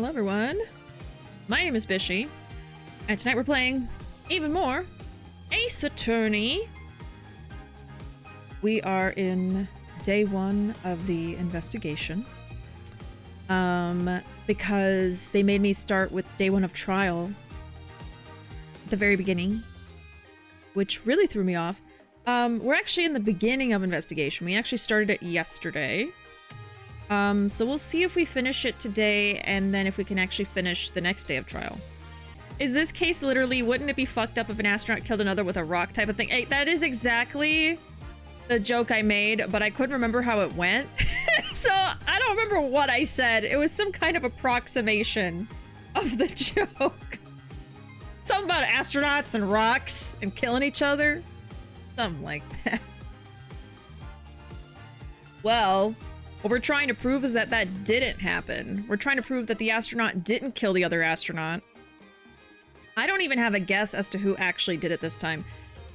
Hello everyone, my name is Bishi, and tonight we're playing even more Ace Attorney. We are in day 1 of the investigation. Because they made me start with day 1 of trial at the very beginning, which really threw me off. We're actually in the beginning of investigation. We actually started it yesterday. So we'll see if we finish it today, and then if we can actually finish the next day of trial. Is this case literally, wouldn't it be fucked up if an astronaut killed another with a rock type of thing? Hey, that is exactly the joke I made, but I couldn't remember how it went. So I don't remember what I said. It was some kind of approximation of the joke. Something about astronauts and rocks and killing each other. Something like that. Well, what we're trying to prove is that that didn't happen. We're trying to prove that the astronaut didn't kill the other astronaut. I don't even have a guess as to who actually did it this time.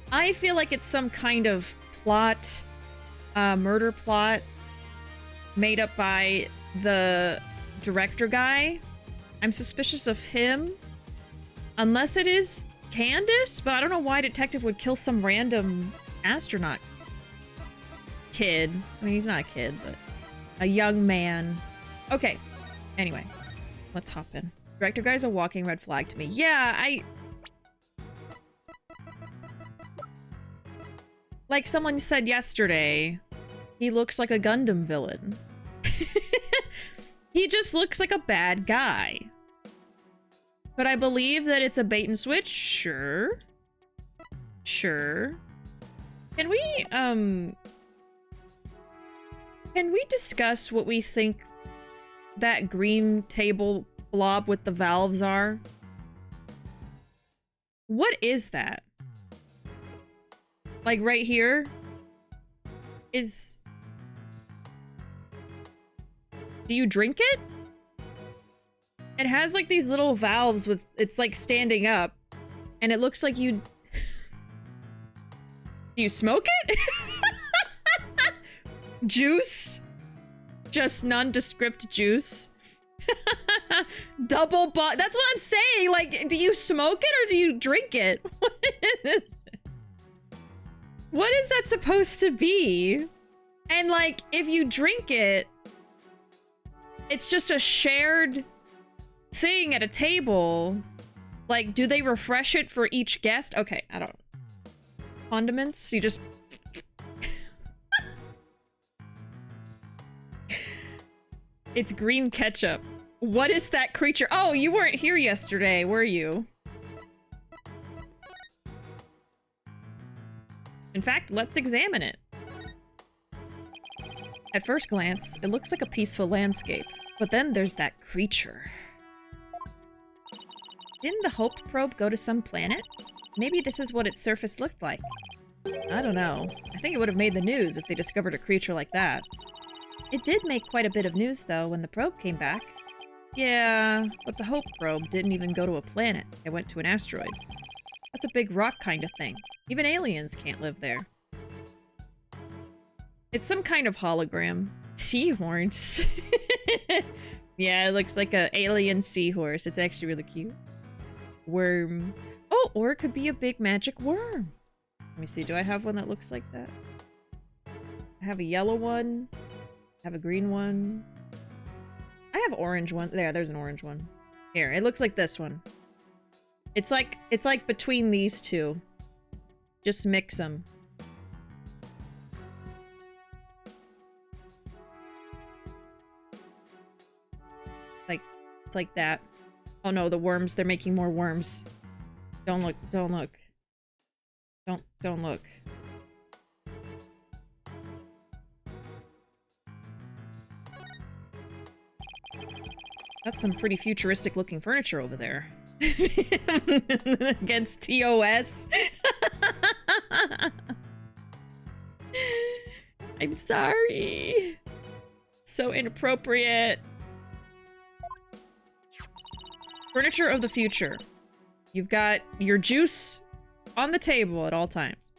I feel like it's some kind of plot, murder plot made up by the director guy. I'm suspicious of him. Unless it is Candace, but I don't know why a detective would kill some random astronaut kid. I mean, he's not a kid, but a young man. Okay. Anyway, let's hop in. Director guy's a walking red flag to me. Yeah, like someone said yesterday, he looks like a Gundam villain. He just looks like a bad guy. But I believe that it's a bait and switch? Sure. Sure. Can we discuss what we think that green table blob with the valves are? What is that? Like right here? Is... Do you drink it? It has like these little valves with... It's like standing up. And it looks like you... Do you smoke it? Juice? Just nondescript juice? Double but that's what I'm saying. Like, do you smoke it or do you drink it? What is that supposed to be? And like, if you drink it, it's just a shared thing at a table. Like, do they refresh it for each guest? Okay, I don't. Condiments? You just... It's green ketchup. What is that creature? Oh, you weren't here yesterday, were you? In fact, let's examine it. At first glance, it looks like a peaceful landscape, but then there's that creature. Didn't the Hope probe go to some planet? Maybe this is what its surface looked like. I don't know. I think it would have made the news if they discovered a creature like that. It did make quite a bit of news, though, when the probe came back. Yeah, but the Hope probe didn't even go to a planet. It went to an asteroid. That's a big rock kind of thing. Even aliens can't live there. It's some kind of hologram. Seahorse. Yeah, it looks like an alien seahorse. It's actually really cute. Worm. Oh, or it could be a big magic worm. Let me see, do I have one that looks like that? I have a yellow one. I have a green one. I have orange one. There's an orange one. Here, it looks like this one. It's like between these two. Just mix them. Like, it's like that. Oh no, the worms, they're making more worms. Don't look, don't look. Don't look. That's some pretty futuristic looking furniture over there. Against TOS. I'm sorry. So inappropriate. Furniture of the future. You've got your juice on the table at all times.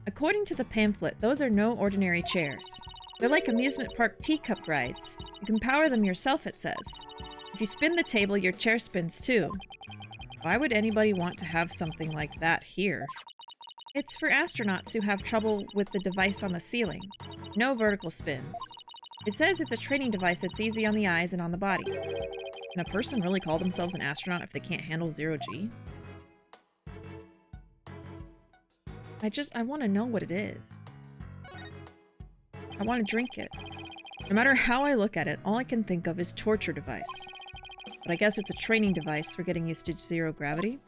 According to the pamphlet, those are no ordinary chairs. They're like amusement park teacup rides. You can power them yourself, it says. If you spin the table, your chair spins too. Why would anybody want to have something like that here? It's for astronauts who have trouble with the device on the ceiling. No vertical spins. It says it's a training device that's easy on the eyes and on the body. Can a person really call themselves an astronaut if they can't handle zero-G? I want to know what it is. I want to drink it. No matter how I look at it, all I can think of is torture device. But I guess it's a training device for getting used to zero gravity.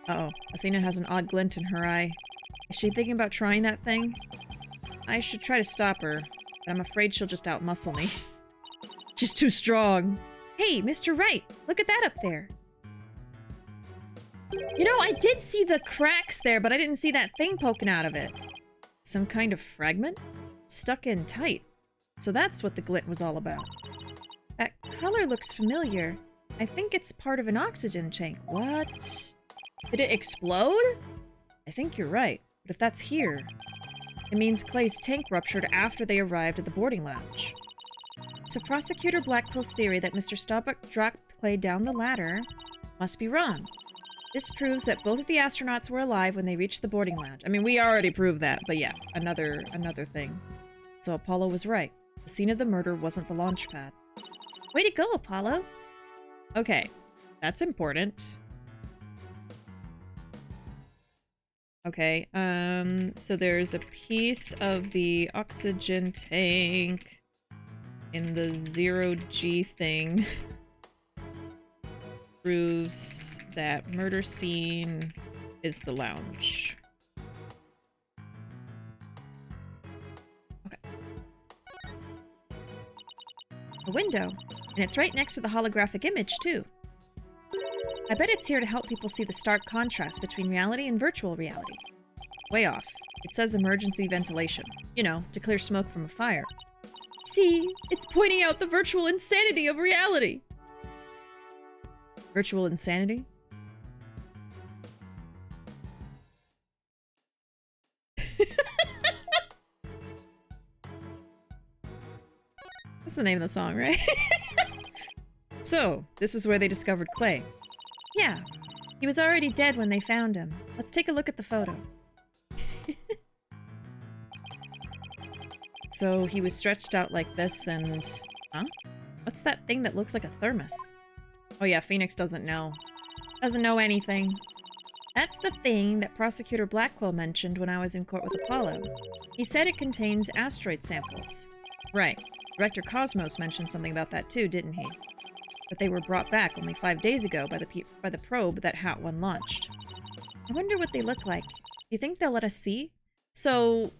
Uh-oh. Athena has an odd glint in her eye. Is she thinking about trying that thing? I should try to stop her, but I'm afraid she'll just outmuscle me. She's too strong. Hey, Mr. Wright! Look at that up there! You know, I did see the cracks there, but I didn't see that thing poking out of it. Some kind of fragment? Stuck in tight. So that's what the glint was all about. That color looks familiar. I think it's part of an oxygen tank. What? Did it explode? I think you're right. But if that's here, it means Clay's tank ruptured after they arrived at the boarding lounge. So Prosecutor Blackpool's theory that Mr. Starbuck dropped Clay down the ladder must be wrong. This proves that both of the astronauts were alive when they reached the boarding lounge. I mean, we already proved that, but yeah, another thing. So Apollo was right. The scene of the murder wasn't the launch pad. Way to go, Apollo! Okay, that's important. Okay, so there's a piece of the oxygen tank in the zero-G thing. Proves that murder scene is the lounge. Okay. A window. And it's right next to the holographic image, too. I bet it's here to help people see the stark contrast between reality and virtual reality. Way off. It says emergency ventilation. You know, to clear smoke from a fire. See? It's pointing out the virtual insanity of reality! Virtual insanity? That's the name of the song, right? So, this is where they discovered Clay. Yeah. He was already dead when they found him. Let's take a look at the photo. So, he was stretched out like this and... Huh? What's that thing that looks like a thermos? Oh yeah, Phoenix doesn't know. Doesn't know anything. That's the thing that Prosecutor Blackwell mentioned when I was in court with Apollo. He said it contains asteroid samples. Right. Director Cosmos mentioned something about that too, didn't he? But they were brought back only 5 days ago by the probe that Hat 1 launched. I wonder what they look like. Do you think they'll let us see? So,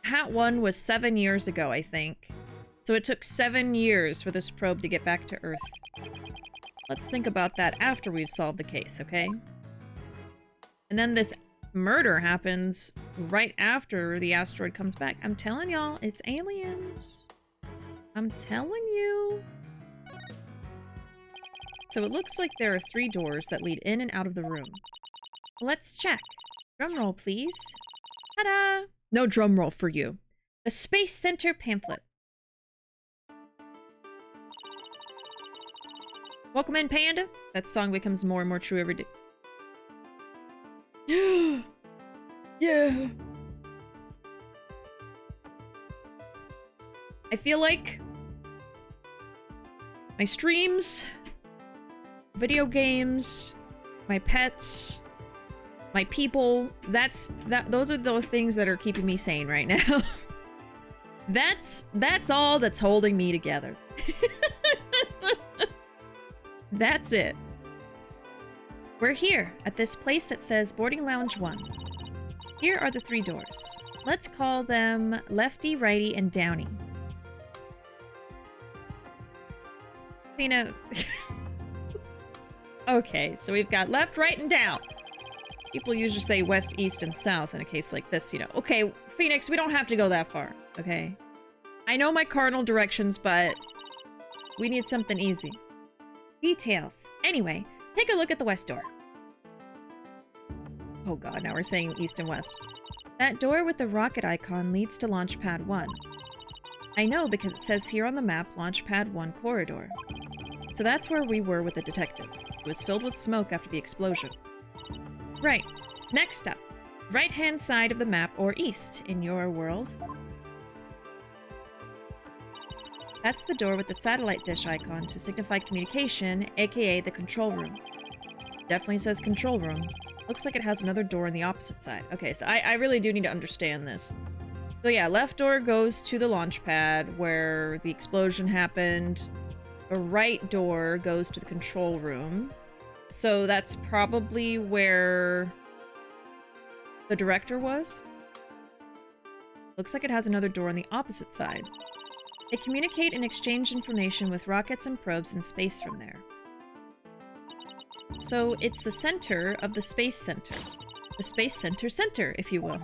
Hat 1 was 7 years ago, I think. So it took 7 years for this probe to get back to Earth. Let's think about that after we've solved the case, okay? And then this murder happens right after the asteroid comes back. I'm telling y'all, it's aliens. I'm telling you. So it looks like there are 3 doors that lead in and out of the room. Let's check. Drum roll, please. Ta-da! No drum roll for you. The Space Center pamphlet. Welcome in, Panda. That song becomes more and more true every day. Yeah. I feel like my streams, video games, my pets, my people, those are the things that are keeping me sane right now. That's all that's holding me together. That's it. We're here at this place that says Boarding Lounge 1. Here are the 3 doors. Let's call them Lefty, Righty, and Downy. Athena. Okay, so we've got left, right, and down. People usually say west, east, and south in a case like this, you know. Okay, Phoenix, we don't have to go that far, okay? I know my cardinal directions, but we need something easy. Details. Anyway, take a look at the west door. Oh god, now we're saying east and west. That door with the rocket icon leads to Launch Pad 1. I know because it says here on the map Launch Pad 1 corridor. So that's where we were with the detective. It was filled with smoke after the explosion. Right. Next up. Right-hand side of the map, or east, in your world. That's the door with the satellite dish icon to signify communication, aka the control room. Definitely says control room. Looks like it has another door on the opposite side. Okay, so I really do need to understand this. So yeah, left door goes to the launch pad where the explosion happened. The right door goes to the control room. So that's probably where the director was. Looks like it has another door on the opposite side. They communicate and exchange information with rockets and probes in space from there. So it's the center of the Space Center. The Space Center, if you will.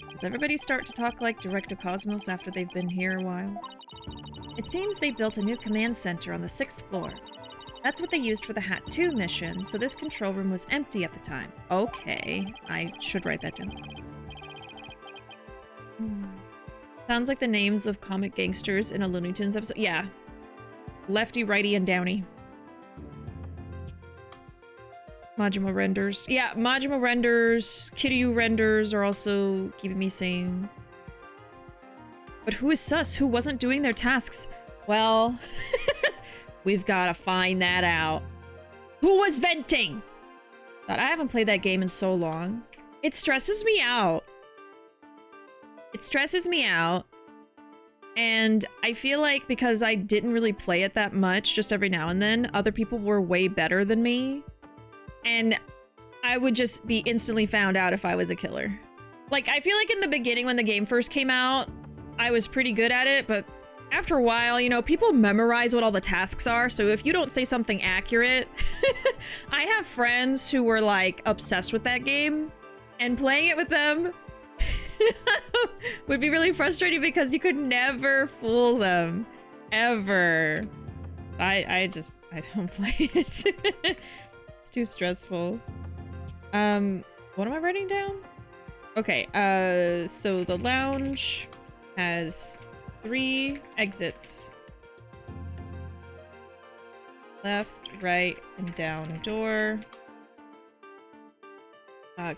Does everybody start to talk like Director Cosmos after they've been here a while? It seems they built a new command center on the 6th floor. That's what they used for the Hat 2 mission, so this control room was empty at the time. Okay, I should write that down. Sounds like the names of comic gangsters in a Looney Tunes episode. Yeah. Lefty, Righty, and Downy. Majima renders. Yeah, Majima renders, Kiryu renders are also keeping me sane. But who is sus? Who wasn't doing their tasks? Well, we've got to find that out. Who was venting? God, I haven't played that game in so long. It stresses me out. It stresses me out. And I feel like because I didn't really play it that much, just every now and then, other people were way better than me. And I would just be instantly found out if I was a killer. Like, I feel like in the beginning when the game first came out, I was pretty good at it, but after a while, you know, people memorize what all the tasks are, so if you don't say something accurate... I have friends who were, like, obsessed with that game, and playing it with them would be really frustrating because you could never fool them. Ever. I don't play it. It's too stressful. What am I writing down? Okay, so the lounge has 3 exits. Left, right, and down door.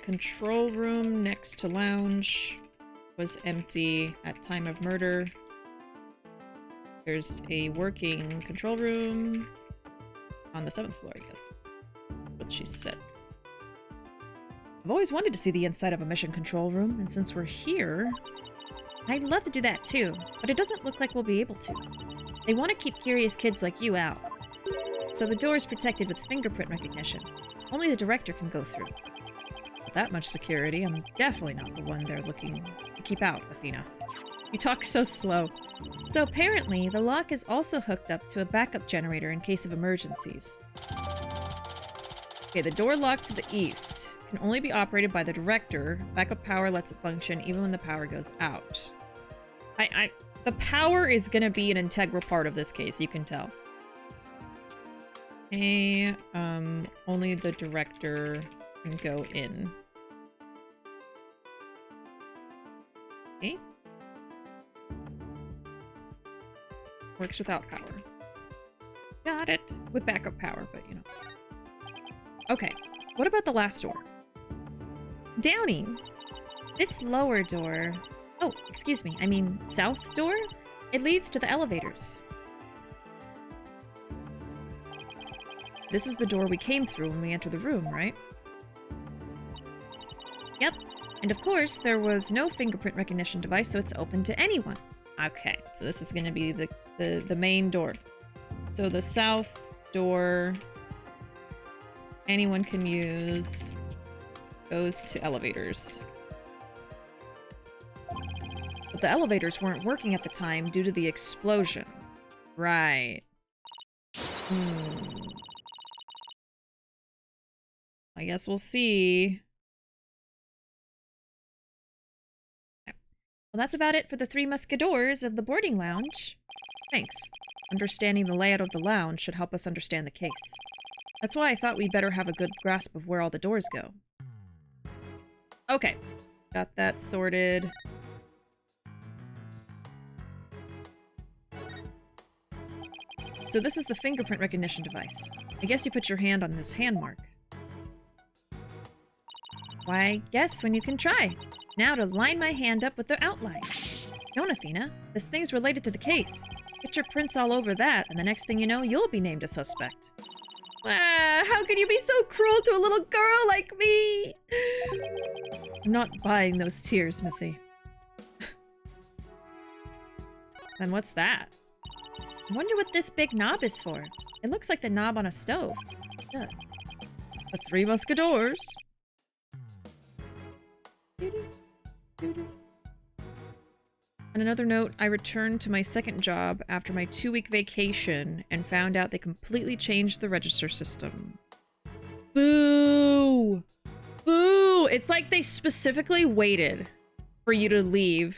Control room next to lounge was empty at time of murder. There's a working control room on the 7th floor, I guess. What she said. I've always wanted to see the inside of a mission control room, and since we're here, I'd love to do that too, but it doesn't look like we'll be able to. They want to keep curious kids like you out. So the door is protected with fingerprint recognition. Only the director can go through. With that much security, I'm definitely not the one they're looking to keep out, Athena. You talk so slow. So apparently, the lock is also hooked up to a backup generator in case of emergencies. Okay, the door lock to the east can only be operated by the director. Backup power lets it function even when the power goes out. The power is gonna be an integral part of this case, you can tell. Okay, only the director can go in. Okay. Works without power. Got it. With backup power, but you know. Okay, what about the last door? Downy! This lower door... Oh, excuse me, I mean south door? It leads to the elevators. This is the door we came through when we entered the room, right? Yep, and of course, there was no fingerprint recognition device, so it's open to anyone. Okay, so this is gonna be the main door. So the south door... anyone can use, goes to elevators. But the elevators weren't working at the time due to the explosion. Right. I guess we'll see. Okay. Well, that's about it for the 3 musketeers of the boarding lounge. Thanks. Understanding the layout of the lounge should help us understand the case. That's why I thought we'd better have a good grasp of where all the doors go. Okay. Got that sorted. So this is the fingerprint recognition device. I guess you put your hand on this hand mark. Why, guess when you can try. Now to line my hand up with the outline. Don't, Athena. This thing's related to the case. Get your prints all over that, and the next thing you know, you'll be named a suspect. Ah, how can you be so cruel to a little girl like me? I'm not buying those tears, Missy. Then what's that? I wonder what this big knob is for. It looks like the knob on a stove. It does. The Three Musketeers. On another note, I returned to my second job after my 2-week vacation and found out they completely changed the register system. Boo! Boo! It's like they specifically waited for you to leave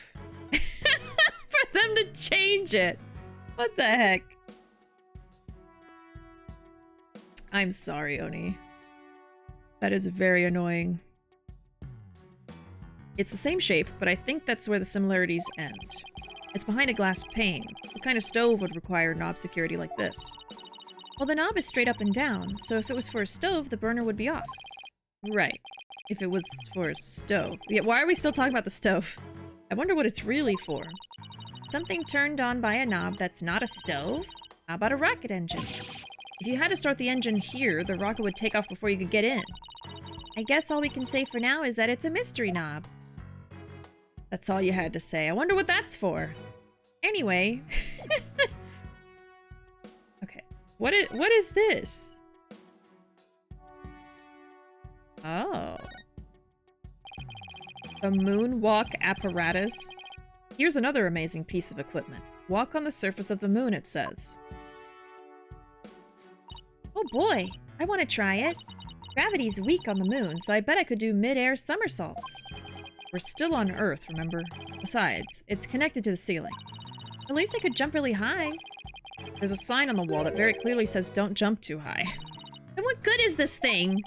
for them to change it. What the heck? I'm sorry, Oni. That is very annoying. It's the same shape, but I think that's where the similarities end. It's behind a glass pane. What kind of stove would require knob security like this? Well, the knob is straight up and down, so if it was for a stove, the burner would be off. Right. If it was for a stove. Yeah, why are we still talking about the stove? I wonder what it's really for. Something turned on by a knob that's not a stove? How about a rocket engine? If you had to start the engine here, the rocket would take off before you could get in. I guess all we can say for now is that it's a mystery knob. That's all you had to say. I wonder what that's for. Anyway. Okay. What is this? Oh. The moonwalk apparatus. Here's another amazing piece of equipment. Walk on the surface of the moon, it says. Oh boy, I want to try it. Gravity's weak on the moon, so I bet I could do mid-air somersaults. We're still on Earth, remember? Besides, it's connected to the ceiling. At least I could jump really high. There's a sign on the wall that very clearly says don't jump too high. Then what good is this thing?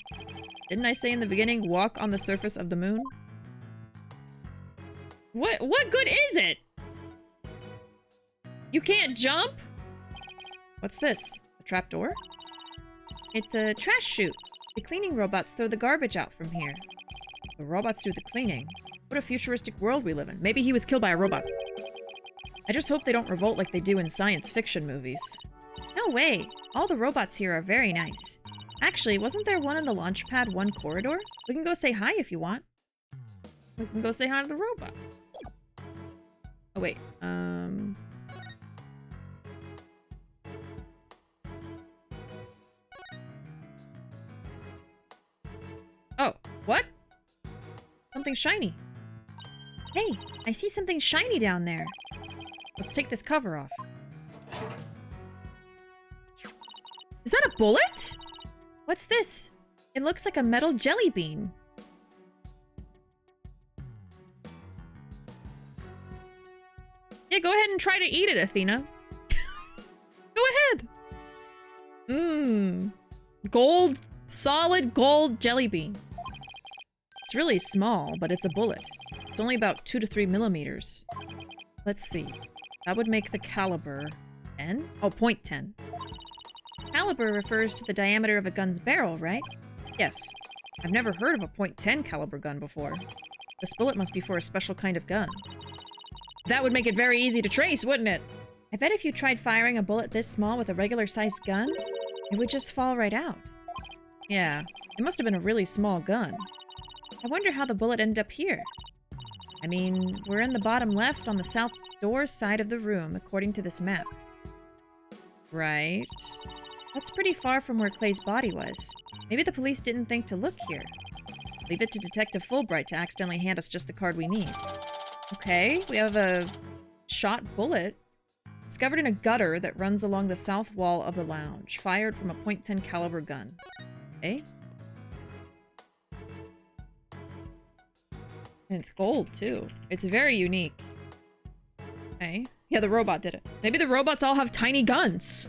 Didn't I say in the beginning, walk on the surface of the moon? What good is it? You can't jump? What's this? A trapdoor? It's a trash chute. The cleaning robots throw the garbage out from here. The robots do the cleaning. What a futuristic world we live in. Maybe he was killed by a robot. I just hope they don't revolt like they do in science fiction movies. No way. All the robots here are very nice. Actually, wasn't there one in the launch pad, one corridor? We can go say hi if you want. We can go say hi to the robot. Oh, wait. Oh, what? Something shiny. Hey, I see something shiny down there. Let's take this cover off. Is that a bullet? What's this? It looks like a metal jelly bean. Yeah, go ahead and try to eat it, Athena. Go ahead. Mmm. Gold, solid gold jelly bean. It's really small, but it's a bullet. It's only about 2 to 3 millimeters. Let's see. That would make the caliber 10? Oh, .10. Caliber refers to the diameter of a gun's barrel, right? Yes. I've never heard of a .10 caliber gun before. This bullet must be for a special kind of gun. That would make it very easy to trace, wouldn't it? I bet if you tried firing a bullet this small with a regular-sized gun, it would just fall right out. Yeah, it must have been a really small gun. I wonder how the bullet ended up here. I mean, we're in the bottom left on the south door side of the room, according to this map. Right. That's pretty far from where Clay's body was. Maybe the police didn't think to look here. Leave it to Detective Fulbright to accidentally hand us just the card we need. Okay, we have a shot bullet. Discovered in a gutter that runs along the south wall of the lounge. Fired from a .10 caliber gun. Okay. And it's gold, too. It's very unique. Okay. Yeah, the robot did it. Maybe the robots all have tiny guns.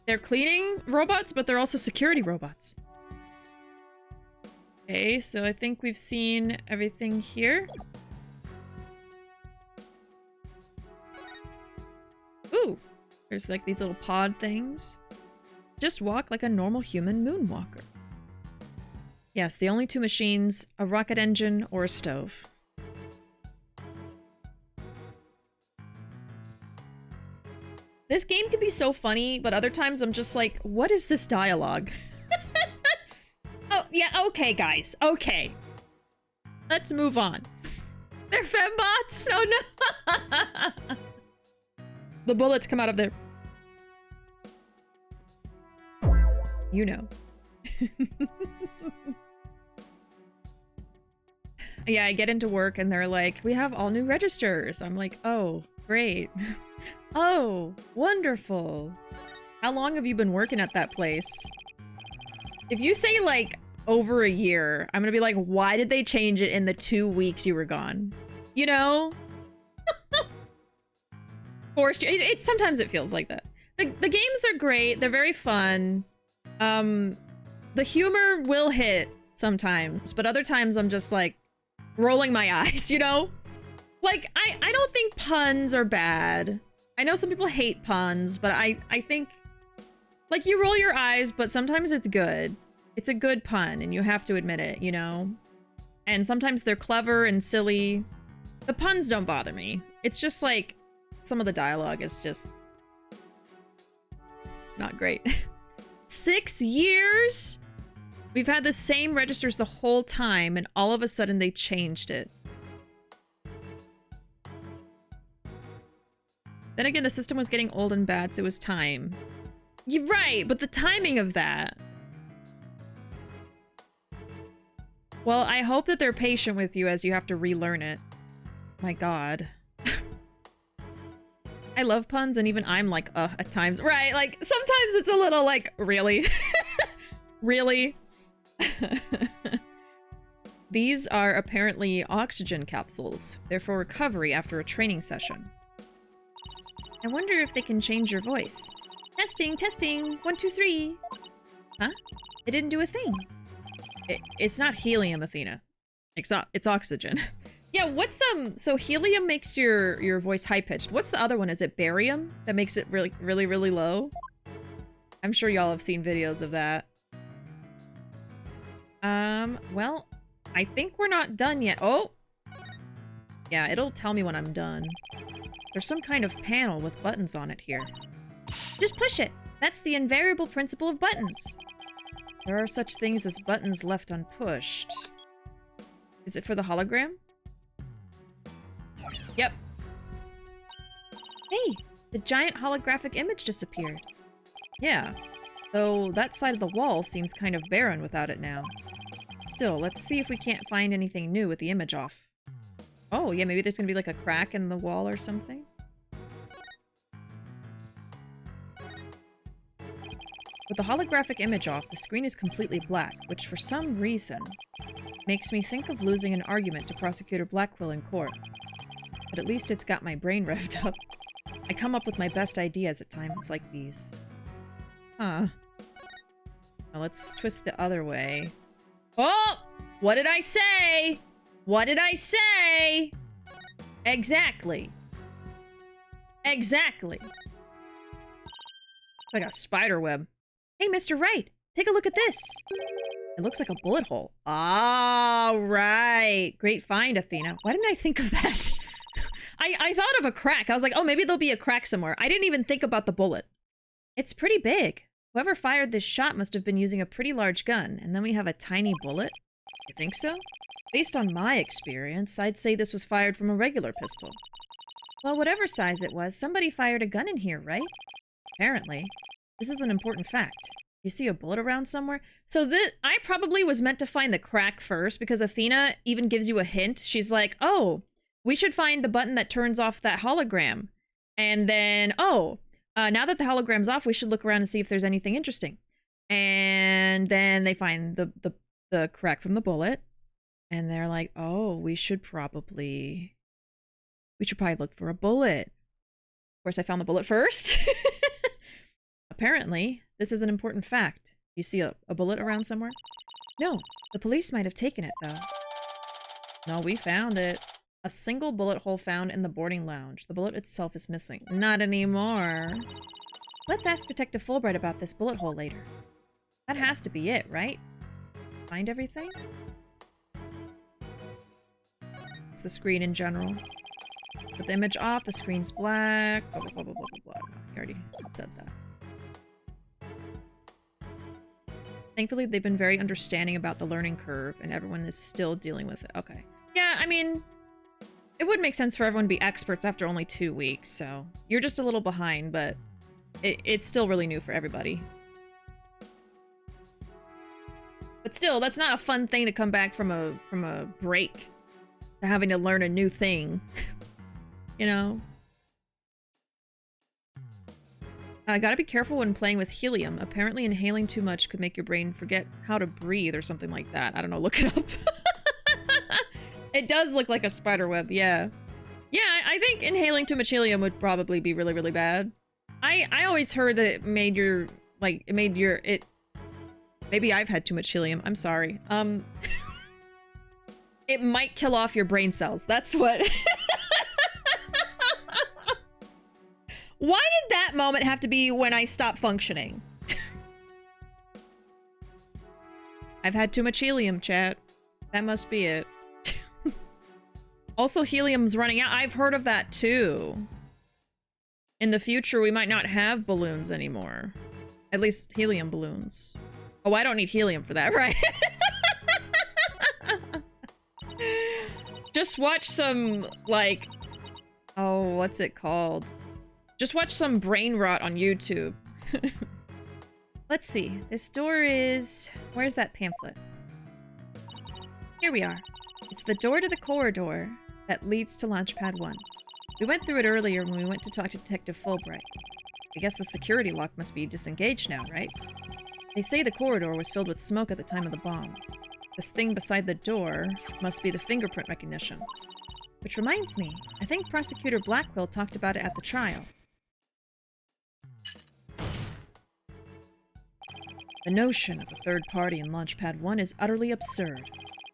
They're cleaning robots, but they're also security robots. Okay, so I think we've seen everything here. Ooh, There's like these little pod things. Just walk like a normal human moonwalker. Yes, the only two machines, a rocket engine or a stove. This game can be so funny, but other times I'm just like, what is this dialogue? Oh, yeah, okay, guys. Okay. Let's move on. They're fembots? Oh, no. The bullets come out of there. You know. Yeah, I get into work and they're like, we have all new registers. I'm like, oh, great. Oh, wonderful. How long have you been working at that place? If you say like over a year, I'm gonna be like, why did they change it in the 2 weeks you were gone? You know? Forced you. Sometimes it feels like that. The games are great. They're very fun. The humor will hit sometimes, but other times I'm just like rolling my eyes, you know? Like, I don't think puns are bad. I know some people hate puns, but I think, like, you roll your eyes, but sometimes it's good. It's a good pun, and you have to admit it, you know? And sometimes they're clever and silly. The puns don't bother me. It's just, like, some of the dialogue is just not great. 6 years? We've had the same registers the whole time, and all of a sudden they changed it. Then again, the system was getting old and bad, so it was time. You're right, but the timing of that. Well, I hope that they're patient with you as you have to relearn it. My god. I love puns, and even I'm like, at times. Right, like, sometimes it's a little like, really? Really? These are apparently oxygen capsules. They're for recovery after a training session. I wonder if they can change your voice. Testing, testing, 1, 2, 3. Huh? It didn't do a thing. It's not helium, Athena. It's oxygen. Yeah, what's so helium makes your voice high-pitched. What's the other one? Is it barium that makes it really, really, really low? I'm sure y'all have seen videos of that. Well, I think we're not done yet. Oh! Yeah, it'll tell me when I'm done. There's some kind of panel with buttons on it here. Just push it! That's the invariable principle of buttons. There are such things as buttons left unpushed. Is it for the hologram? Yep. Hey! The giant holographic image disappeared. Yeah. Though that side of the wall seems kind of barren without it now. Still, let's see if we can't find anything new with the image off. Oh, yeah, maybe there's gonna be like a crack in the wall or something. With the holographic image off, the screen is completely black, which for some reason makes me think of losing an argument to Prosecutor Blackwell in court. But at least it's got my brain revved up. I come up with my best ideas at times like these. Huh. Now let's twist the other way. Oh! What did I say? What did I say? Exactly. Exactly. Like a spider web. Hey, Mr. Wright, take a look at this. It looks like a bullet hole. All right. Great find, Athena. Why didn't I think of that? I thought of a crack. I was like, oh, maybe there'll be a crack somewhere. I didn't even think about the bullet. It's pretty big. Whoever fired this shot must have been using a pretty large gun. And then we have a tiny bullet? You think so? Based on my experience, I'd say this was fired from a regular pistol. Well, whatever size it was, somebody fired a gun in here, right? Apparently. This is an important fact. You see a bullet around somewhere? So I probably was meant to find the crack first because Athena even gives you a hint. She's like, oh, we should find the button that turns off that hologram. And then, oh, now that the hologram's off, we should look around and see if there's anything interesting. And then they find the crack from the bullet. And they're like, oh, we should probably look for a bullet. Of course, I found the bullet first. Apparently, this is an important fact. You see a bullet around somewhere? No, the police might have taken it, though. No, we found it. A single bullet hole found in the boarding lounge. The bullet itself is missing. Not anymore. Let's ask Detective Fulbright about this bullet hole later. That has to be it, right? Find everything? It's the screen in general. Put the image off, the screen's black, blah, blah, blah, blah, blah, blah, blah. I already said that. Thankfully, they've been very understanding about the learning curve, and everyone is still dealing with it. Okay. Yeah, I mean, it would make sense for everyone to be experts after only 2 weeks, so you're just a little behind, but it's still really new for everybody. But still, that's not a fun thing to come back from a break to having to learn a new thing. You know? Gotta be careful when playing with helium. Apparently inhaling too much could make your brain forget how to breathe or something like that. I don't know, look it up. It does look like a spider web, yeah. Yeah, I think inhaling too much helium would probably be really, really bad. I always heard that it made your, like, maybe I've had too much helium, I'm sorry. It might kill off your brain cells, that's what... Why did that moment have to be when I stopped functioning? I've had too much helium, chat. That must be it. Also, helium's running out. I've heard of that too. In the future, we might not have balloons anymore. At least helium balloons. Oh, I don't need helium for that, right? Just watch some, like... Oh, what's it called? Just watch some brain rot on YouTube. Let's see. This door is... Where's that pamphlet? Here we are. It's the door to the corridor that leads to Launchpad 1. We went through it earlier when we went to talk to Detective Fulbright. I guess the security lock must be disengaged now, right? They say the corridor was filled with smoke at the time of the bomb. This thing beside the door must be the fingerprint recognition. Which reminds me, I think Prosecutor Blackwell talked about it at the trial. The notion of a third party in Launchpad 1 is utterly absurd.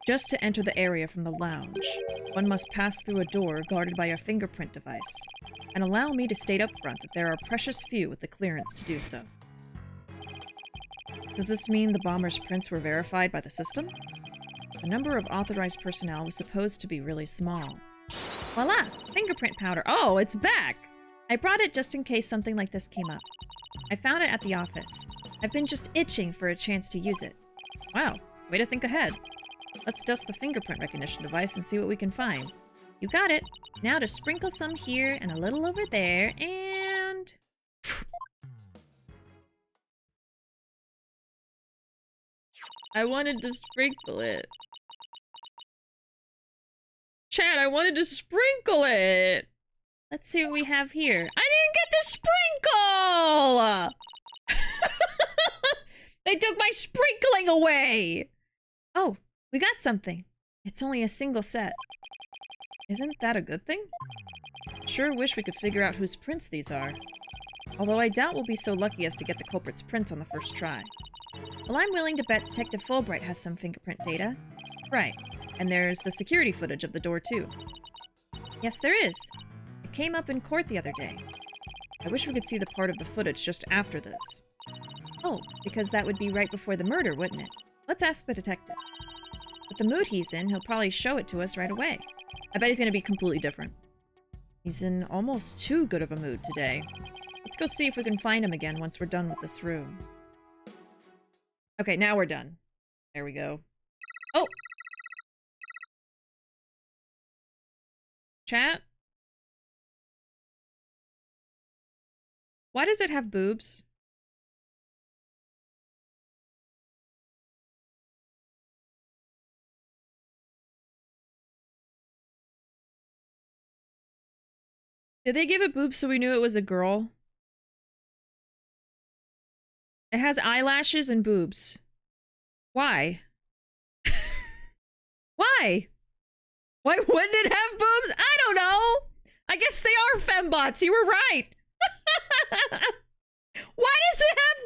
Just to enter the area from the lounge, one must pass through a door guarded by a fingerprint device. And allow me to state up front that there are precious few with the clearance to do so. Does this mean the bomber's prints were verified by the system? The number of authorized personnel was supposed to be really small. Voila! Fingerprint powder. Oh, it's back! I brought it just in case something like this came up. I found it at the office. I've been just itching for a chance to use it. Wow, way to think ahead. Let's dust the fingerprint recognition device and see what we can find. You got it. Now to sprinkle some here and a little over there, and... I wanted to sprinkle it. Chat, I wanted to sprinkle it! Let's see what we have here. I didn't get to sprinkle! They took my sprinkling away! Oh, we got something. It's only a single set. Isn't that a good thing? Sure wish we could figure out whose prints these are. Although I doubt we'll be so lucky as to get the culprit's prints on the first try. Well, I'm willing to bet Detective Fulbright has some fingerprint data. Right. And there's the security footage of the door, too. Yes, there is. It came up in court the other day. I wish we could see the part of the footage just after this. Oh, because that would be right before the murder, wouldn't it? Let's ask the detective. With the mood he's in, he'll probably show it to us right away. I bet he's gonna be completely different. He's in almost too good of a mood today. Let's go see if we can find him again once we're done with this room. Okay, now we're done. There we go. Oh! Chat? Why does it have boobs? Did they give it boobs so we knew it was a girl? It has eyelashes and boobs. Why? Why? Why wouldn't it have boobs? I don't know. I guess they are fembots. You were right. Why does it have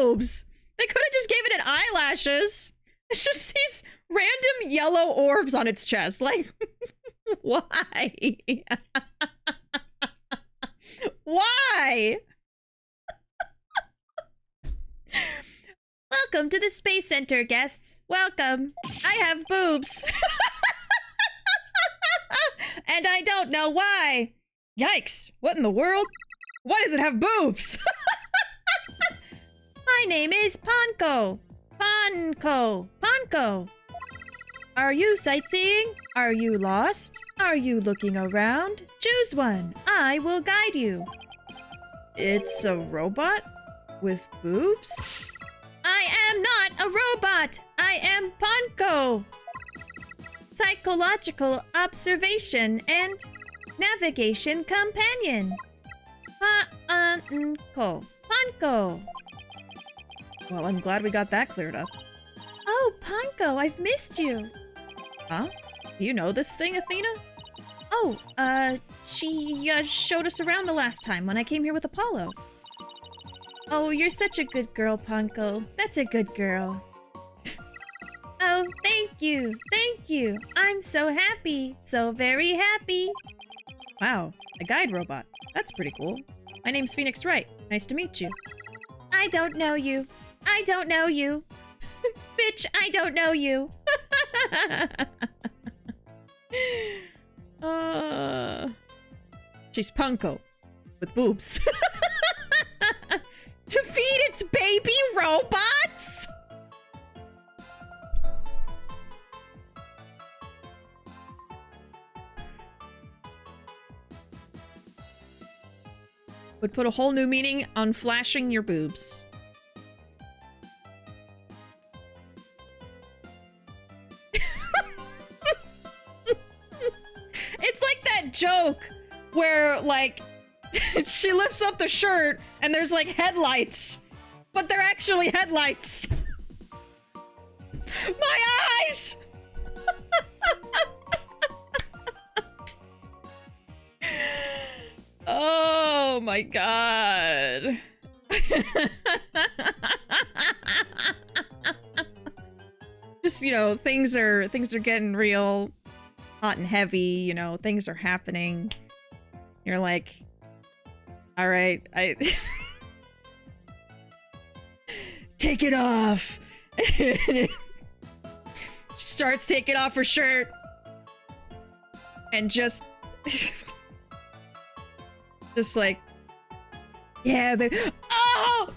boobs? They could have just gave it eyelashes. It's just these random yellow orbs on its chest. Like, Why? Why? Welcome to the Space Center, guests. Welcome. I have boobs. And I don't know why. Yikes. What in the world? Why does it have boobs? My name is Ponko. Ponko. Are you sightseeing? Are you lost? Are you looking around? Choose one. I will guide you. It's a robot with boobs? I am not a robot. I am Ponko. Psychological observation and navigation companion. Ponko. Well, I'm glad we got that cleared up. Oh, Ponko, I've missed you. Huh? Do you know this thing, Athena? Oh, she showed us around the last time when I came here with Apollo. Oh, you're such a good girl, Ponko. That's a good girl. Oh, thank you. Thank you. I'm so happy. So very happy. Wow, a guide robot. That's pretty cool. My name's Phoenix Wright. Nice to meet you. I don't know you. I don't know you. Bitch, I don't know you. She's Ponko with boobs. To feed its baby robots? Would put a whole new meaning on flashing your boobs. It's like that joke where, like, she lifts up the shirt and there's, like, headlights. But they're actually headlights. My eyes! Oh my god. Just, you know, things are getting real hot and heavy, you know, things are happening. You're like, all right, take it off. She starts taking off her shirt and just like, yeah, baby. Oh!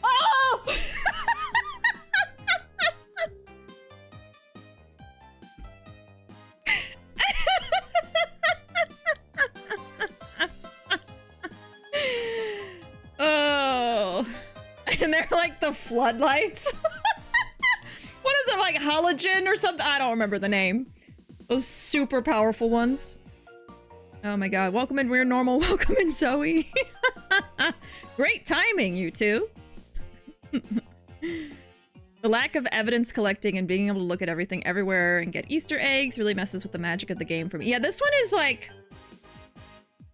Oh! Oh. And they're like the floodlights. What is it, like halogen or something? I don't remember the name. Those super powerful ones. Oh my god. Welcome in We're Normal. Welcome in Zoe. Great timing, you two. The lack of evidence collecting and being able to look at everything everywhere and get Easter eggs really messes with the magic of the game for me. Yeah, this one is like...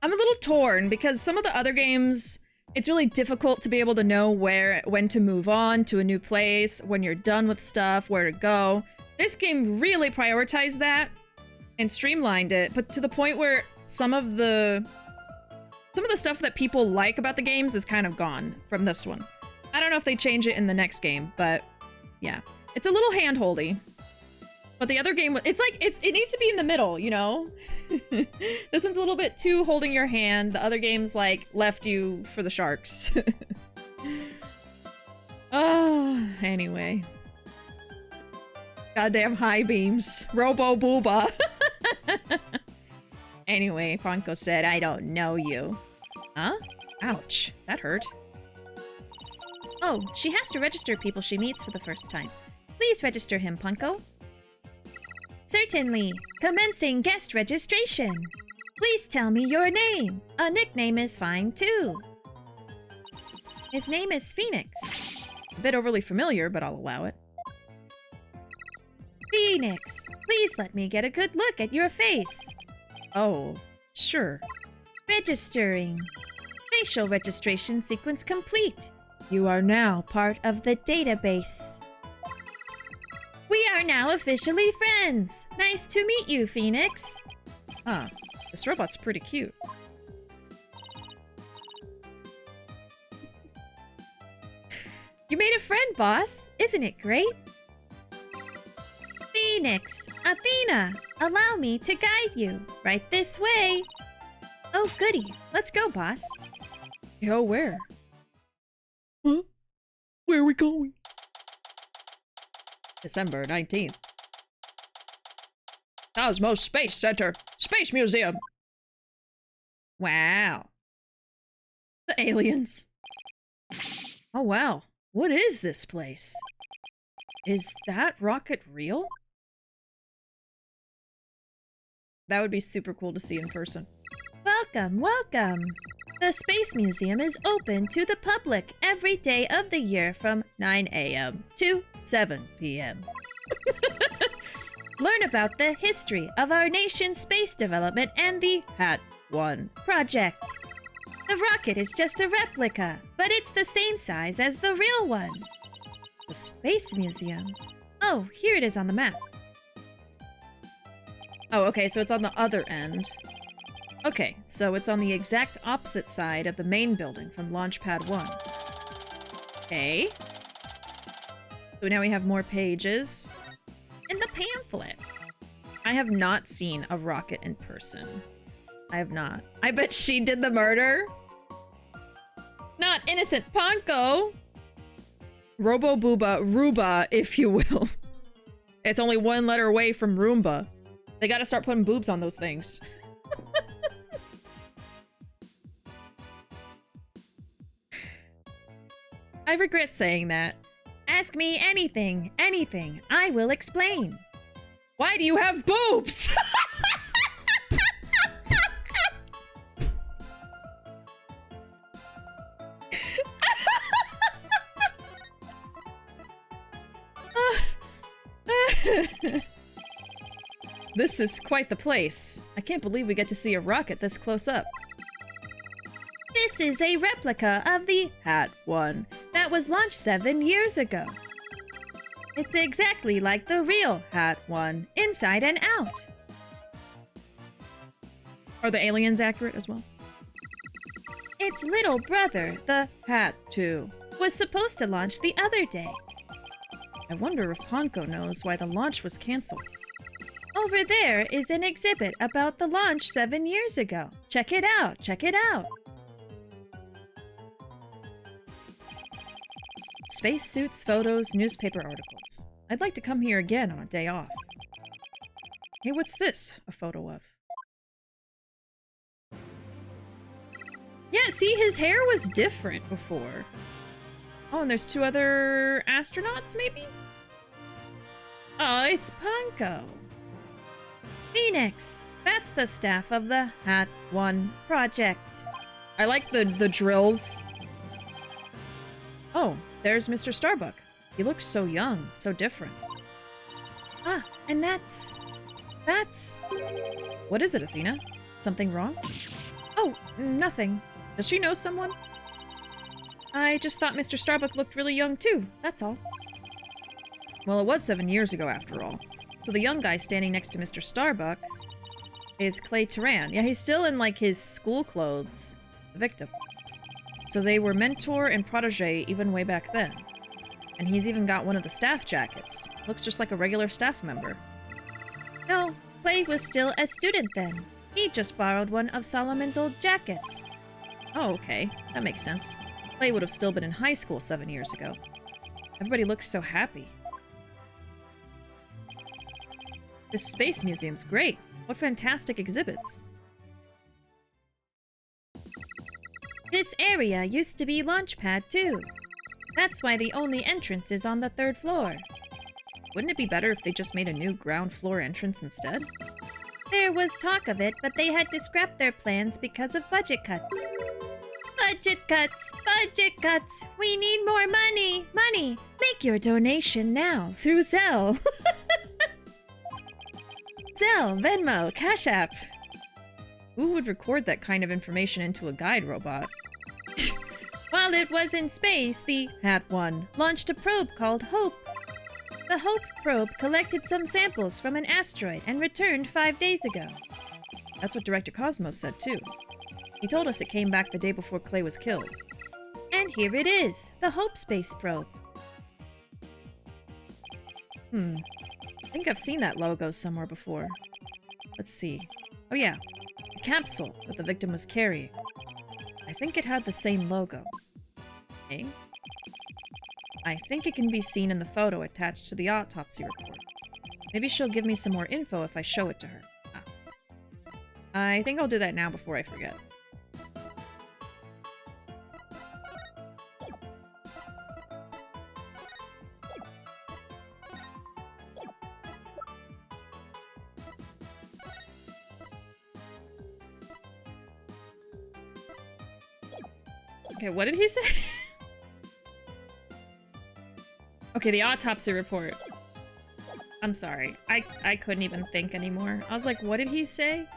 I'm a little torn because some of the other games, it's really difficult to be able to know when to move on to a new place, when you're done with stuff, where to go. This game really prioritized that and streamlined it, but to the point where some of the stuff that people like about the games is kind of gone from this one. I don't know if they change it in the next game, but yeah. It's a little hand-holdy. But the other game, it's like, it needs to be in the middle, you know? This one's a little bit too holding your hand. The other game's like, left you for the sharks. Oh, anyway. Goddamn high beams. Robo Booba. Anyway, Ponko said, I don't know you. Huh? Ouch. That hurt. Oh, she has to register people she meets for the first time. Please register him, Ponko. Certainly. Commencing guest registration. Please tell me your name. A nickname is fine, too. His name is Phoenix. A bit overly familiar, but I'll allow it. Phoenix, please let me get a good look at your face. Oh, sure. Registering. Facial registration sequence complete. You are now part of the database. We are now officially friends. Nice to meet you, Phoenix. Huh. This robot's pretty cute. You made a friend, boss. Isn't it great? Phoenix, Athena, allow me to guide you. Right this way. Oh, goody. Let's go, boss. Yo, where? Huh? Where are we going? December 19th. Cosmos Space Center. Space Museum. Wow. The aliens. Oh, wow. What is this place? Is that rocket real? That would be super cool to see in person. Welcome, welcome. The Space Museum is open to the public every day of the year from 9 a.m. to 7 p.m. Learn about the history of our nation's space development and the Hat 1 project. The rocket is just a replica, but it's the same size as the real one. The Space Museum. Oh, here it is on the map. Oh, okay, so it's on the other end. Okay, so it's on the exact opposite side of the main building from Launchpad 1. Okay. So now we have more pages. In the pamphlet. I have not seen a rocket in person. I have not. I bet she did the murder. Not innocent Ponko. Robo Booba, Ruba, if you will. It's only one letter away from Roomba. They gotta start putting boobs on those things. I regret saying that. Ask me anything, anything. I will explain. Why do you have boobs? This is quite the place. I can't believe we get to see a rocket this close up. This is a replica of the Hat 1 that was launched 7 years ago. It's exactly like the real Hat 1, inside and out. Are the aliens accurate as well? Its little brother, the Hat 2, was supposed to launch the other day. I wonder if Ponko knows why the launch was canceled. Over there is an exhibit about the launch 7 years ago. Check it out, check it out. Spacesuits, photos, newspaper articles. I'd like to come here again on a day off. Hey, what's this a photo of? Yeah, see, his hair was different before. Oh, and there's 2 other astronauts, maybe? Oh, it's Ponko. Phoenix, that's the staff of the Hat 1 project. I like the drills. Oh, there's Mr. Starbuck. He looks so young, so different. Ah, and that's... What is it, Athena? Something wrong? Oh, nothing. Does she know someone? I just thought Mr. Starbuck looked really young too, that's all. Well, it was 7 years ago after all. So the young guy standing next to Mr. Starbuck is Clay Turan. Yeah, he's still in, like, his school clothes. The victim. So they were mentor and protege even way back then. And he's even got one of the staff jackets. Looks just like a regular staff member. No, Clay was still a student then. He just borrowed one of Solomon's old jackets. Oh, okay. That makes sense. Clay would have still been in high school 7 years ago. Everybody looks so happy. This space museum's great. What fantastic exhibits. This area used to be Launchpad 2. That's why the only entrance is on the 3rd floor. Wouldn't it be better if they just made a new ground floor entrance instead? There was talk of it, but they had to scrap their plans because of budget cuts. Budget cuts! Budget cuts! We need more money! Money! Make your donation now through Zelle. Zelle, Venmo, Cash App. Who would record that kind of information into a guide robot? While it was in space, the Hat 1 launched a probe called Hope. The Hope probe collected some samples from an asteroid and returned 5 days ago. That's what Director Cosmos said, too. He told us it came back the day before Clay was killed. And here it is, the Hope Space Probe. I think I've seen that logo somewhere before. Let's see. Oh yeah, the capsule that the victim was carrying. I think it had the same logo. Okay. I think it can be seen in the photo attached to the autopsy report. Maybe she'll give me some more info if I show it to her. I think I'll do that now before I forget. Okay, what did he say? Okay, the autopsy report. I'm sorry. I couldn't even think anymore. I was like, what did he say?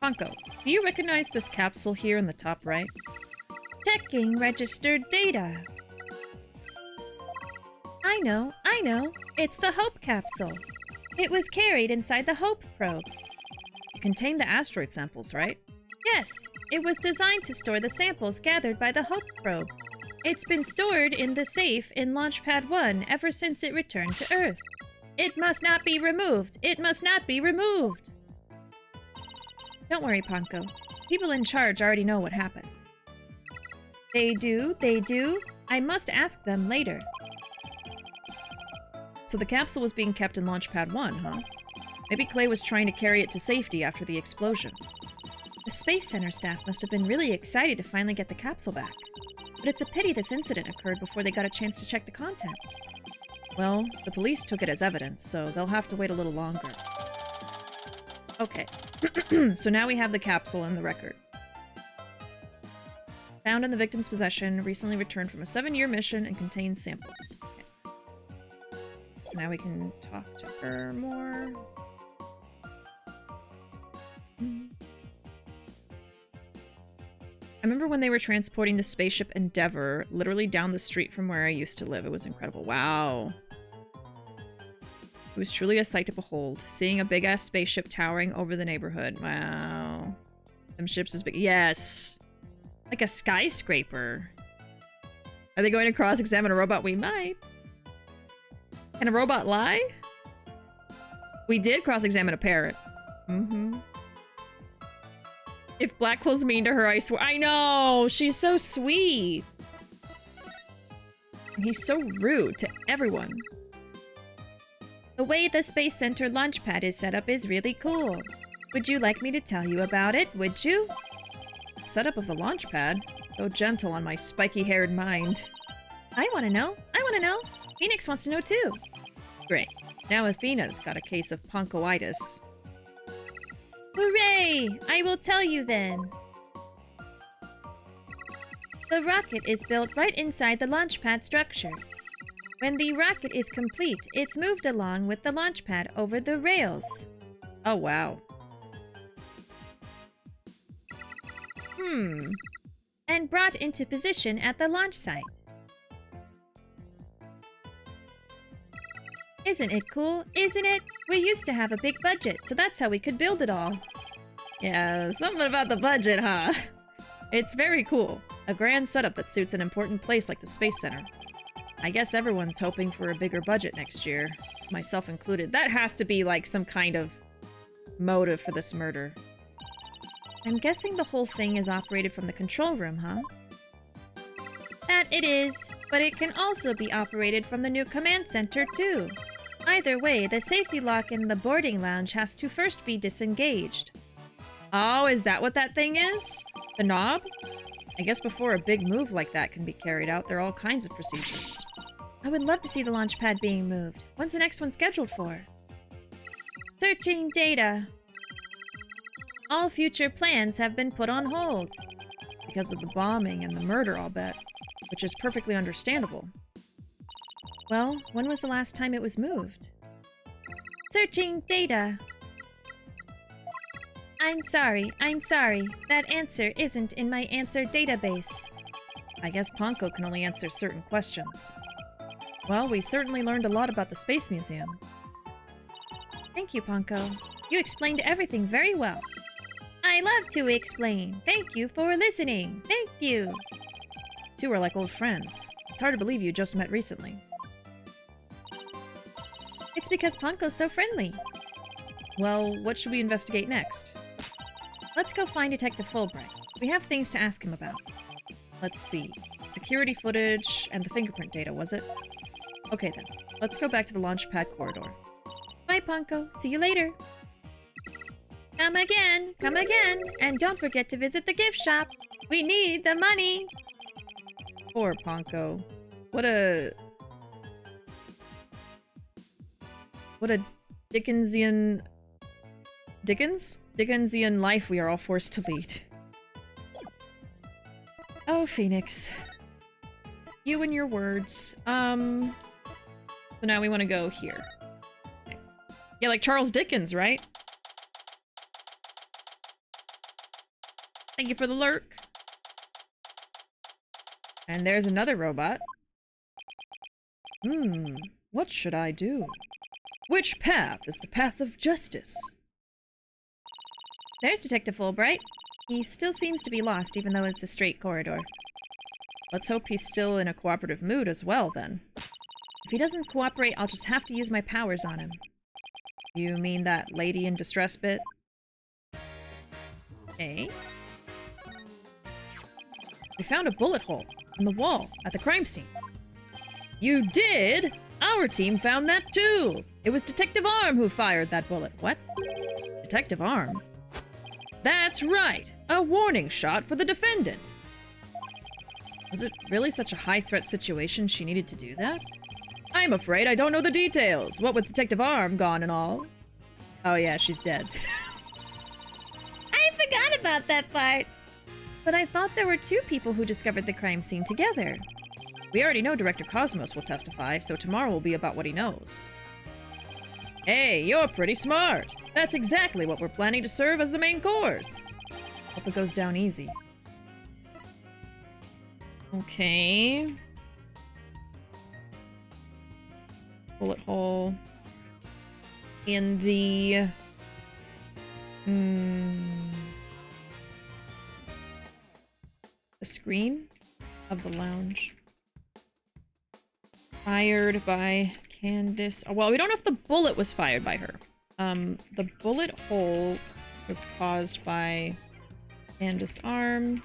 Funko, do you recognize this capsule here in the top right? Checking registered data. I know. It's the Hope capsule. It was carried inside the Hope probe. It contained the asteroid samples, right? Yes, it was designed to store the samples gathered by the Hope probe. It's been stored in the safe in Launchpad 1 ever since it returned to Earth. It must not be removed. It must not be removed. Don't worry, Ponko. People in charge already know what happened. They do. I must ask them later. So the capsule was being kept in Launchpad 1, huh? Maybe Clay was trying to carry it to safety after the explosion. The Space Center staff must have been really excited to finally get the capsule back. But it's a pity this incident occurred before they got a chance to check the contents. Well, the police took it as evidence, so they'll have to wait a little longer. Okay, so now we have the capsule in the record. Found in the victim's possession, recently returned from a 7-year mission and contains samples. Okay. So now we can talk to her more. I remember when they were transporting the spaceship Endeavour literally down the street from where I used to live. It was incredible. Wow. It was truly a sight to behold, seeing a big-ass spaceship towering over the neighborhood. Wow. Them ships is big. Yes! Like a skyscraper. Are they going to cross-examine a robot? We might. Can a robot lie? We did cross-examine a parrot. If Blackwell's mean to her, I swear. I know! She's so sweet! And he's so rude to everyone. The way the Space Center launchpad is set up is really cool. Would you like me to tell you about it, would you? Setup of the launchpad? So gentle on my spiky-haired mind. I want to know. Phoenix wants to know too. Great. Now Athena's got a case of ponkoitis. Hooray! I will tell you then. The rocket is built right inside the launchpad structure. When the rocket is complete, it's moved along with the launchpad over the rails. Oh, wow. And brought into position at the launch site. Isn't it cool? Isn't it? We used to have a big budget, so that's how we could build it all. Yeah, something about the budget, huh? It's very cool. A grand setup that suits an important place like the Space Center. I guess everyone's hoping for a bigger budget next year, myself included. That has to be like some kind of motive for this murder. I'm guessing the whole thing is operated from the control room, huh? That it is, but it can also be operated from the new command center too. Either way, the safety lock in the boarding lounge has to first be disengaged. Oh, is that what that thing is? The knob? I guess before a big move like that can be carried out, there are all kinds of procedures. I would love to see the launch pad being moved. When's the next one scheduled for? Searching data. All future plans have been put on hold. Because of the bombing and the murder, I'll bet. Which is perfectly understandable. Well, when was the last time it was moved? Searching data. I'm sorry. That answer isn't in my answer database. I guess Ponko can only answer certain questions. Well, we certainly learned a lot about the Space Museum. Thank you, Ponko. You explained everything very well. I love to explain. Thank you for listening. Thank you. Two are like old friends. It's hard to believe you just met recently. It's because Ponko's so friendly. Well, what should we investigate next? Let's go find Detective Fulbright. We have things to ask him about. Let's see. Security footage and the fingerprint data, was it? Okay then. Let's go back to the launchpad corridor. Bye, Ponko. See you later. Come again, and don't forget to visit the gift shop. We need the money. Poor Ponko. What a Dickensian life we are all forced to lead. Oh, Phoenix. You and your words. So now we want to go here. Okay. Yeah, like Charles Dickens, right? Thank you for the lurk. And there's another robot. What should I do? Which path is the path of justice? There's Detective Fulbright. He still seems to be lost, even though it's a straight corridor. Let's hope he's still in a cooperative mood as well, then. If he doesn't cooperate, I'll just have to use my powers on him. You mean that lady in distress bit? Okay. We found a bullet hole in the wall at the crime scene. You did? Our team found that too! It was Detective Arm who fired that bullet. What? Detective Arm? That's right! A warning shot for the defendant! Was it really such a high-threat situation she needed to do that? I'm afraid I don't know the details. What with Detective Arm gone and all. Oh yeah, she's dead. I forgot about that part! But I thought there were two people who discovered the crime scene together. We already know Director Cosmos will testify, so tomorrow will be about what he knows. Hey, you're pretty smart! That's exactly what we're planning to serve as the main course! Hope it goes down easy. Okay. Bullet hole. In the... the screen of the lounge. Fired by Candace. Oh, well, we don't know if the bullet was fired by her. The bullet hole was caused by Candace Arm.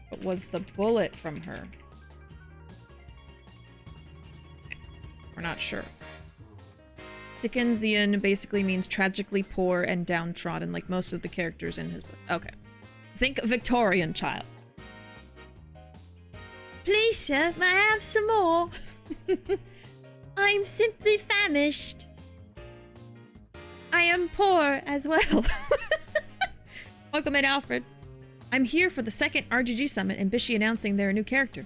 But was the bullet from her? We're not sure. Dickensian basically means tragically poor and downtrodden, like most of the characters in his books. Okay. Think Victorian child. Please, sir, may I have some more? I'm simply famished. I am poor as well. Welcome in, Alfred. I'm here for the second RGG Summit and Bishi announcing their new character.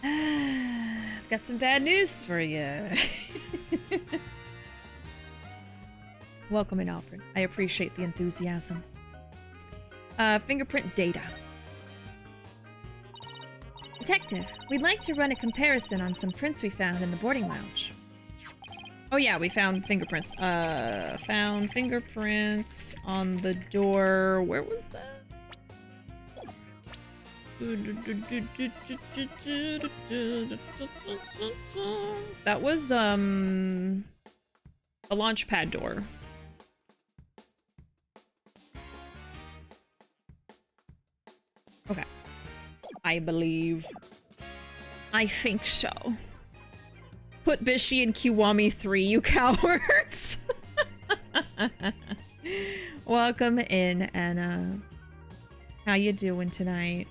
I've got some bad news for you. Welcome in, Alfred. I appreciate the enthusiasm. Fingerprint data. Detective, we'd like to run a comparison on some prints we found in the boarding lounge. Oh yeah, we found fingerprints. Found fingerprints on the door. Where was that? That was, a launch pad door. Okay. I believe. I think so. Put Bishi in Kiwami 3, you cowards! Welcome in, Anna. How you doing tonight?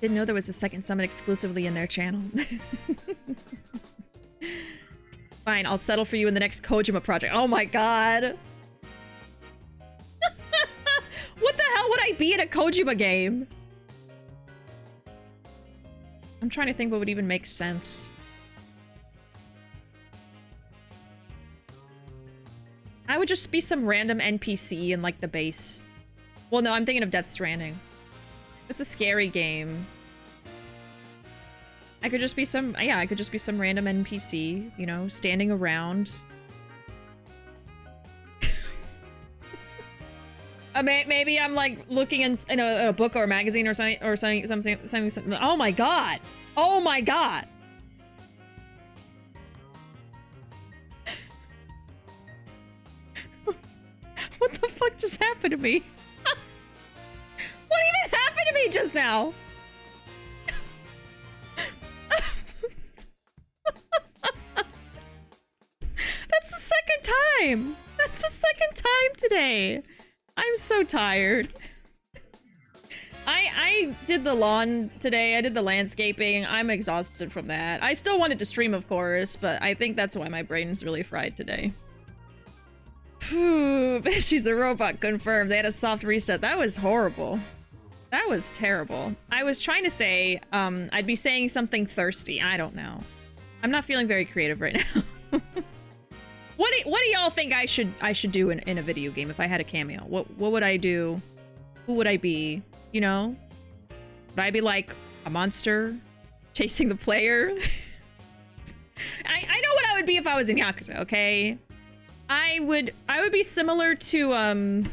Didn't know there was a second summit exclusively in their channel. Fine, I'll settle for you in the next Kojima project. Oh my god! What the hell would I be in a Kojima game? I'm trying to think what would even make sense. I would just be some random NPC in, like, the base. Well, no, I'm thinking of Death Stranding. It's a scary game. I could just be some, yeah, I could just be some random NPC, you know, standing around. Maybe I'm like looking in a book or a magazine or something. Oh my god! Oh my god! What the fuck just happened to me? What even happened to me just now? That's the second time! That's the second time today! I'm so tired. I did the lawn today. I did the landscaping. I'm exhausted from that. I still wanted to stream, of course, but I think that's why my brain's really fried today. Phew, she's a robot confirmed. They had a soft reset. That was horrible. That was terrible. I was trying to say, I'd be saying something thirsty. I don't know. I'm not feeling very creative right now. What do y'all think I should do in a video game if I had a cameo? What would I do? Who would I be? You know? Would I be like a monster chasing the player? I know what I would be if I was in Yakuza, okay? I would be similar to oh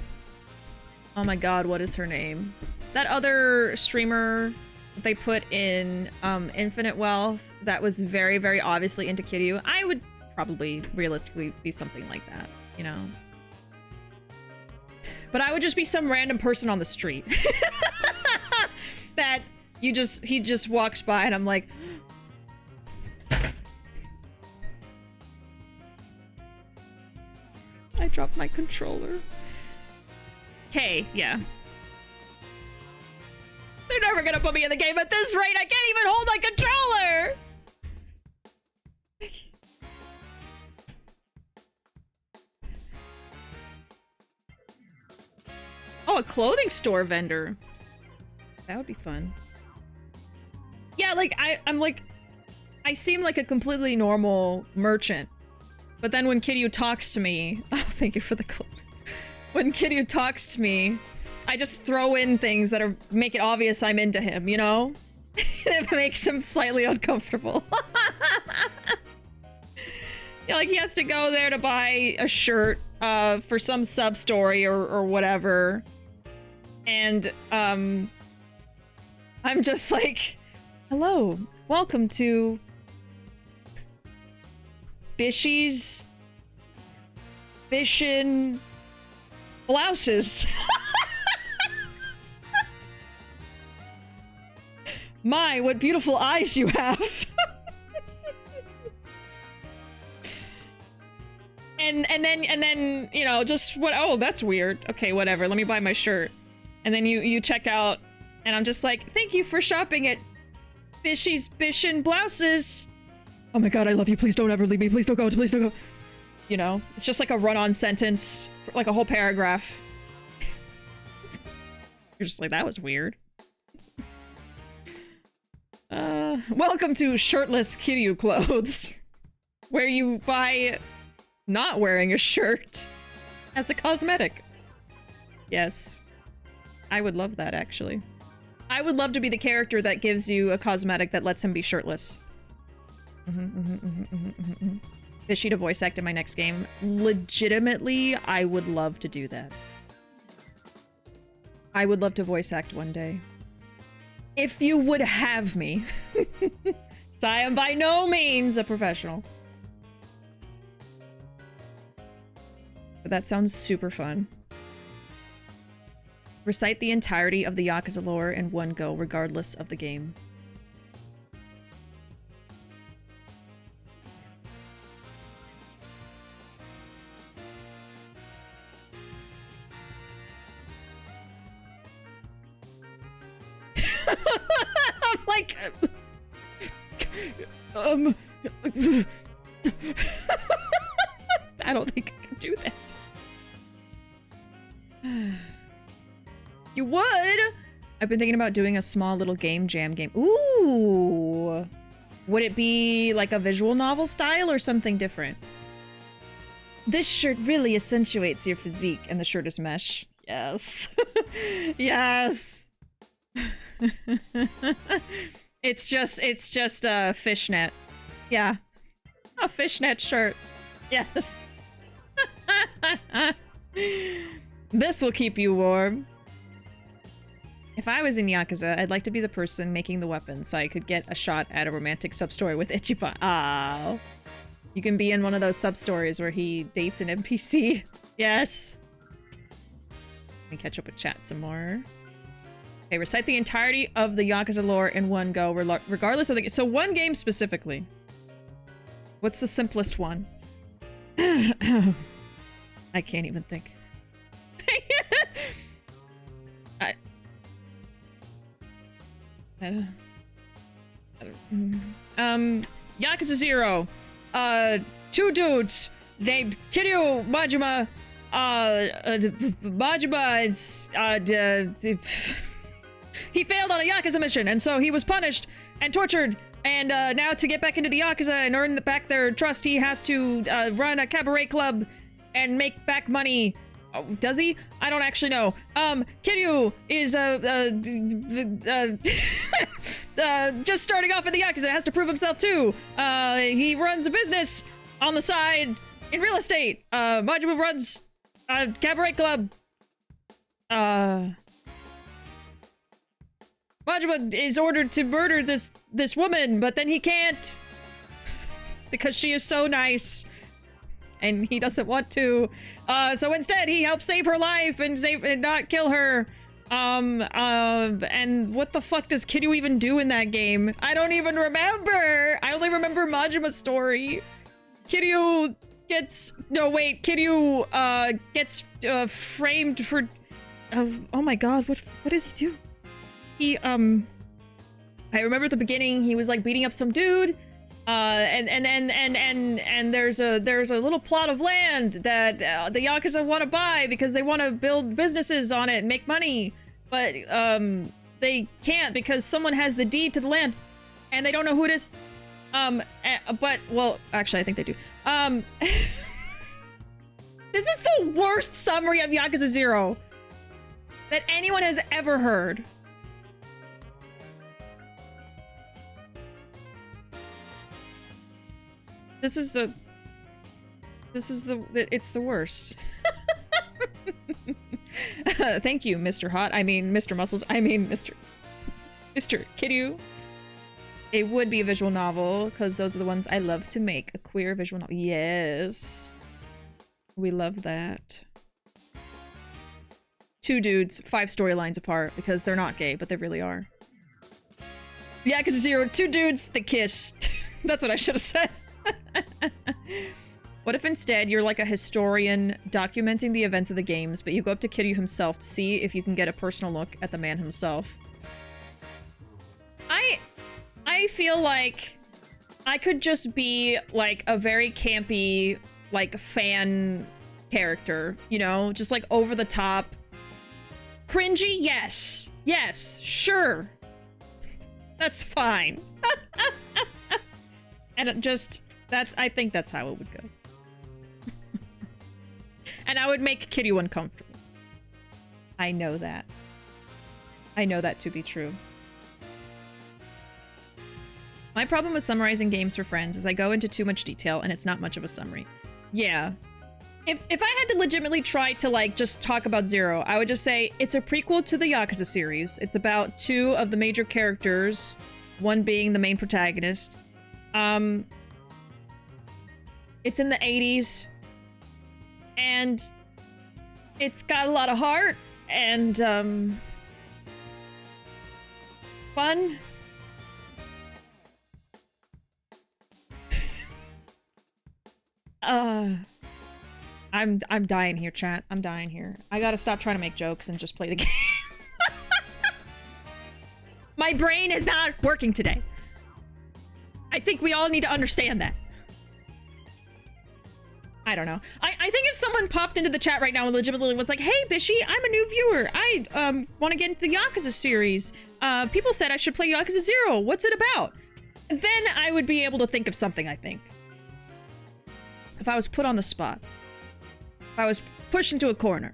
my god, what is her name? That other streamer that they put in Infinite Wealth that was very, very obviously into Kiryu. I would probably realistically be something like that, you know? But I would just be some random person on the street. That he just walks by and I'm like, I dropped my controller. Okay, yeah. They're never gonna put me in the game at this rate. I can't even hold my controller. Oh, a clothing store vendor. That would be fun. Yeah, like, I'm like... I seem like a completely normal merchant. But then when Kiryu talks to me... Oh, thank you for the clip. When Kiryu talks to me, I just throw in things that make it obvious I'm into him, you know? It makes him slightly uncomfortable. Yeah, like, he has to go there to buy a shirt for some sub-story or whatever. And, I'm just like, hello, welcome to Bishi's Bishin Blouses. My, what beautiful eyes you have. and then, you know, just what, oh, that's weird. Okay, whatever, let me buy my shirt. And then you check out, and I'm just like, thank you for shopping at Bishi's Bishin Blouses. Oh my god, I love you. Please don't ever leave me. Please don't go. Please don't go. You know, it's just like a run-on sentence, like a whole paragraph. You're just like, that was weird. Welcome to Shirtless Kiryu Clothes, where you buy not wearing a shirt as a cosmetic. Yes. I would love that, actually. I would love to be the character that gives you a cosmetic that lets him be shirtless. BishiDove voice act in my next game. Legitimately, I would love to do that. I would love to voice act one day. If you would have me. So I am by no means a professional. But that sounds super fun. Recite the entirety of the Yakuza lore in one go, regardless of the game. I'm like... I don't think I can do that. You would? I've been thinking about doing a small little game jam game. Ooh! Would it be like a visual novel style or something different? This shirt really accentuates your physique, and the shirt is mesh. Yes. Yes. It's just a fishnet. Yeah. A fishnet shirt. Yes. This will keep you warm. If I was in Yakuza, I'd like to be the person making the weapons so I could get a shot at a romantic sub-story with Ichiban. Ah, you can be in one of those sub-stories where he dates an NPC. Yes. Let me catch up with chat some more. Okay, recite the entirety of the Yakuza lore in one go, regardless of the game. So one game specifically. What's the simplest one? I can't even think. Yakuza 0. 2 dudes named Kiryu Majima. Majima is, he failed on a Yakuza mission, and so he was punished and tortured. And now to get back into the Yakuza and earn back their trust, he has to run a cabaret club and make back money. Oh, does he? I don't actually know. Kiryu is just starting off in the Yakuza, has to prove himself too. He runs a business on the side in real estate. Majima runs a cabaret club. Majima is ordered to murder this woman, but then he can't because she is so nice. And he doesn't want to. So instead, he helps save her life and not kill her. And what the fuck does Kiryu even do in that game? I don't even remember. I only remember Majima's story. Kiryu gets framed for. Oh my god, what does he do? He I remember at the beginning he was like beating up some dude. And there's a little plot of land that the Yakuza want to buy because they want to build businesses on it and make money, but they can't because someone has the deed to the land, and they don't know who it is. But well, actually, I think they do. This is the worst summary of Yakuza 0 that anyone has ever heard. It's the worst. Thank you, Mr. Hot. I mean, Mr. Muscles. I mean, Mr. Kiryu. It would be a visual novel, because those are the ones I love to make. A queer visual novel. Yes. We love that. 2 dudes, 5 storylines apart, because they're not gay, but they really are. Yakuza 0, 2 dudes, they kiss. That's what I should have said. What if instead you're like a historian documenting the events of the games, but you go up to Kiryu himself to see if you can get a personal look at the man himself? I feel like I could just be like a very campy, like, fan character, you know? Just like over the top. Cringy? Yes. Yes, sure. That's fine. And it just... I think that's how it would go. And I would make Kiryu uncomfortable. I know that. I know that to be true. My problem with summarizing games for friends is I go into too much detail and it's not much of a summary. Yeah. If I had to legitimately try to, like, just talk about Zero, I would just say it's a prequel to the Yakuza series. It's about 2 of the major characters, one being the main protagonist. It's in the 80s, and it's got a lot of heart and fun. I'm dying here, chat. I'm dying here. I gotta stop trying to make jokes and just play the game. My brain is not working today. I think we all need to understand that. I don't know. I think if someone popped into the chat right now and legitimately was like, hey, Bishi, I'm a new viewer. I want to get into the Yakuza series. People said I should play Yakuza 0. What's it about? Then I would be able to think of something, I think. If I was put on the spot. If I was pushed into a corner.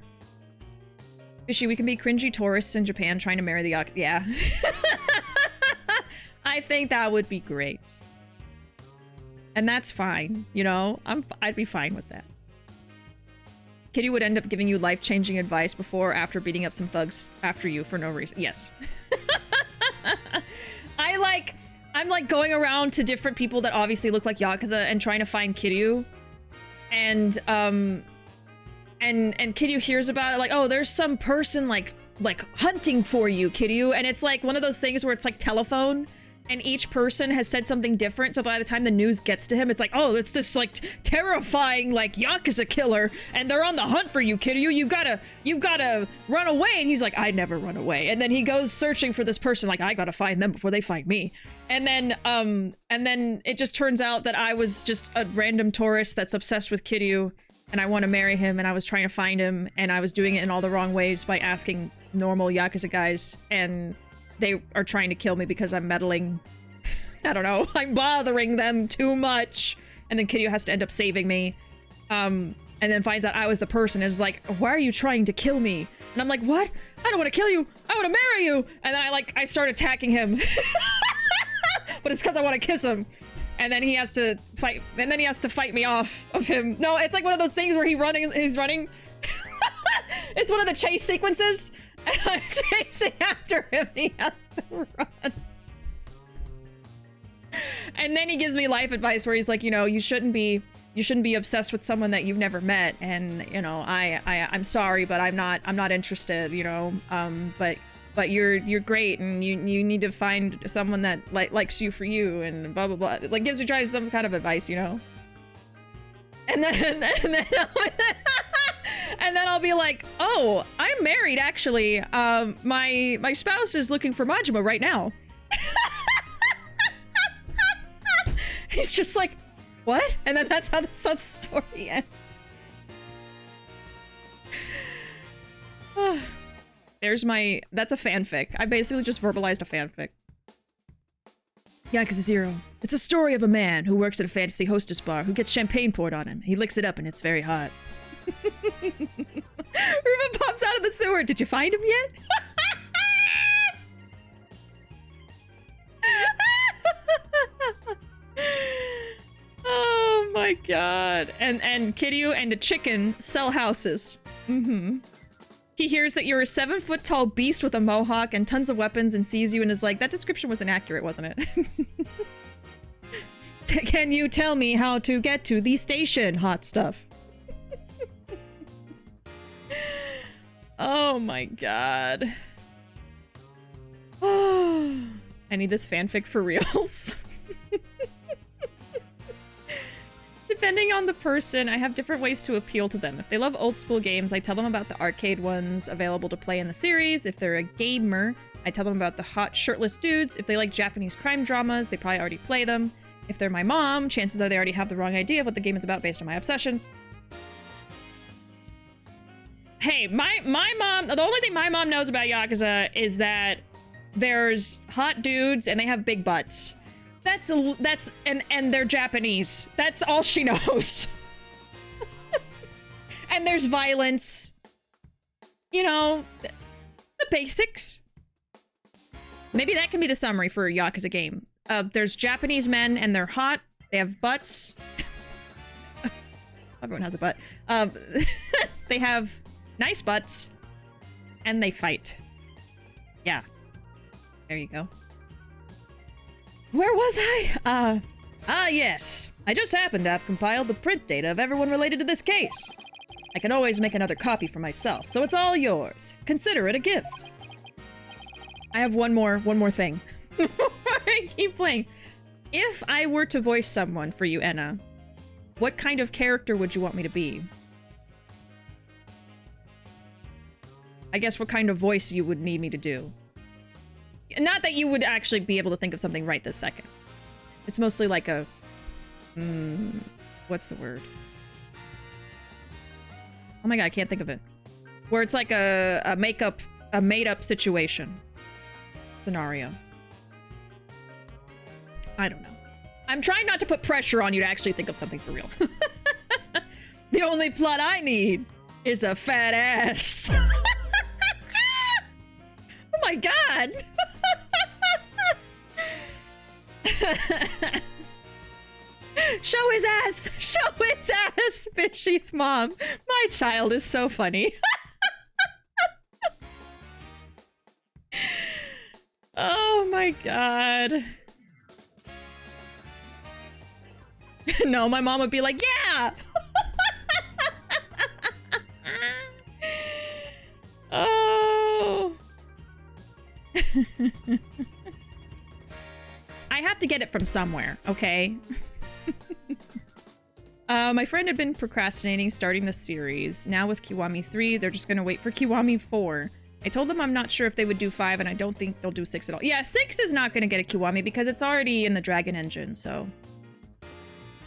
Bishi, we can be cringy tourists in Japan trying to marry the Yakuza. Yeah. I think that would be great. And that's fine, you know? I'd be fine with that. Kitty would end up giving you life-changing advice before or after beating up some thugs after you for no reason. Yes. I'm like going around to different people that obviously look like Yakuza and trying to find Kiryu. And Kiryu hears about it, like, oh, there's some person like hunting for you, Kiryu. And it's like one of those things where it's like telephone, and each person has said something different, so by the time the news gets to him, it's like, oh, it's this like terrifying like Yakuza killer, and they're on the hunt for you, Kiryu. You gotta run away. And he's like, I never run away. And then he goes searching for this person, like, I gotta find them before they find me. And then it just turns out that I was just a random tourist that's obsessed with Kiryu, and I want to marry him, and I was trying to find him, and I was doing it in all the wrong ways by asking normal Yakuza guys, and they are trying to kill me because I'm meddling. I don't know. I'm bothering them too much. And then Kiryu has to end up saving me. And then finds out I was the person and is like, why are you trying to kill me? And I'm like, what? I don't want to kill you. I want to marry you. And then I start attacking him. But it's because I want to kiss him. And then he has to fight. And then he has to fight me off of him. No, it's like one of those things where he's running. It's one of the chase sequences. And I'm chasing after him. He has to run. And then he gives me life advice where he's like, you know, you shouldn't be obsessed with someone that you've never met. And, you know, I'm sorry, but I'm not interested, you know. But you're great, and you need to find someone that likes you for you, and blah blah blah. Like gives me tries some kind of advice, you know. And then and then I'll be like, oh, I'm married actually. My spouse is looking for Majima right now. He's just like, what? And then that's how the sub story ends. That's a fanfic. I basically just verbalized a fanfic. Yakuza 0. It's a story of a man who works at a fantasy hostess bar who gets champagne poured on him. He licks it up and it's very hot. Ruuuvo pops out of the sewer. Did you find him yet? Oh my god. And Kiryu and a chicken sell houses. Mm-hmm. He hears that you're a 7-foot-tall beast with a mohawk and tons of weapons and sees you and is like, that description was inaccurate, wasn't it? Can you tell me how to get to the station, hot stuff? Oh my god. Oh, I need this fanfic for reals. Depending on the person, I have different ways to appeal to them. If they love old school games, I tell them about the arcade ones available to play in the series. If they're a gamer, I tell them about the hot shirtless dudes. If they like Japanese crime dramas, they probably already play them. If they're my mom, chances are they already have the wrong idea of what the game is about based on my obsessions. Hey, my mom, the only thing my mom knows about Yakuza is that there's hot dudes and they have big butts. And they're Japanese. That's all she knows. And there's violence. You know, the basics. Maybe that can be the summary for a Yakuza game. There's Japanese men and they're hot. They have butts. Everyone has a butt. They have nice butts. And they fight. Yeah. There you go. Where was I? Yes. I just happened to have compiled the print data of everyone related to this case. I can always make another copy for myself, so it's all yours. Consider it a gift. I have one more thing. I keep playing. If I were to voice someone for you, Enna, what kind of character would you want me to be? I guess what kind of voice you would need me to do. Not that you would actually be able to think of something right this second. It's mostly like a... what's the word? Oh my god, I can't think of it. Where it's like a made-up situation. Scenario. I don't know. I'm trying not to put pressure on you to actually think of something for real. The only plot I need is a fat ass. Oh my god! Show his ass! Show his ass! Bishy's mom. My child is so funny. Oh my god. No, my mom would be like, yeah! Oh. I have to get it from somewhere, okay? My friend had been procrastinating starting the series. Now with Kiwami 3, they're just gonna wait for Kiwami 4. I told them I'm not sure if they would do 5, and I don't think they'll do 6 at all. Yeah, 6 is not gonna get a Kiwami because it's already in the Dragon Engine, so...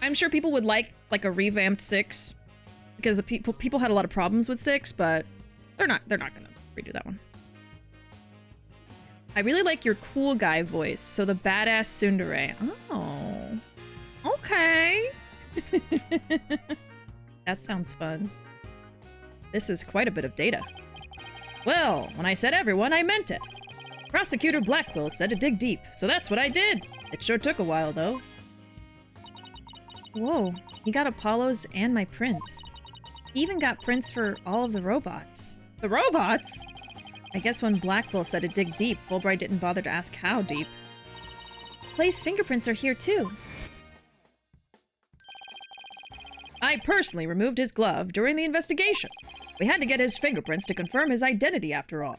I'm sure people would like a revamped 6, because the people had a lot of problems with 6, but they're not gonna redo that one. I really like your cool guy voice, so the badass tsundere. Oh, okay. That sounds fun. This is quite a bit of data. Well, when I said everyone, I meant it. Prosecutor Blackwell said to dig deep, so that's what I did. It sure took a while, though. Whoa, he got Apollo's and my prints. He even got prints for all of the robots. The robots? I guess when Blackwell said to dig deep, Fulbright didn't bother to ask how deep. Clay's fingerprints are here, too. I personally removed his glove during the investigation. We had to get his fingerprints to confirm his identity, after all.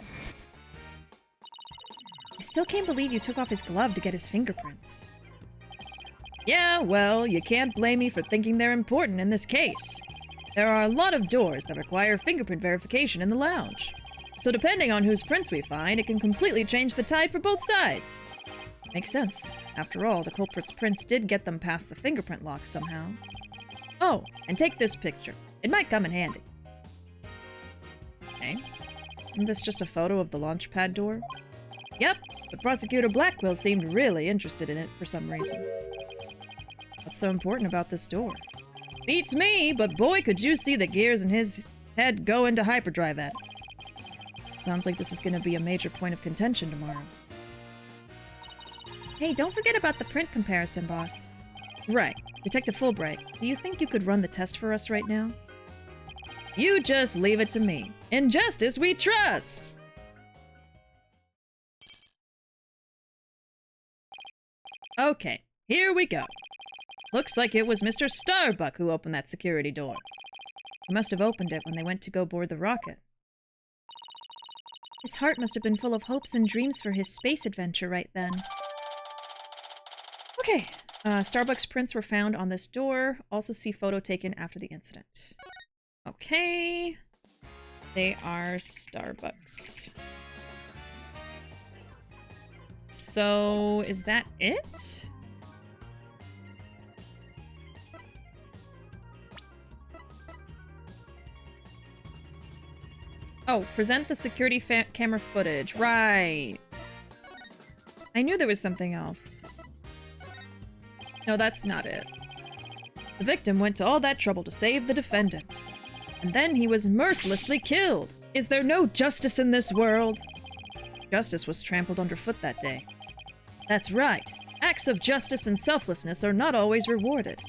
I still can't believe you took off his glove to get his fingerprints. Yeah, well, you can't blame me for thinking they're important in this case. There are a lot of doors that require fingerprint verification in the lounge. So depending on whose prints we find, it can completely change the tide for both sides. Makes sense. After all, the culprit's prints did get them past the fingerprint lock somehow. Oh, and take this picture. It might come in handy. Okay. Isn't this just a photo of the launch pad door? Yep, but Prosecutor Blackwell seemed really interested in it for some reason. What's so important about this door? Beats me, but boy could you see the gears in his head go into hyperdrive at it. Sounds like this is going to be a major point of contention tomorrow. Hey, don't forget about the print comparison, boss. Right. Detective Fulbright, do you think you could run the test for us right now? You just leave it to me. In justice we trust! Okay, here we go. Looks like it was Mr. Starbuck who opened that security door. He must have opened it when they went to go board the rocket. His heart must have been full of hopes and dreams for his space adventure right then. Okay, Starbuck's prints were found on this door. Also see photo taken after the incident. Okay. They are Starbucks. So, is that it? Oh, present the security camera footage. Right. I knew there was something else. No, that's not it. The victim went to all that trouble to save the defendant. And then he was mercilessly killed. Is there no justice in this world? Justice was trampled underfoot that day. That's right. Acts of justice and selflessness are not always rewarded.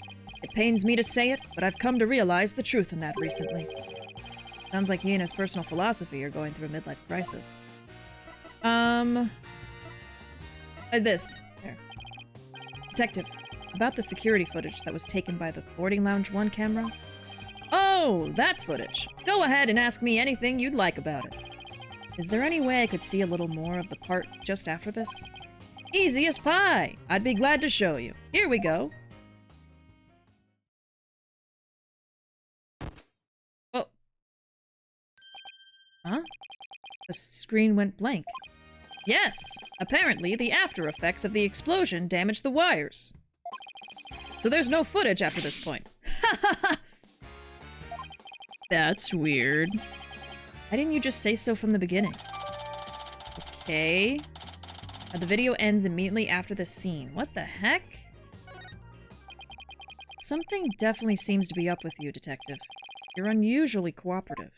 It pains me to say it, but I've come to realize the truth in that recently. Sounds like he and his personal philosophy are going through a midlife crisis. This. There. Detective, about the security footage that was taken by the boarding lounge 1 camera. Oh, that footage. Go ahead and ask me anything you'd like about it. Is there any way I could see a little more of the part just after this? Easy as pie. I'd be glad to show you. Here we go. Oh. Huh? The screen went blank. Yes, apparently the after effects of the explosion damaged the wires. So there's no footage after this point. That's weird. Why didn't you just say so from the beginning? Okay. The video ends immediately after the scene. What the heck? Something definitely seems to be up with you, Detective. You're unusually cooperative.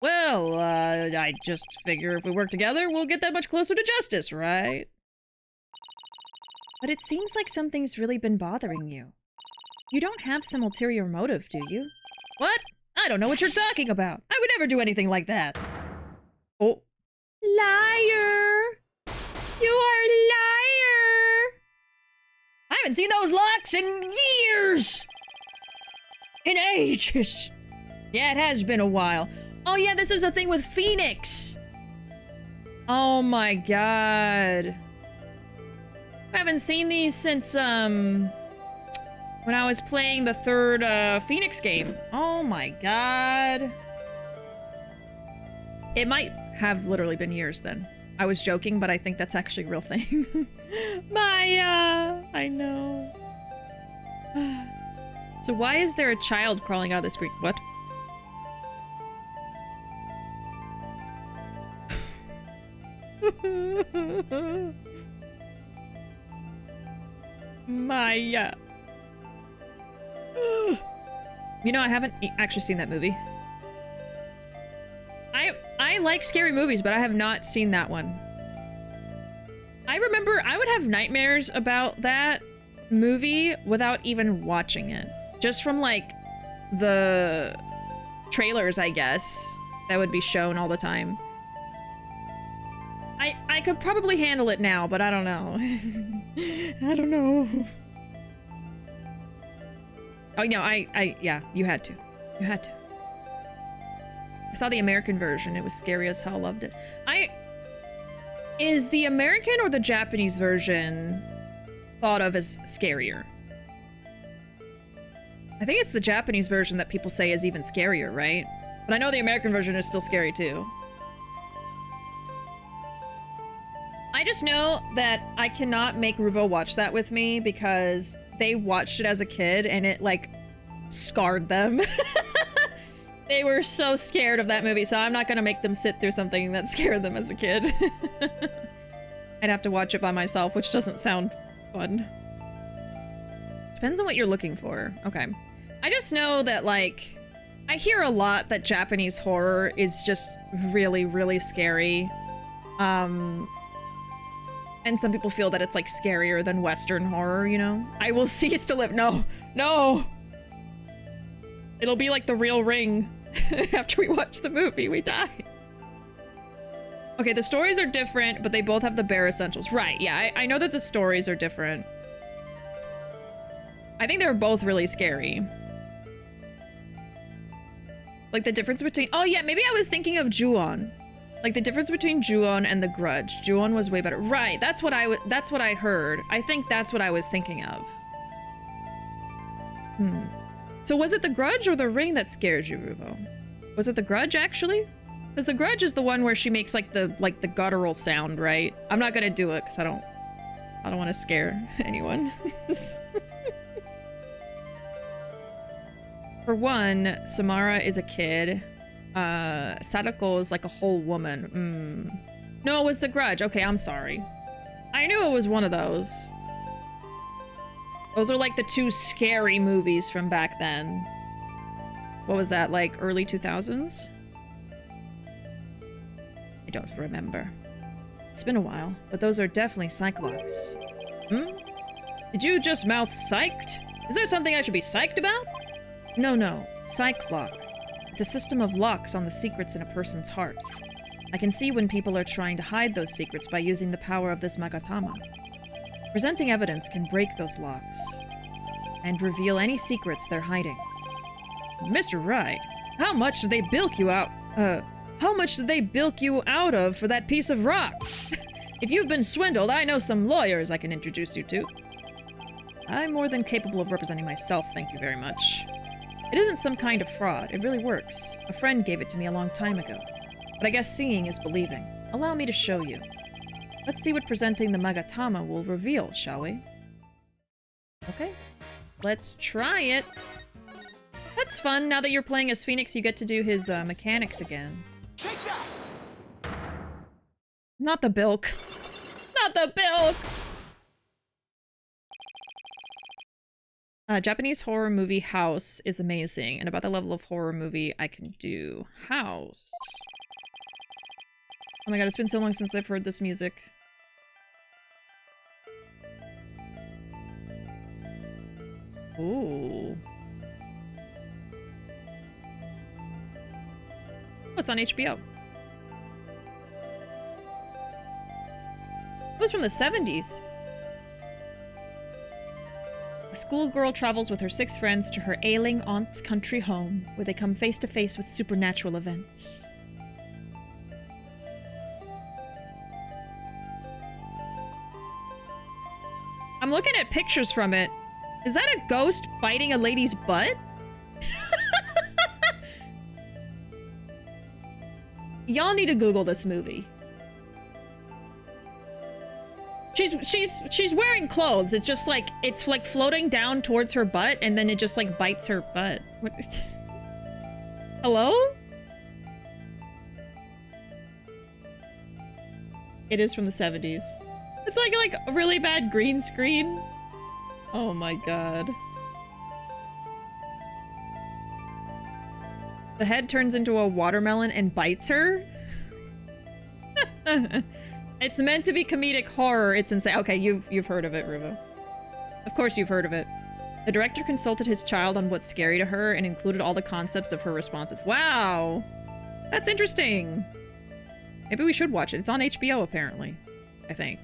Well, I just figure if we work together, we'll get that much closer to justice, right? But it seems like something's really been bothering you. You don't have some ulterior motive, do you? What? I don't know what you're talking about. I would never do anything like that. Oh. Liar! You are a liar! I haven't seen those locks in years! In ages! Yeah, it has been a while. Oh yeah, this is a thing with Phoenix! Oh my god. I haven't seen these since, when I was playing the third, Phoenix game. Oh my god. It might have literally been years then. I was joking, but I think that's actually a real thing. Maya! I know. So why is there a child crawling out of the screen? What? Maya. You know, I haven't actually seen that movie. I like scary movies, but I have not seen that one. I remember I would have nightmares about that movie without even watching it. Just from, like, the trailers, I guess, that would be shown all the time. I could probably handle it now, but I don't know. I don't know. Oh, no, yeah, you had to. You had to. I saw the American version. It was scary as hell. Loved it. Is the American or the Japanese version thought of as scarier? I think it's the Japanese version that people say is even scarier, right? But I know the American version is still scary too. I just know that I cannot make Ruuuvo watch that with me because they watched it as a kid and it, like, scarred them. They were so scared of that movie, so I'm not gonna make them sit through something that scared them as a kid. I'd have to watch it by myself, which doesn't sound fun. Depends on what you're looking for. Okay. I just know that, like, I hear a lot that Japanese horror is just really, really scary. And some people feel that it's, like, scarier than Western horror, you know? I will cease to live. No! No! It'll be like The Real Ring. After we watch the movie, we die. Okay, the stories are different, but they both have the bare essentials. Right, yeah, I know that the stories are different. I think they're both really scary. Like, the difference between... Oh, yeah, maybe I was thinking of Ju-on. Like, the difference between Ju-on and The Grudge. Ju-on was way better. Right, that's what I heard. I think that's what I was thinking of. So was it The Grudge or The Ring that scared you, Ruuuvo? Was it The Grudge, actually? Because The Grudge is the one where she makes, like, the guttural sound, right? I'm not gonna do it, because I don't want to scare anyone. For one, Samara is a kid. Sadako is, like, a whole woman. No, it was The Grudge. Okay, I'm sorry. I knew it was one of those. Those are, like, the two scary movies from back then. What was that, like, early 2000s? I don't remember. It's been a while, but those are definitely Cyclops. Did you just mouth psyched? Is there something I should be psyched about? No. Cyclock. It's a system of locks on the secrets in a person's heart. I can see when people are trying to hide those secrets by using the power of this Magatama. Presenting evidence can break those locks and reveal any secrets they're hiding. Mr. Wright, how much did they bilk you out? How much did they bilk you out of for that piece of rock? If you've been swindled, I know some lawyers I can introduce you to. I'm more than capable of representing myself, thank you very much. It isn't some kind of fraud, it really works. A friend gave it to me a long time ago. But I guess seeing is believing. Allow me to show you. Let's see what presenting the Magatama will reveal, shall we? Okay. Let's try it. That's fun. Now that you're playing as Phoenix, you get to do his mechanics again. Take that! Not the bilk. Not the bilk! Japanese horror movie House is amazing, and about the level of horror movie I can do. House. Oh my god, it's been so long since I've heard this music. Ooh. Oh, it's on HBO. It was from the 70s. A schoolgirl travels with her 6 friends to her ailing aunt's country home, where they come face to face with supernatural events. I'm looking at pictures from it. Is that a ghost biting a lady's butt? Y'all need to Google this movie. She's wearing clothes. It's just like, it's like floating down towards her butt, and then it just like bites her butt. What? Hello? It is from the 70s. It's like a really bad green screen. Oh my god. The head turns into a watermelon and bites her? It's meant to be comedic horror. It's insane. Okay, you've heard of it, Ruuuvo. Of course you've heard of it. The director consulted his child on what's scary to her and included all the concepts of her responses. Wow! That's interesting. Maybe we should watch it. It's on HBO, apparently. I think.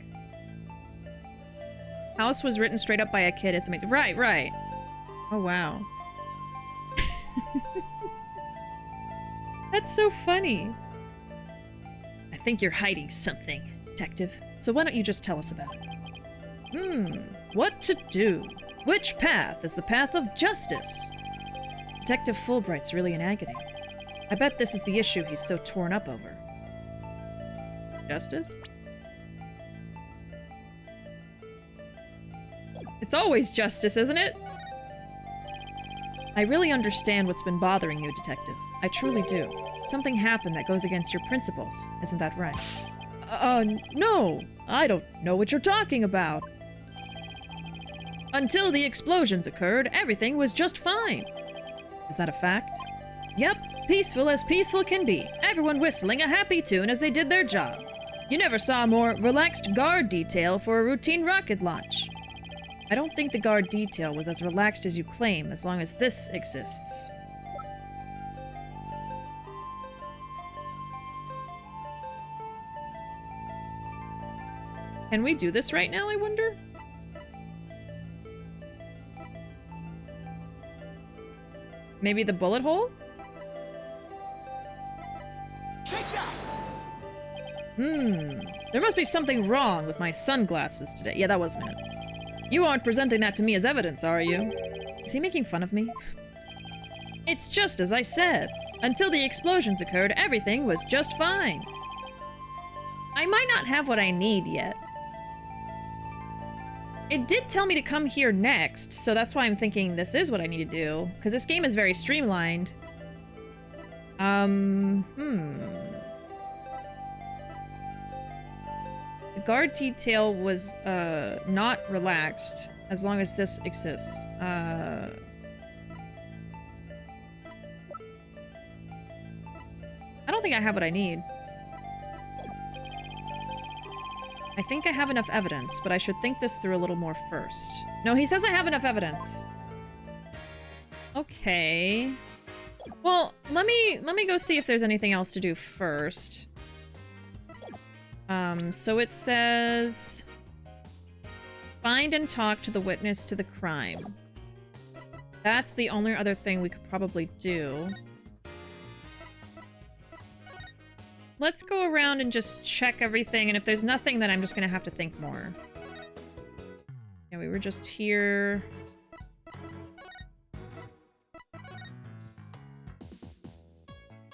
House was written straight up by a kid. It's amazing. Right, right. Oh, wow. That's so funny. I think you're hiding something, detective. So why don't you just tell us about it? What to do? Which path is the path of justice? Detective Fulbright's really in agony. I bet this is the issue he's so torn up over. Justice? It's always justice, isn't it? I really understand what's been bothering you, detective. I truly do. Something happened that goes against your principles, isn't that right? No. I don't know what you're talking about. Until the explosions occurred, everything was just fine. Is that a fact? Yep, peaceful as peaceful can be. Everyone whistling a happy tune as they did their job. You never saw a more relaxed guard detail for a routine rocket launch. I don't think the guard detail was as relaxed as you claim, as long as this exists. Can we do this right now, I wonder? Maybe the bullet hole? Take that! There must be something wrong with my sunglasses today. Yeah, that wasn't it. You aren't presenting that to me as evidence, are you? Is he making fun of me? It's just as I said. Until the explosions occurred, everything was just fine. I might not have what I need yet. It did tell me to come here next, so that's why I'm thinking this is what I need to do. Because this game is very streamlined. The guard detail was, not relaxed, as long as this exists. I don't think I have what I need. I think I have enough evidence, but I should think this through a little more first. No, he says I have enough evidence. Okay. Well, let me go see if there's anything else to do first. So it says... Find and talk to the witness to the crime. That's the only other thing we could probably do. Let's go around and just check everything, and if there's nothing, then I'm just gonna have to think more. Yeah, we were just here.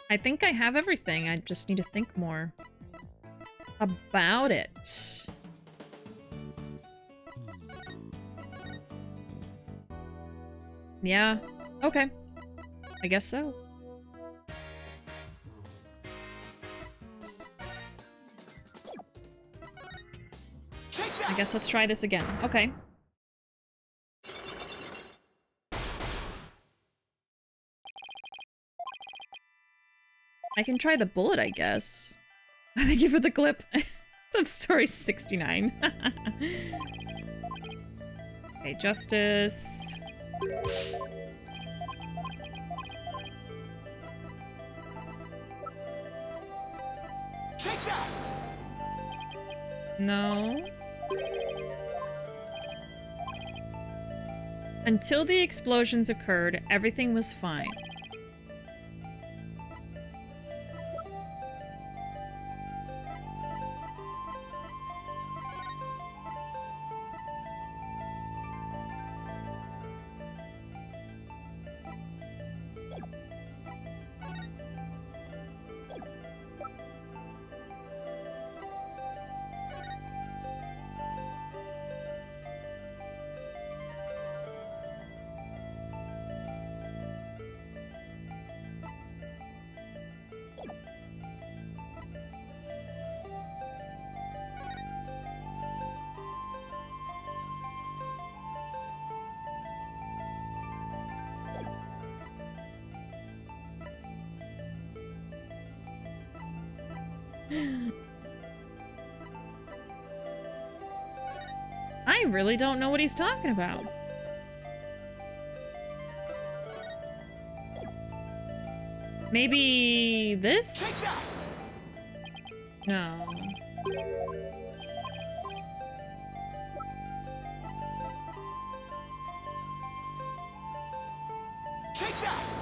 I think I have everything. I just need to think more about it. Yeah, okay. I guess so. I guess let's try this again. Okay. I can try the bullet, I guess. Thank you for the clip. Substory 69. Okay, justice. Take that! No. Until the explosions occurred, everything was fine. I really don't know what he's talking about. Maybe this? Take that! No. Take that!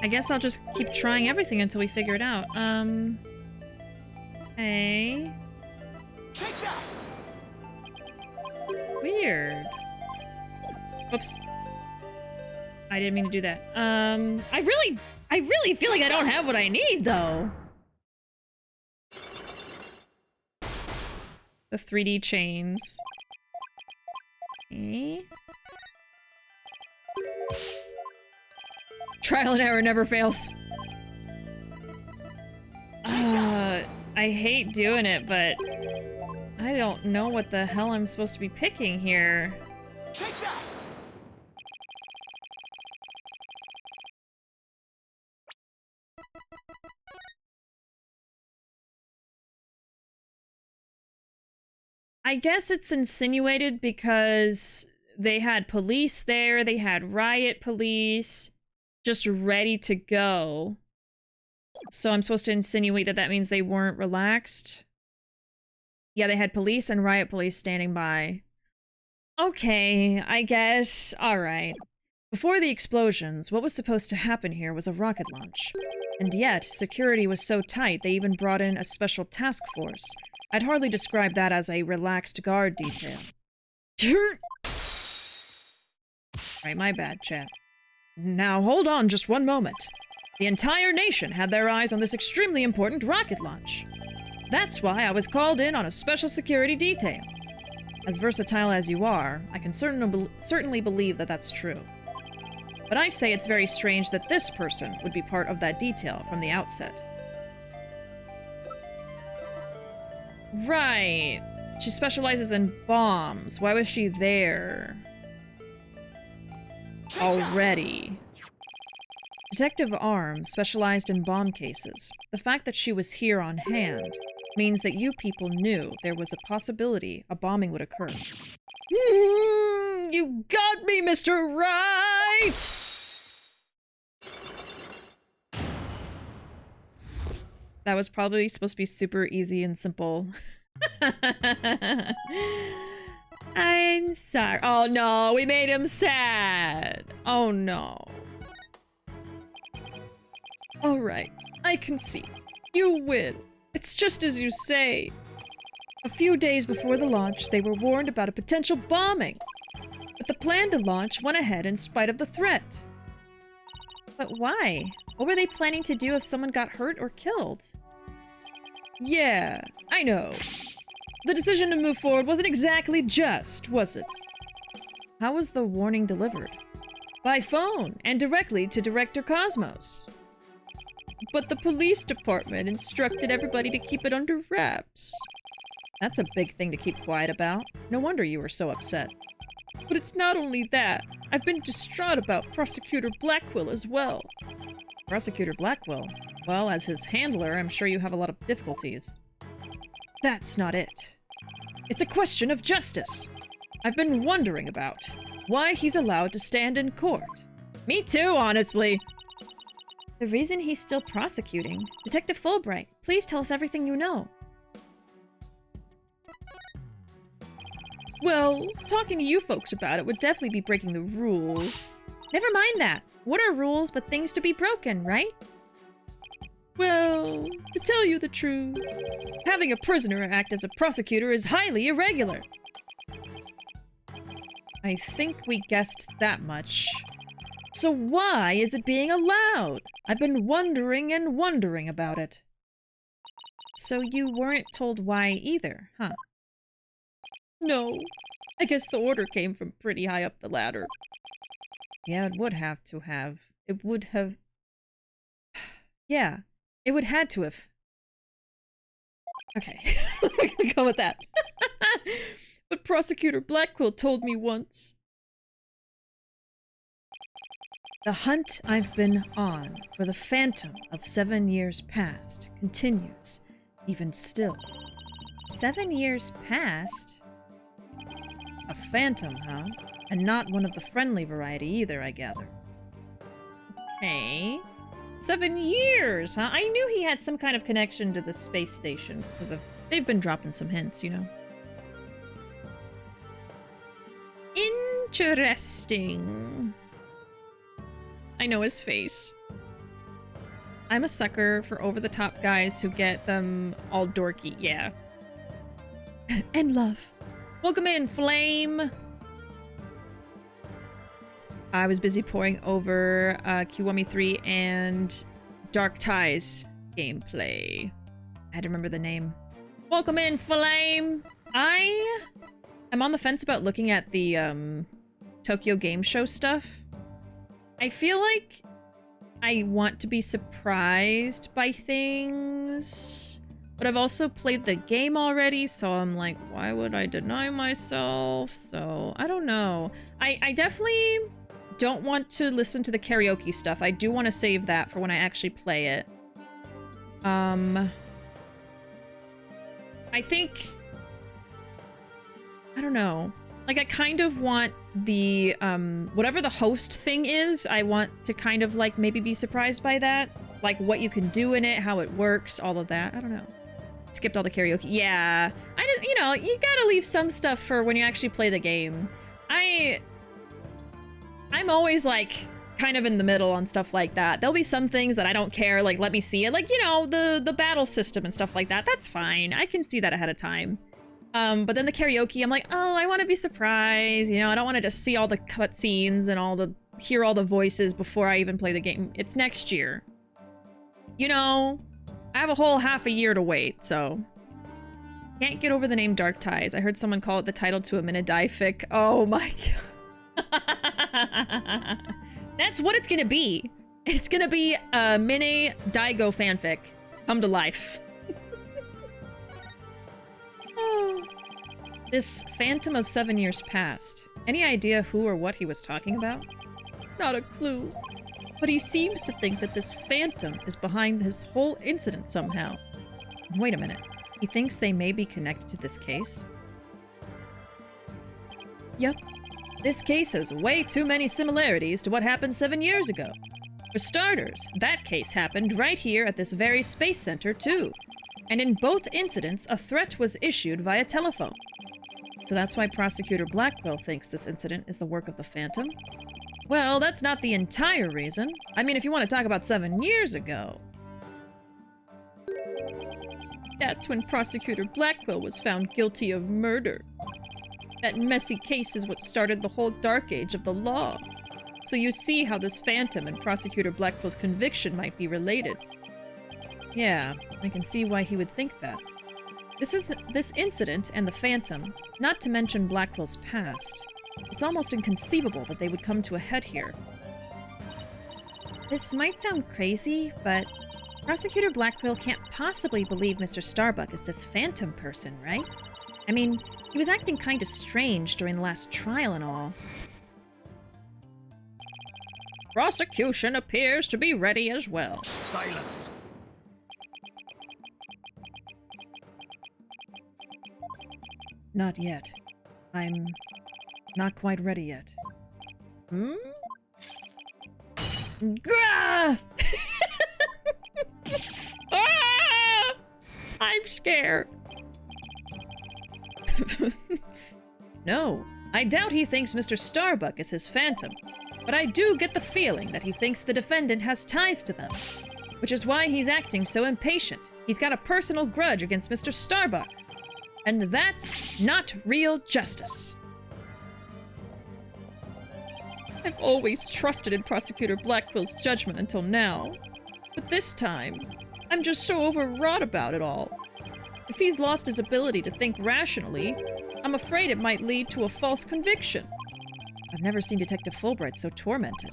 I guess I'll just keep trying everything until we figure it out. Hey. Take that! Weird. Whoops. I didn't mean to do that. I really feel like I don't have what I need, though. The 3D chains. Okay. Trial and error never fails. I hate doing it, but I don't know what the hell I'm supposed to be picking here. Take that! I guess it's insinuated because they had police there, they had riot police just ready to go. So I'm supposed to insinuate that that means they weren't relaxed. Yeah, they had police and riot police standing by. Okay, I guess. Alright. Before the explosions, what was supposed to happen here was a rocket launch. And yet, security was so tight they even brought in a special task force. I'd hardly describe that as a relaxed guard detail. Right, my bad, chat. Now hold on just one moment. The entire nation had their eyes on this extremely important rocket launch. That's why I was called in on a special security detail. As versatile as you are, I can certainly believe that that's true. But I say it's very strange that this person would be part of that detail from the outset. Right. She specializes in bombs. Why was she there? Already. Detective Arm specialized in bomb cases. The fact that she was here on hand means that you people knew there was a possibility a bombing would occur. You got me, Mr. Right! That was probably supposed to be super easy and simple. I'm sorry. Oh no, we made him sad. Oh no. Alright, I can see. You win. It's just as you say. A few days before the launch, they were warned about a potential bombing. But the plan to launch went ahead in spite of the threat. But why? What were they planning to do if someone got hurt or killed? Yeah, I know. The decision to move forward wasn't exactly just, was it? How was the warning delivered? By phone, and directly to Director Cosmos. But the police department instructed everybody to keep it under wraps. That's a big thing to keep quiet about. No wonder you were so upset. But it's not only that. I've been distraught about Prosecutor Blackwell as well. Prosecutor Blackwell? Well, as his handler, I'm sure you have a lot of difficulties. That's not it. It's a question of justice. I've been wondering about. why he's allowed to stand in court. Me too, honestly. The reason he's still prosecuting. Detective Fulbright, please tell us everything you know. Well, talking to you folks about it would definitely be breaking the rules. Never mind that. What are rules but things to be broken, right? Well, to tell you the truth, having a prisoner act as a prosecutor is highly irregular. I think we guessed that much. So why is it being allowed? I've been wondering and wondering about it. So you weren't told why either, huh? No. I guess the order came from pretty high up the ladder. Yeah, it would have to have. It would have... Yeah, it would had to have. Okay, we're gonna go with that. But Prosecutor Blackquill told me once. The hunt I've been on for the phantom of 7 years past continues, even still. 7 years past? A phantom, huh? And not one of the friendly variety either, I gather. Okay. 7 years, huh? I knew he had some kind of connection to the space station because of... They've been dropping some hints, you know. Interesting. I know his face. I'm a sucker for over-the-top guys who get them all dorky. Yeah. And love. Welcome in, Flame! I was busy poring over Kiwami 3 and Dark Ties gameplay. I had to remember the name. Welcome in, Flame! I am on the fence about looking at the Tokyo Game Show stuff. I feel like I want to be surprised by things, but I've also played the game already, so I'm like, why would I deny myself? So, I don't know. I definitely don't want to listen to the karaoke stuff. I do want to save that for when I actually play it. I think... I don't know. Like, I kind of want the, whatever the host thing is, I want to kind of, like, maybe be surprised by that. Like, what you can do in it, how it works, all of that. I don't know. Skipped all the karaoke. Yeah. I didn't, you know, you gotta leave some stuff for when you actually play the game. I'm always, like, kind of in the middle on stuff like that. There'll be some things that I don't care, like, let me see it. Like, you know, the battle system and stuff like that. That's fine. I can see that ahead of time. But then the karaoke, I'm like, oh, I want to be surprised. You know, I don't want to just see all the cutscenes and hear all the voices before I even play the game. It's next year. You know, I have a whole half a year to wait, so. Can't get over the name Dark Ties. I heard someone call it the title to a Minidai fic. Oh my god. That's what it's gonna be. It's gonna be a Mini Daigo fanfic come to life. This phantom of 7 years past. Any idea who or what he was talking about? Not a clue. But he seems to think that this phantom is behind this whole incident somehow. Wait a minute. He thinks they may be connected to this case? Yep. This case has way too many similarities to what happened 7 years ago. For starters, that case happened right here at this very space center too. And in both incidents, a threat was issued via telephone. So that's why Prosecutor Blackquill thinks this incident is the work of the Phantom? Well, that's not the entire reason. I mean, if you want to talk about 7 years ago. That's when Prosecutor Blackquill was found guilty of murder. That messy case is what started the whole dark age of the law. So you see how this Phantom and Prosecutor Blackquill's conviction might be related. Yeah, I can see why he would think that. This incident and the Phantom, not to mention Blackwell's past. It's almost inconceivable that they would come to a head here. This might sound crazy, but Prosecutor Blackquill can't possibly believe Mr. Starbuck is this Phantom person, right? I mean, he was acting kinda strange during the last trial and all. Prosecution appears to be ready as well. Silence. Not yet. I'm not quite ready yet. Hmm? Grah! Ah! I'm scared. No, I doubt he thinks Mr. Starbuck is his phantom, but I do get the feeling that he thinks the defendant has ties to them, which is why he's acting so impatient. He's got a personal grudge against Mr. Starbuck, and that's not real justice. I've always trusted in Prosecutor Blackwell's judgment until now, but this time, I'm just so overwrought about it all. If he's lost his ability to think rationally, I'm afraid it might lead to a false conviction. I've never seen Detective Fulbright so tormented.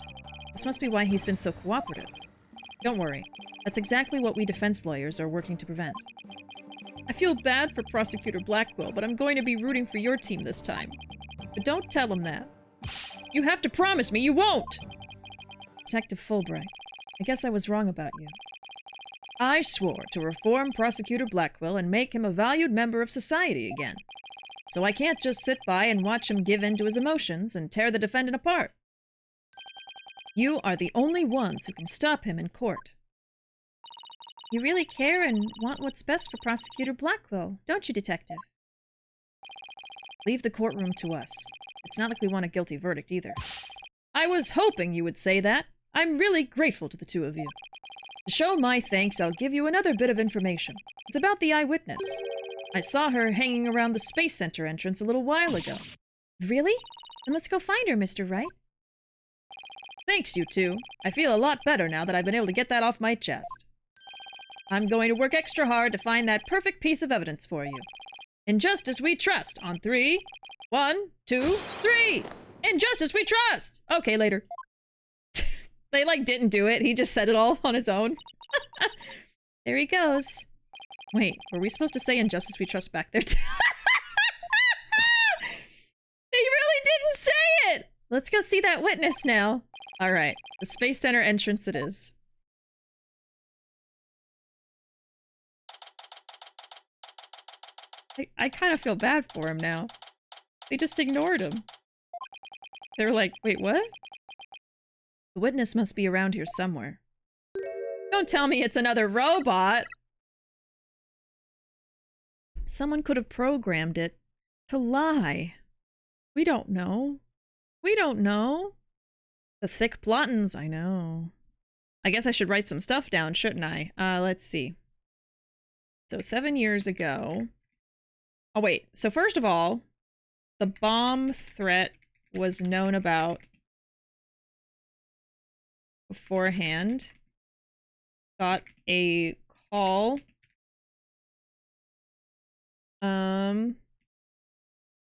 This must be why he's been so cooperative. Don't worry, that's exactly what we defense lawyers are working to prevent. I feel bad for Prosecutor Blackwell, but I'm going to be rooting for your team this time. But don't tell him that. You have to promise me you won't! Detective Fulbright, I guess I was wrong about you. I swore to reform Prosecutor Blackwell and make him a valued member of society again. So I can't just sit by and watch him give in to his emotions and tear the defendant apart. You are the only ones who can stop him in court. You really care and want what's best for Prosecutor Blackwell, don't you, Detective? Leave the courtroom to us. It's not like we want a guilty verdict either. I was hoping you would say that. I'm really grateful to the two of you. To show my thanks, I'll give you another bit of information. It's about the eyewitness. I saw her hanging around the Space Center entrance a little while ago. Really? Then let's go find her, Mr. Wright. Thanks, you two. I feel a lot better now that I've been able to get that off my chest. I'm going to work extra hard to find that perfect piece of evidence for you. In justice we trust. On 3. 1, 2, 3! In justice we trust! Okay, later. They, like, didn't do it. He just said it all on his own. There he goes. Wait, were we supposed to say in justice we trust back there? They really didn't say it! Let's go see that witness now. Alright, the Space Center entrance it is. I kind of feel bad for him now. They just ignored him. They were like, wait, what? The witness must be around here somewhere. Don't tell me it's another robot! Someone could have programmed it to lie. We don't know. We don't know. The thick plottins, I know. I guess I should write some stuff down, shouldn't I? Let's see. So 7 years ago... Oh wait, so first of all, the bomb threat was known about beforehand. Got a call.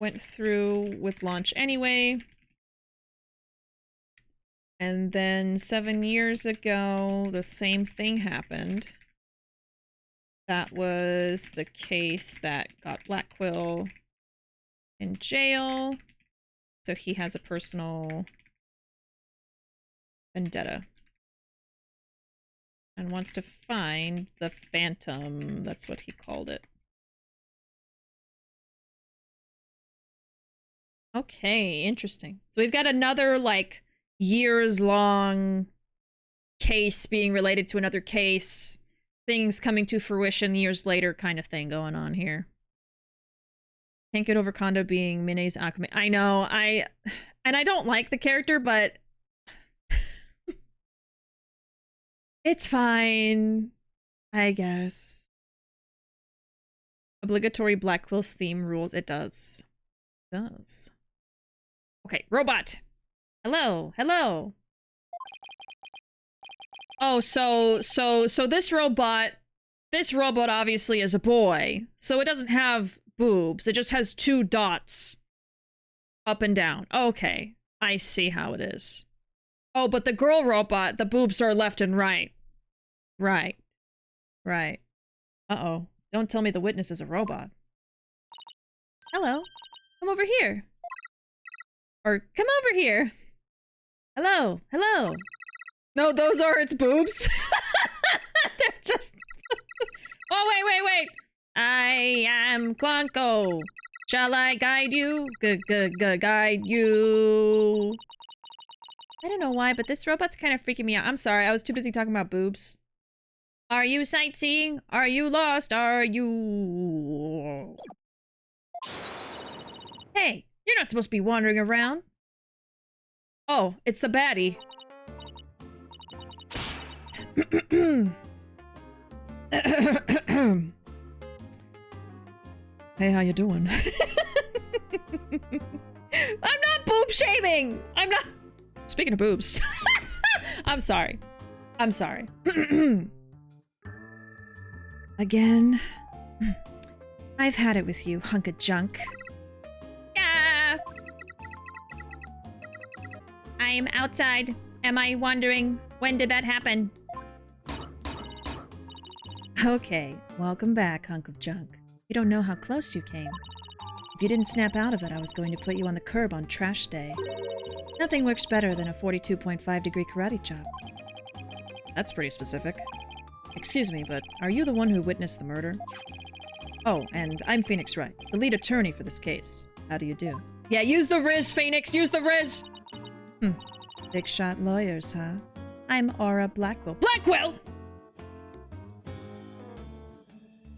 Went through with launch anyway. And then 7 years ago, the same thing happened. That was the case that got Blackwell in jail. So he has a personal vendetta. And wants to find the Phantom. That's what he called it. Okay, interesting. So we've got another, like, years-long case being related to another case. Things coming to fruition years later kind of thing going on here. Can't get over Kondo being Mine's Akame. I know, and I don't like the character, but it's fine, I guess. Obligatory Blackwell's theme rules. It does. It does. Okay, robot. Hello, hello. Oh, so this robot obviously is a boy. So it doesn't have boobs. It just has 2 dots up and down. Okay, I see how it is. Oh, but the girl robot, the boobs are left and right. Right. Right. Uh-oh. Don't tell me the witness is a robot. Hello. Come over here. Or, come over here. Hello. Hello. No, those are its boobs. They're just... Oh, wait. I am Clonko. Shall I guide you? Guide you. I don't know why, but this robot's kind of freaking me out. I'm sorry, I was too busy talking about boobs. Are you sightseeing? Are you lost? Are you... Hey, you're not supposed to be wandering around. Oh, it's the baddie. Hey, how you doing? I'm not boob shaming! I'm not... Speaking of boobs. I'm sorry. I'm sorry. Again? I've had it with you, hunk of junk. Ah! I'm outside. Am I wandering? When did that happen? Okay, welcome back, hunk of junk. You don't know how close you came. If you didn't snap out of it, I was going to put you on the curb on trash day. Nothing works better than a 42.5-degree karate chop. That's pretty specific. Excuse me, but are you the one who witnessed the murder? Oh, and I'm Phoenix Wright, the lead attorney for this case. How do you do? Yeah, use the Riz, Phoenix! Use the Riz! Big shot lawyers, huh? I'm Aura Blackwell. Blackwell!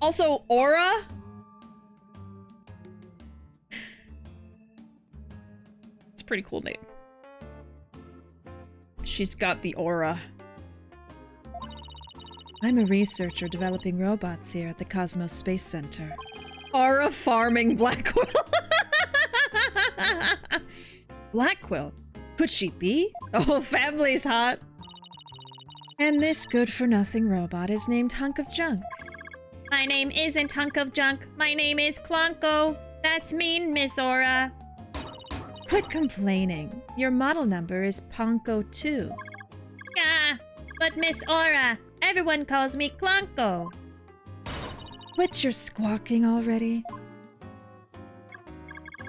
Also, Aura? It's a pretty cool name. She's got the aura. I'm a researcher developing robots here at the Cosmos Space Center. Aura farming Blackwell. Blackwell? Could she be? The whole family's hot. And this good-for-nothing robot is named Hunk of Junk. My name isn't Hunk of Junk. My name is Clonko. That's mean, Miss Aura. Quit complaining. Your model number is Ponko 2. Ah, but Miss Aura, everyone calls me Clonko. Quit your squawking already.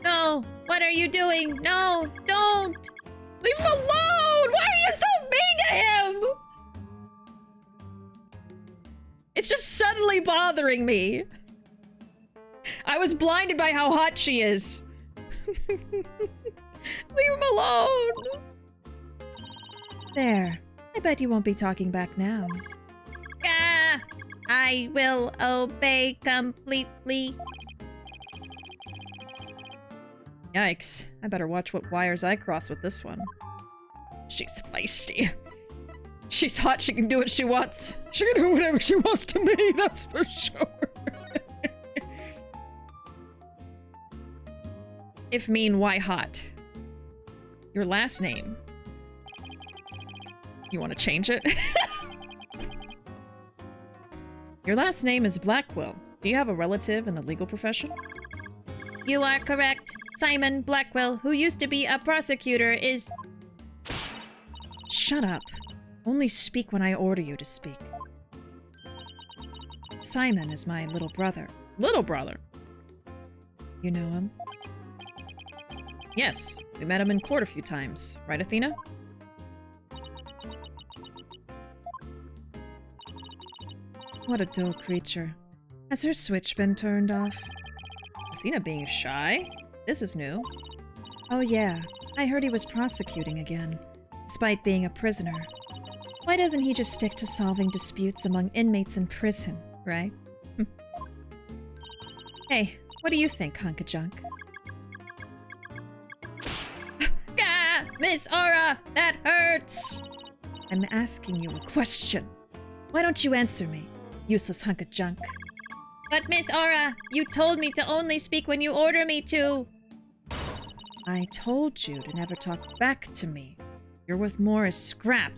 No, what are you doing? No, don't. Leave him alone! Why are you so mean to him? It's just suddenly bothering me. I was blinded by how hot she is. Leave him alone. There. I bet you won't be talking back now. Ah, I will obey completely. Yikes. I better watch what wires I cross with this one. She's feisty. She's hot, she can do what she wants. She can do whatever she wants to me, that's for sure. If mean, why hot? Your last name. You want to change it? Your last name is Blackwell. Do you have a relative in the legal profession? You are correct. Simon Blackwell, who used to be a prosecutor, is... Shut up. Only speak when I order you to speak. Simon is my little brother. Little brother? You know him? Yes, we met him in court a few times. Right, Athena? What a dull creature. Has her switch been turned off? Athena being shy? This is new. Oh yeah, I heard he was prosecuting again, despite being a prisoner. Why doesn't he just stick to solving disputes among inmates in prison, right? Hey, what do you think, hunk of junk? Ah, Miss Aura, that hurts! I'm asking you a question. Why don't you answer me, useless hunk of junk? But Miss Aura, you told me to only speak when you order me to. I told you to never talk back to me. You're worth more as scrap.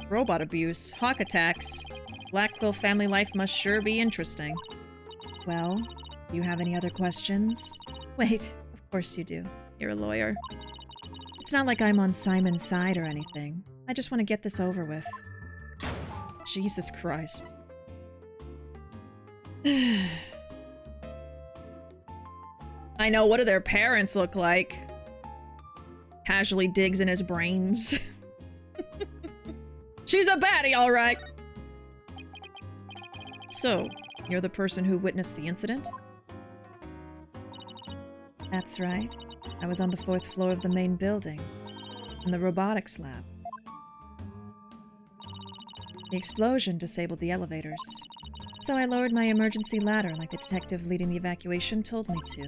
Robot abuse, hawk attacks. Blackwell family life must sure be interesting. Well, do you have any other questions? Wait, of course you do. You're a lawyer. It's not like I'm on Simon's side or anything. I just want to get this over with. Jesus Christ. I know, what do their parents look like? Casually digs in his brains. She's a baddie, alright! So, you're the person who witnessed the incident? That's right. I was on the 4th floor of the main building. in the robotics lab. The explosion disabled the elevators, so I lowered my emergency ladder like the detective leading the evacuation told me to.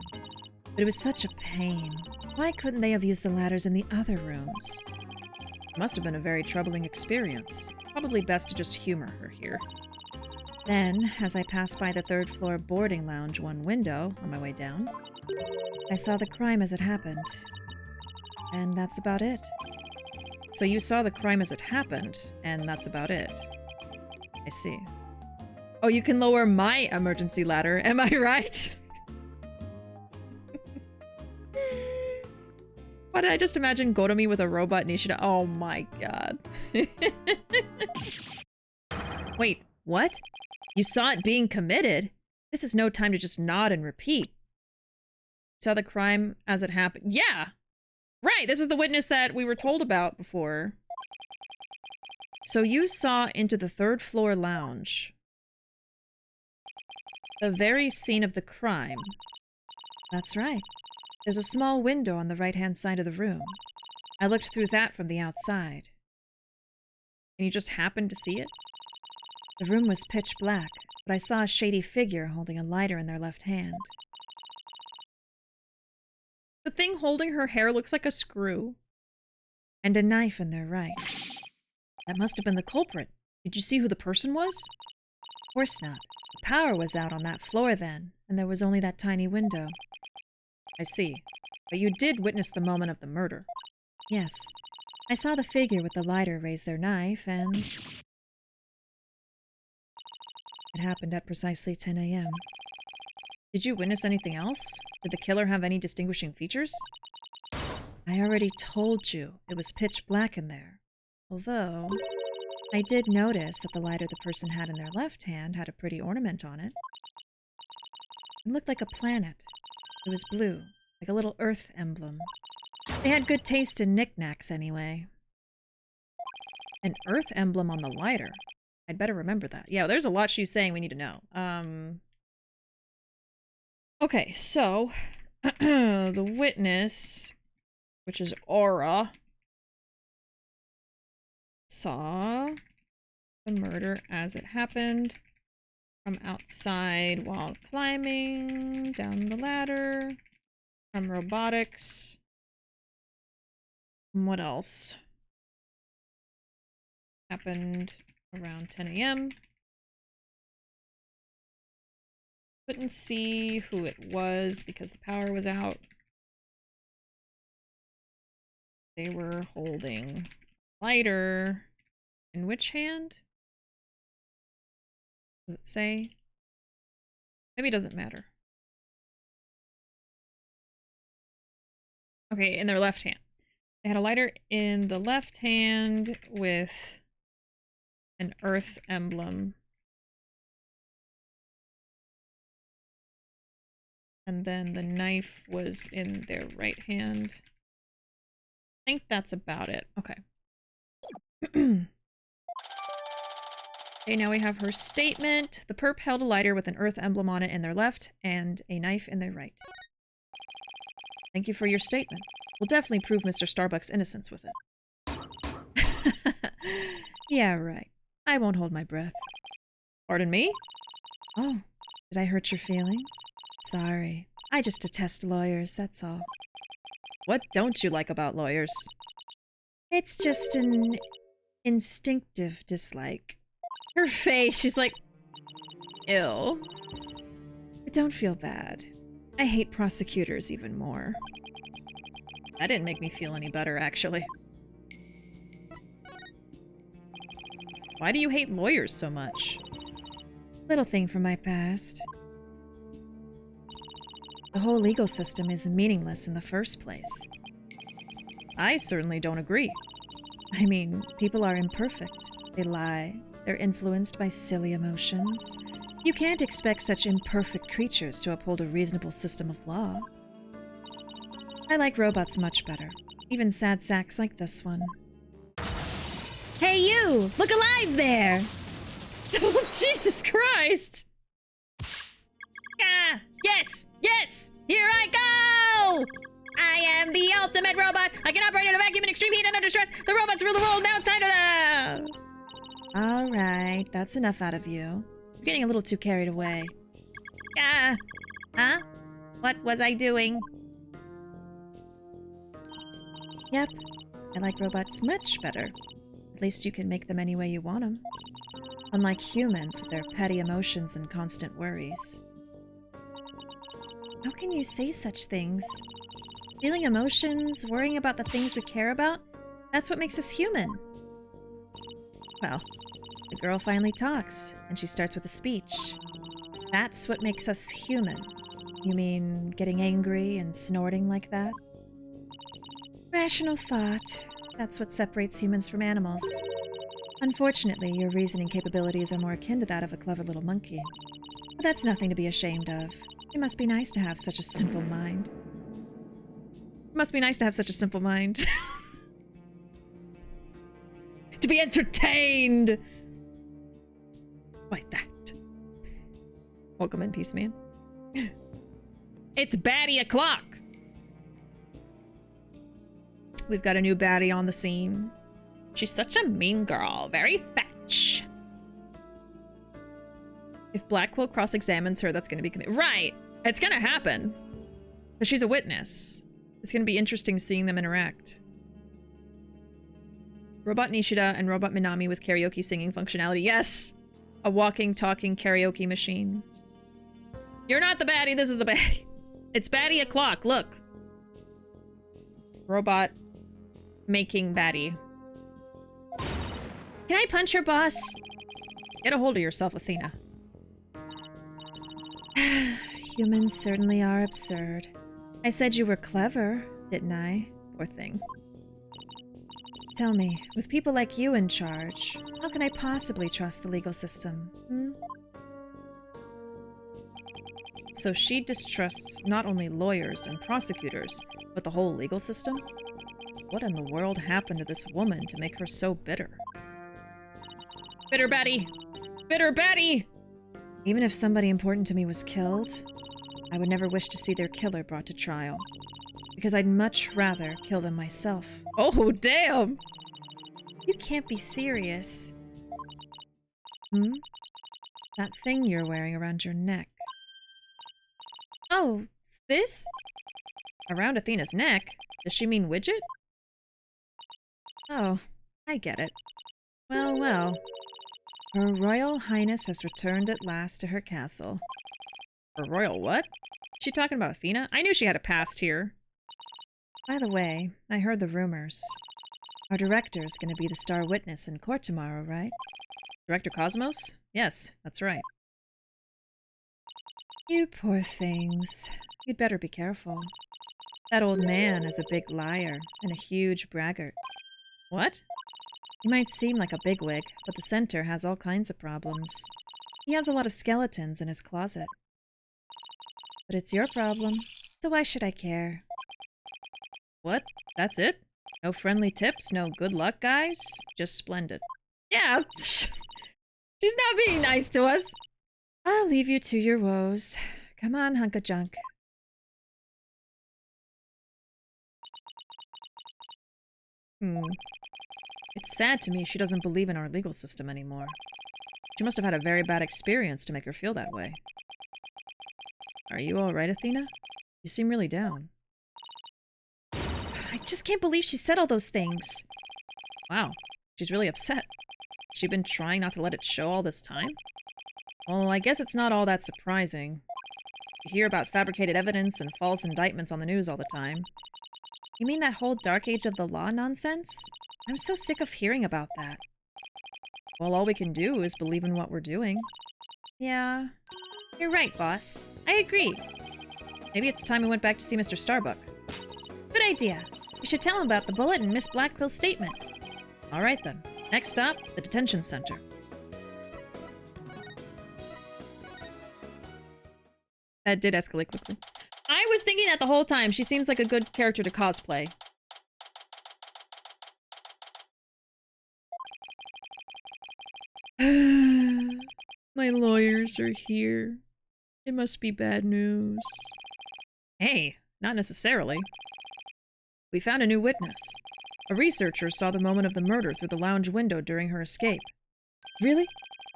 But it was such a pain. Why couldn't they have used the ladders in the other rooms? It must have been a very troubling experience. Probably best to just humor her here. Then, as I passed by the third floor boarding lounge one window on my way down, I saw the crime as it happened. And that's about it. So you saw the crime as it happened, and that's about it. I see. Oh, you can lower my emergency ladder, am I right? Why did I just imagine Goromi with a robot Nishida? Oh my god. Wait, what? You saw it being committed? This is no time to just nod and repeat. Saw the crime as it happened. Yeah! Right, this is the witness that we were told about before. So you saw into the third floor lounge. The very scene of the crime. That's right. There's a small window on the right-hand side of the room. I looked through that from the outside. And you just happened to see it? The room was pitch black, but I saw a shady figure holding a lighter in their left hand. The thing holding her hair looks like a screw. And a knife in their right. That must have been the culprit. Did you see who the person was? Of course not. The power was out on that floor then, and there was only that tiny window. I see. But you did witness the moment of the murder. Yes. I saw the figure with the lighter raise their knife, and... It happened at precisely 10 a.m. Did you witness anything else? Did the killer have any distinguishing features? I already told you it was pitch black in there. Although, I did notice that the lighter the person had in their left hand had a pretty ornament on it. It looked like a planet. It was blue, like a little Earth emblem. They had good taste in knickknacks anyway. An Earth emblem on the lighter. I'd better remember that. Yeah, there's a lot she's saying we need to know. Okay, so the witness, which is Aura, saw the murder as it happened from outside while climbing down the ladder from robotics. What else? Happened around 10 a.m. Couldn't see who it was because the power was out. They were holding a lighter. In which hand? Does it say? Maybe it doesn't matter. Okay, in their left hand. They had a lighter in the left hand with an Earth emblem. And then the knife was in their right hand. I think that's about it. Okay. Okay, now we have her statement. The perp held a lighter with an Earth emblem on it in their left and a knife in their right. Thank you for your statement. We'll definitely prove Mr. Starbuck's innocence with it. Yeah, right. I won't hold my breath. Pardon me? Oh, did I hurt your feelings? Sorry. I just detest lawyers, that's all. What don't you like about lawyers? It's just an instinctive dislike. Her face, she's like, ew. But don't feel bad. I hate prosecutors even more. That didn't make me feel any better, actually. Why do you hate lawyers so much? Little thing from my past. The whole legal system is meaningless in the first place. I certainly don't agree. I mean, people are imperfect. They lie. They're influenced by silly emotions. You can't expect such imperfect creatures to uphold a reasonable system of law. I like robots much better. Even sad sacks like this one. Hey you! Look alive there! Oh, Jesus Christ! Ah! Yes! Yes! Here I go! I am the ultimate robot. I can operate in a vacuum in extreme heat and under stress. The robots rule the world outside of the... All right, that's enough out of you. You're getting a little too carried away. Huh? What was I doing? Yep, I like robots much better. At least you can make them any way you want them. Unlike humans with their petty emotions and constant worries. How can you say such things? Feeling emotions, worrying about the things we care about, that's what makes us human. Well, the girl finally talks, and she starts with a speech. That's what makes us human. You mean getting angry and snorting like that? Rational thought. That's what separates humans from animals. Unfortunately, your reasoning capabilities are more akin to that of a clever little monkey. But that's nothing to be ashamed of. It must be nice to have such a simple mind. It must be nice to have such a simple mind. To be entertained by that. Welcome in, Peace Man. It's baddie o'clock! We've got a new baddie on the scene. She's such a mean girl. Very fetch. If Blackwell cross-examines her, that's going to be... Right! It's going to happen. Because she's a witness. It's going to be interesting seeing them interact. Robot Nishida and Robot Minami with karaoke singing functionality. Yes! A walking, talking karaoke machine. You're not the baddie, this is the baddie. It's baddie o'clock, look. Robot making baddie. Can I punch her, boss? Get a hold of yourself, Athena. Humans certainly are absurd. I said you were clever, didn't I? Poor thing. Tell me, with people like you in charge, how can I possibly trust the legal system? So she distrusts not only lawyers and prosecutors, but the whole legal system? What in the world happened to this woman to make her so bitter? Bitter baddie! Bitter baddie! Even if somebody important to me was killed, I would never wish to see their killer brought to trial. Because I'd much rather kill them myself. Oh, damn! You can't be serious. That thing you're wearing around your neck. Oh, this? Around Athena's neck? Does she mean widget? Oh, I get it. Well, well. Her Royal Highness has returned at last to her castle. Her royal what? Is she talking about Athena? I knew she had a past here. By the way, I heard the rumors. Our director's gonna be the star witness in court tomorrow, right? Director Cosmos? Yes, that's right. You poor things. You'd better be careful. That old man is a big liar and a huge braggart. What? He might seem like a bigwig, but the center has all kinds of problems. He has a lot of skeletons in his closet. But it's your problem, so why should I care? What? That's it? No friendly tips? No good luck, guys? Just splendid. Yeah, she's not being nice to us. I'll leave you to your woes. Come on, hunk of junk. It's sad to me she doesn't believe in our legal system anymore. She must have had a very bad experience to make her feel that way. Are you alright, Athena? You seem really down. I just can't believe she said all those things. Wow, she's really upset. Has she been trying not to let it show all this time? Well, I guess it's not all that surprising. You hear about fabricated evidence and false indictments on the news all the time. You mean that whole Dark Age of the Law nonsense? I'm so sick of hearing about that. Well, all we can do is believe in what we're doing. Yeah, you're right, boss. I agree. Maybe it's time we went back to see Mr. Starbuck. Good idea. We should tell him about the bullet and Miss Blackwell's statement. All right, then. Next stop, the detention center. That did escalate quickly. I was thinking that the whole time. She seems like a good character to cosplay. My lawyers are here. It must be bad news. Hey, not necessarily. We found a new witness. A researcher saw the moment of the murder through the lounge window during her escape. Really?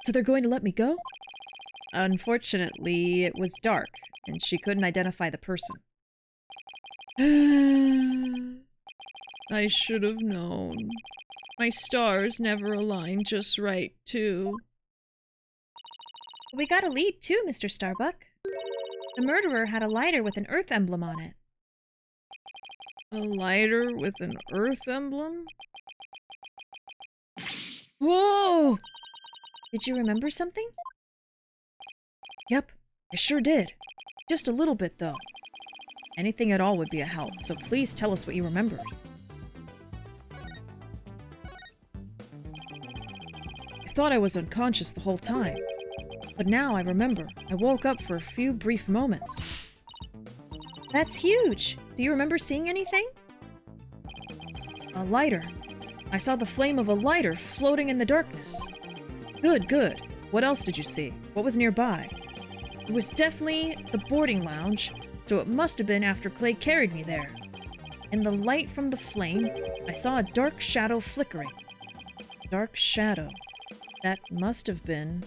So they're going to let me go? Unfortunately, it was dark, and she couldn't identify the person. I should have known. My stars never align just right, too. We got a lead too, Mr. Starbuck. The murderer had a lighter with an Earth emblem on it. A lighter with an Earth emblem? Whoa! Did you remember something? Yep, I sure did. Just a little bit, though. Anything at all would be a help, so please tell us what you remember. I thought I was unconscious the whole time. But now I remember. I woke up for a few brief moments. That's huge! Do you remember seeing anything? A lighter. I saw the flame of a lighter floating in the darkness. Good, good. What else did you see? What was nearby? It was definitely the boarding lounge, so it must have been after Clay carried me there. In the light from the flame, I saw a dark shadow flickering. Dark shadow. That must have been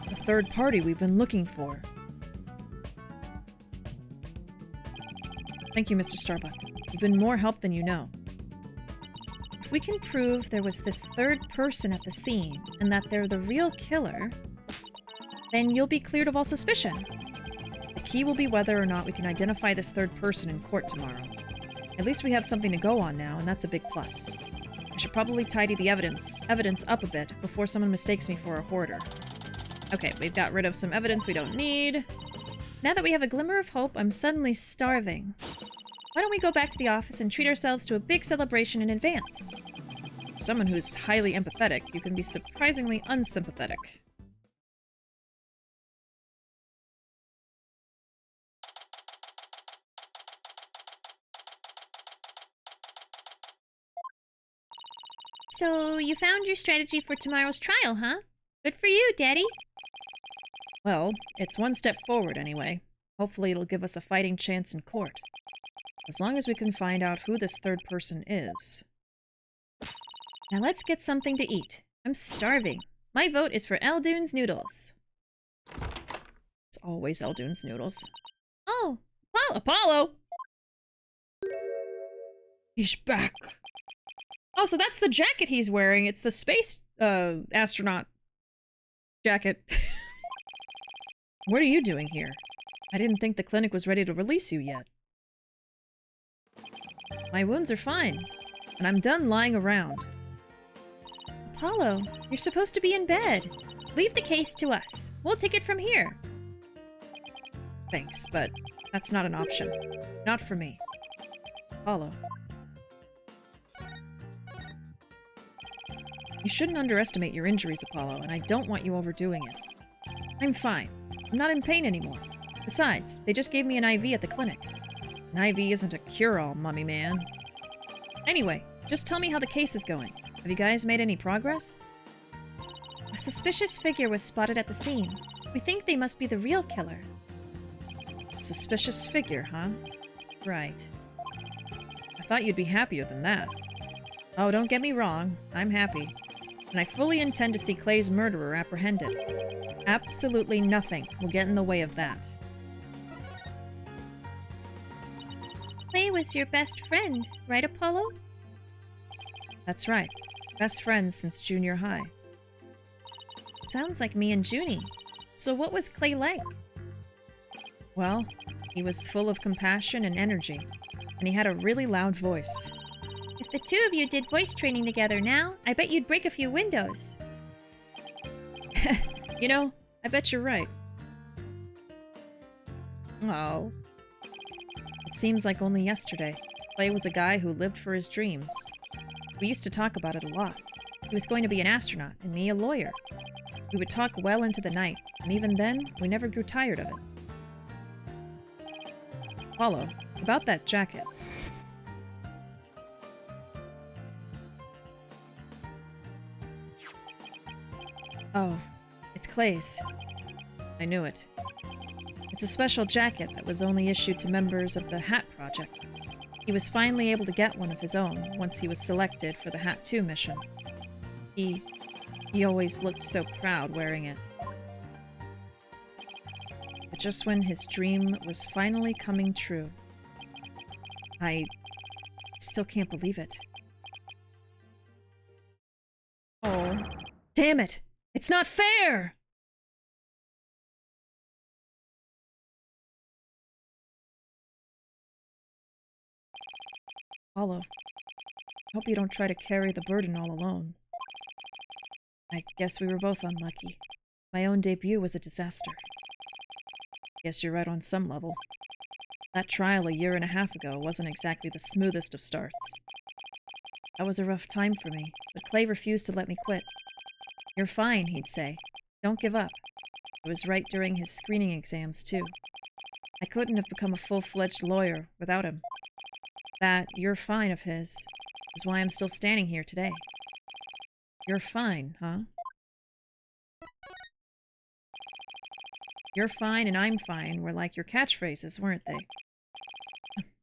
the third party we've been looking for. Thank you, Mr. Starbuck. You've been more help than you know. If we can prove there was this third person at the scene, and that they're the real killer, then you'll be cleared of all suspicion. The key will be whether or not we can identify this third person in court tomorrow. At least we have something to go on now, and that's a big plus. I should probably tidy the evidence up a bit before someone mistakes me for a hoarder. Okay, we've got rid of some evidence we don't need. Now that we have a glimmer of hope, I'm suddenly starving. Why don't we go back to the office and treat ourselves to a big celebration in advance? For someone who's highly empathetic, you can be surprisingly unsympathetic. So, you found your strategy for tomorrow's trial, huh? Good for you, Daddy. Well, it's one step forward anyway. Hopefully it'll give us a fighting chance in court. As long as we can find out who this third person is. Now let's get something to eat. I'm starving. My vote is for Eldune's noodles. It's always Eldune's noodles. Oh, Apollo! He's back. Oh, so that's the jacket he's wearing. It's the space astronaut jacket. What are you doing here? I didn't think the clinic was ready to release you yet. My wounds are fine, and I'm done lying around. Apollo, you're supposed to be in bed. Leave the case to us. We'll take it from here. Thanks, but that's not an option. Not for me. Apollo. You shouldn't underestimate your injuries, Apollo, and I don't want you overdoing it. I'm fine. I'm not in pain anymore. Besides, they just gave me an IV at the clinic. An IV isn't a cure-all, mummy man. Anyway, just tell me how the case is going. Have you guys made any progress? A suspicious figure was spotted at the scene. We think they must be the real killer. Suspicious figure, huh? Right. I thought you'd be happier than that. Oh, don't get me wrong. I'm happy. And I fully intend to see Clay's murderer apprehended. Absolutely nothing will get in the way of that. Clay was your best friend, right, Apollo? That's right. Best friends since junior high. Sounds like me and Junie. So what was Clay like? Well, he was full of compassion and energy, and he had a really loud voice. If the two of you did voice training together now, I bet you'd break a few windows. You know, I bet you're right. Oh. It seems like only yesterday, Clay was a guy who lived for his dreams. We used to talk about it a lot. He was going to be an astronaut, and me a lawyer. We would talk well into the night, and even then, we never grew tired of it. Apollo, about that jacket. Oh, it's Clay's. I knew it. It's a special jacket that was only issued to members of the Hat Project. He was finally able to get one of his own once he was selected for the Hat 2 mission. He always looked so proud wearing it. But just when his dream was finally coming true, I still can't believe it. Oh, damn it! It's not fair! Apollo, hope you don't try to carry the burden all alone. I guess we were both unlucky. My own debut was a disaster. Guess you're right on some level. That trial 1.5 years ago wasn't exactly the smoothest of starts. That was a rough time for me, but Clay refused to let me quit. You're fine, he'd say. Don't give up. It was right during his screening exams, too. I couldn't have become a full-fledged lawyer without him. That "you're fine" of his is why I'm still standing here today. You're fine, huh? You're fine and I'm fine were like your catchphrases, weren't they?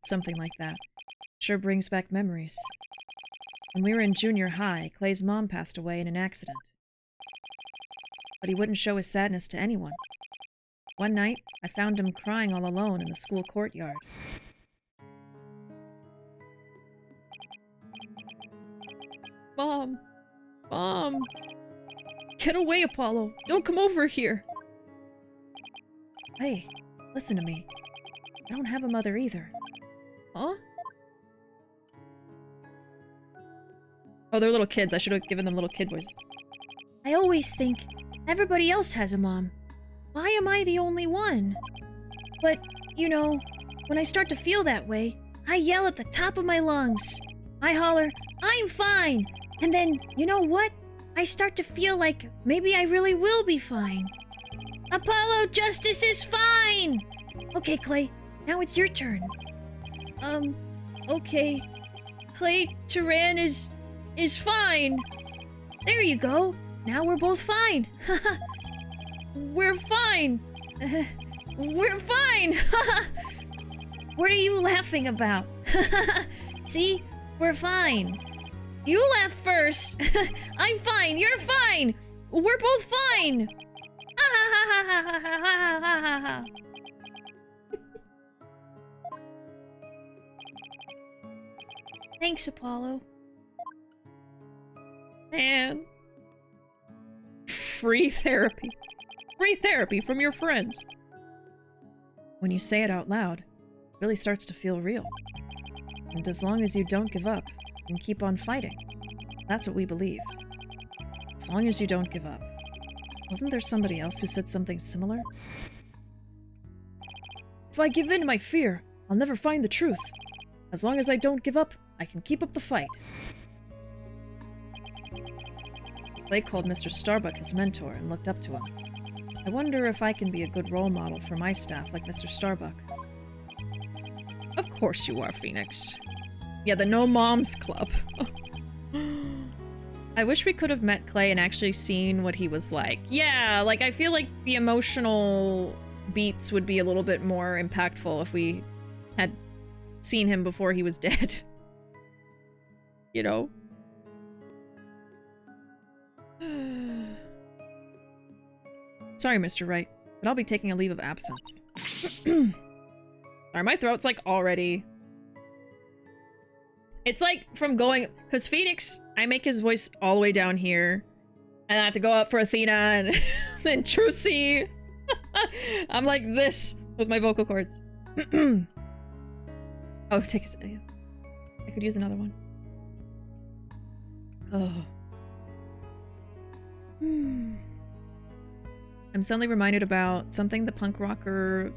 Something like that. Sure brings back memories. When we were in junior high, Clay's mom passed away in an accident. But he wouldn't show his sadness to anyone. One night, I found him crying all alone in the school courtyard. Mom! Mom! Get away, Apollo! Don't come over here! Hey, listen to me. I don't have a mother either. Huh? Oh, they're little kids. I should have given them little kid voice. I always think everybody else has a mom. Why am I the only one? But, you know, when I start to feel that way, I yell at the top of my lungs. I holler, "I'm fine!" And then, you know what? I start to feel like maybe I really will be fine. Apollo Justice is fine! Okay, Clay, now it's your turn. Okay. Clay Turan is fine. There you go. Now we're both fine. We're fine. We're fine. What are you laughing about? See? We're fine. You laugh first. I'm fine. You're fine. We're both fine. Thanks, Apollo. Man. Free therapy. Free therapy from your friends. When you say it out loud, it really starts to feel real. And as long as you don't give up and keep on fighting, that's what we believed. As long as you don't give up. Wasn't there somebody else who said something similar? If I give in to my fear, I'll never find the truth. As long as I don't give up, I can keep up the fight. Clay called Mr. Starbuck his mentor and looked up to him. I wonder if I can be a good role model for my staff like Mr. Starbuck. Of course you are, Phoenix. Yeah, the No Moms Club. I wish we could have met Clay and actually seen what he was like. Yeah, like, I feel like the emotional beats would be a little bit more impactful if we had seen him before he was dead. You know? Sorry, Mr. Wright, but I'll be taking a leave of absence. Sorry, my throat's like already... It's like from going... Because Phoenix, I make his voice all the way down here. And I have to go up for Athena and then Trucy. I'm like this with my vocal cords. Oh, take a... Yeah. I could use another one. Oh. I'm suddenly reminded about something the punk rocker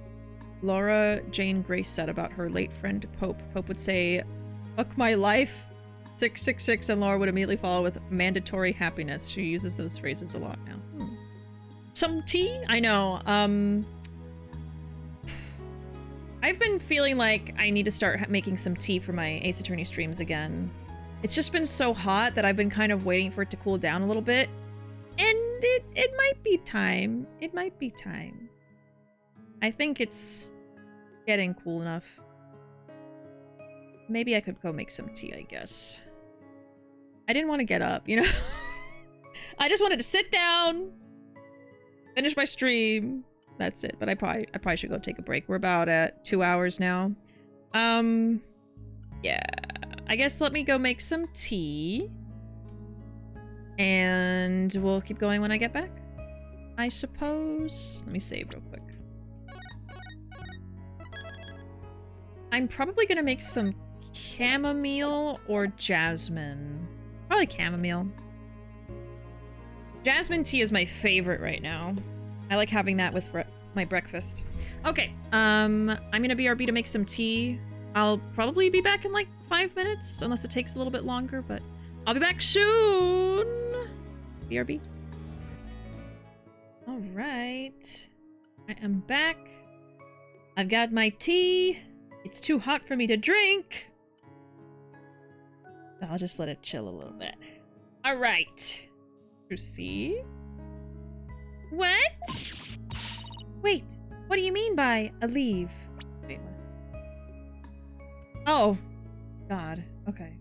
Laura Jane Grace said about her late friend Pope. Pope would say, "Fuck my life, 666," and Laura would immediately follow with "mandatory happiness." She uses those phrases a lot now. Some tea? I know. I've been feeling like I need to start making some tea for my Ace Attorney streams again. It's just been so hot that I've been kind of waiting for it to cool down a little bit. And it might be time. It might be time. I think it's getting cool enough. Maybe I could go make some tea, I guess. I didn't want to get up, you know? I just wanted to sit down, finish my stream. That's it. But I probably should go take a break. We're about at 2 hours now. Yeah. I guess let me go make some tea. And we'll keep going when I get back, I suppose. Let me save real quick. I'm probably gonna make some chamomile or jasmine. Probably chamomile. Jasmine tea is my favorite right now. I like having that with my breakfast. Okay, I'm gonna BRB to make some tea. I'll probably be back in like 5 minutes, unless it takes a little bit longer, but I'll be back soon. BRB. All right. I am back. I've got my tea. It's too hot for me to drink. I'll just let it chill a little bit. All right. Proceed. What? Wait, what do you mean by a leave? Wait, what? Oh. God. Okay.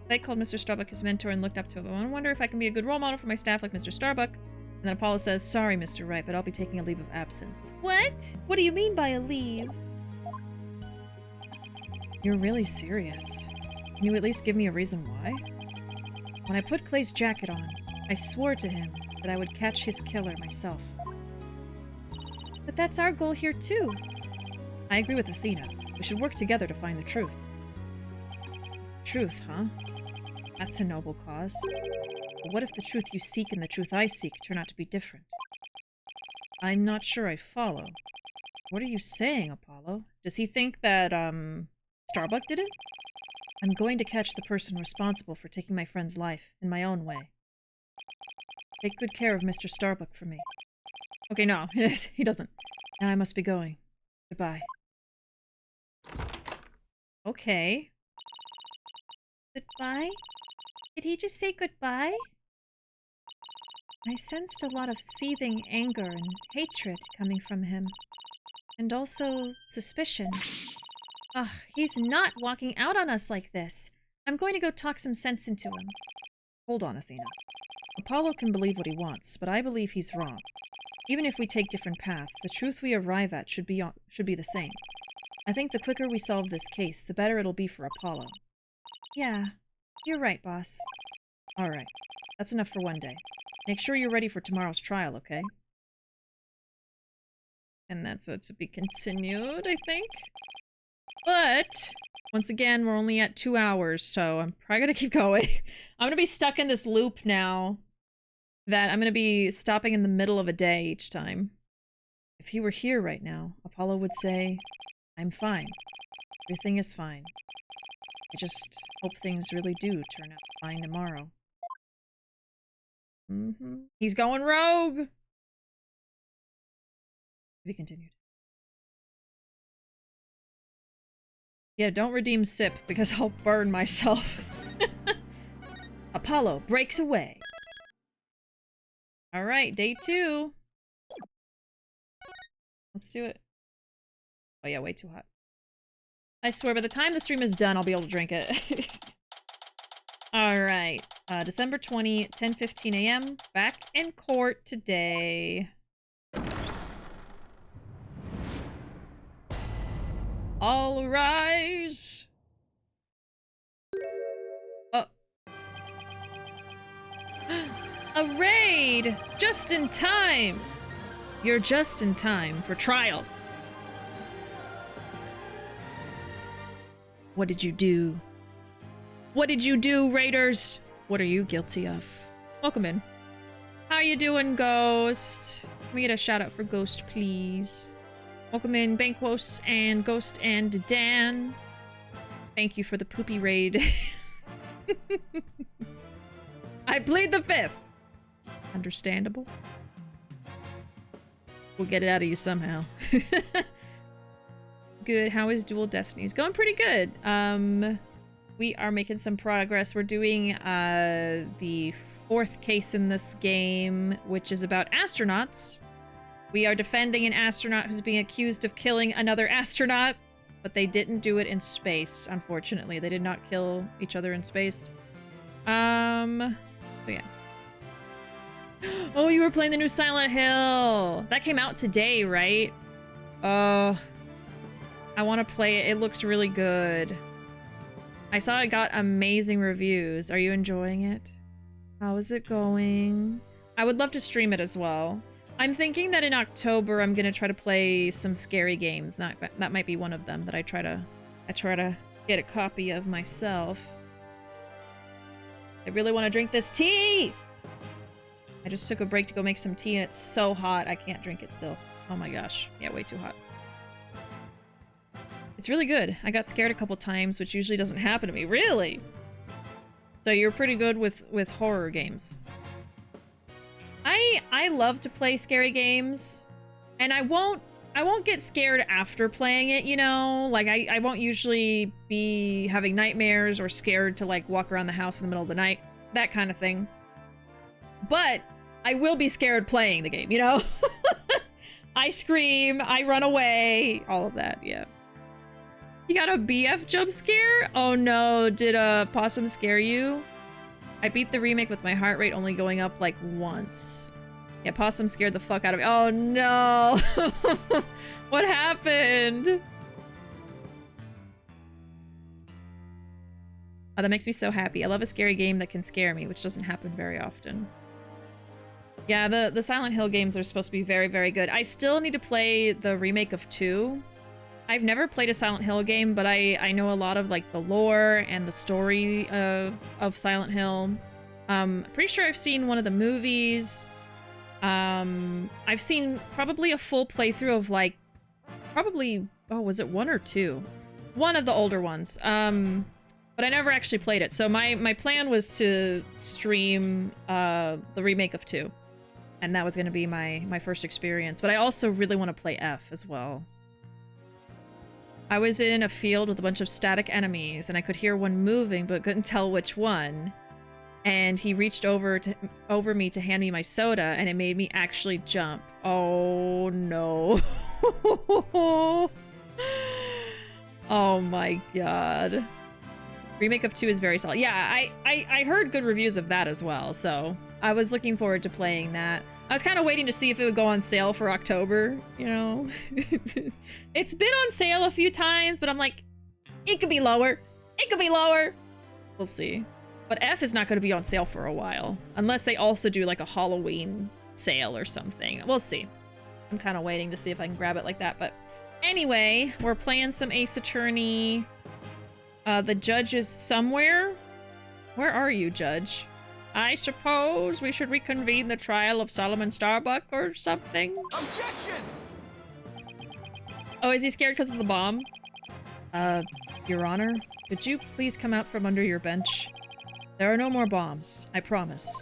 I called Mr. Starbuck his mentor and looked up to him. I wonder if I can be a good role model for my staff like Mr. Starbuck. And then Apollo says, sorry, Mr. Wright, but I'll be taking a leave of absence. What? What do you mean by a leave? You're really serious. Can you at least give me a reason why? When I put Clay's jacket on, I swore to him that I would catch his killer myself. But that's our goal here too. I agree with Athena. We should work together to find the truth. Truth, huh? That's a noble cause. But what if the truth you seek and the truth I seek turn out to be different? I'm not sure I follow. What are you saying, Apollo? Does he think that, Starbuck did it? I'm going to catch the person responsible for taking my friend's life in my own way. Take good care of Mr. Starbuck for me. Okay, no, he doesn't. Now I must be going. Goodbye. Okay. Goodbye? Did he just say goodbye? I sensed a lot of seething anger and hatred coming from him. And also suspicion. Ugh, he's not walking out on us like this. I'm going to go talk some sense into him. Hold on, Athena. Apollo can believe what he wants, but I believe he's wrong. Even if we take different paths, the truth we arrive at should be the same. I think the quicker we solve this case, the better it'll be for Apollo. Yeah, you're right, boss. Alright, that's enough for one day. Make sure you're ready for tomorrow's trial, okay? And that's to be continued, I think. But, once again, we're only at 2 hours, so I'm probably gonna keep going. I'm gonna be stuck in this loop now that I'm gonna be stopping in the middle of a day each time. If he were here right now, Apollo would say, I'm fine. Everything is fine. I just hope things really do turn out fine tomorrow. He's going rogue! To be continued. Yeah, don't redeem Sip, because I'll burn myself. Apollo breaks away. Alright, day 2. Let's do it. Oh yeah, way too hot. I swear, by the time the stream is done, I'll be able to drink it. Alright, December 20, 10:15 a.m. Back in court today. All rise! Oh. A raid! Just in time! You're just in time for trial. What did you do? What did you do, raiders? What are you guilty of? Welcome in. How you doing, Ghost? Can we get a shout out for Ghost, please? Welcome in, Banquos and Ghost and Dan. Thank you for the poopy raid. I plead the 5th. Understandable. We'll get it out of you somehow. Good. How is Dual Destinies? Going pretty good. We are making some progress. We're doing the 4th case in this game, which is about astronauts. We are defending an astronaut who's being accused of killing another astronaut, but they didn't do it in space, unfortunately. They did not kill each other in space. So yeah. Oh, you were playing the new Silent Hill! That came out today, right? Oh, I want to play it. It looks really good. I saw it got amazing reviews. Are you enjoying it? How is it going? I would love to stream it as well. I'm thinking that in October I'm gonna try to play some scary games. That might be one of them that I try to get a copy of myself. I really want to drink this tea! I just took a break to go make some tea and it's so hot I can't drink it still. Oh my gosh. Yeah, way too hot. It's really good. I got scared a couple times, which usually doesn't happen to me. Really? So you're pretty good with horror games. I love to play scary games, and I won't get scared after playing it, you know? Like, I won't usually be having nightmares or scared to, like, walk around the house in the middle of the night. That kind of thing. But I will be scared playing the game, you know? I scream, I run away, all of that, yeah. You got a BF jump scare? Oh no, did a possum scare you? I beat the remake with my heart rate only going up like once. Yeah, possum scared the fuck out of me. Oh no! What happened? Oh, that makes me so happy. I love a scary game that can scare me, which doesn't happen very often. Yeah, the Silent Hill games are supposed to be very, very good. I still need to play the remake of 2. I've never played a Silent Hill game, but I know a lot of like the lore and the story of Silent Hill. Pretty sure I've seen one of the movies. I've seen probably a full playthrough of like probably, oh, was it 1 or 2? One of the older ones. But I never actually played it. So my plan was to stream the remake of 2. And that was going to be my first experience. But I also really want to play F as well. I was in a field with a bunch of static enemies, and I could hear one moving, but couldn't tell which one. And he reached over me to hand me my soda, and it made me actually jump. Oh no. Oh my god. Remake of 2 is very solid. Yeah, I heard good reviews of that as well, so I was looking forward to playing that. I was kind of waiting to see if it would go on sale for October, you know? It's been on sale a few times, but I'm like, it could be lower. It could be lower. We'll see. But F is not going to be on sale for a while, unless they also do like a Halloween sale or something. We'll see. I'm kind of waiting to see if I can grab it like that, but anyway, we're playing some Ace Attorney. The judge is somewhere. Where are you, Judge? I suppose we should reconvene the trial of Solomon Starbuck or something. Objection! Oh, is he scared because of the bomb? Your Honor, could you please come out from under your bench? There are no more bombs, I promise.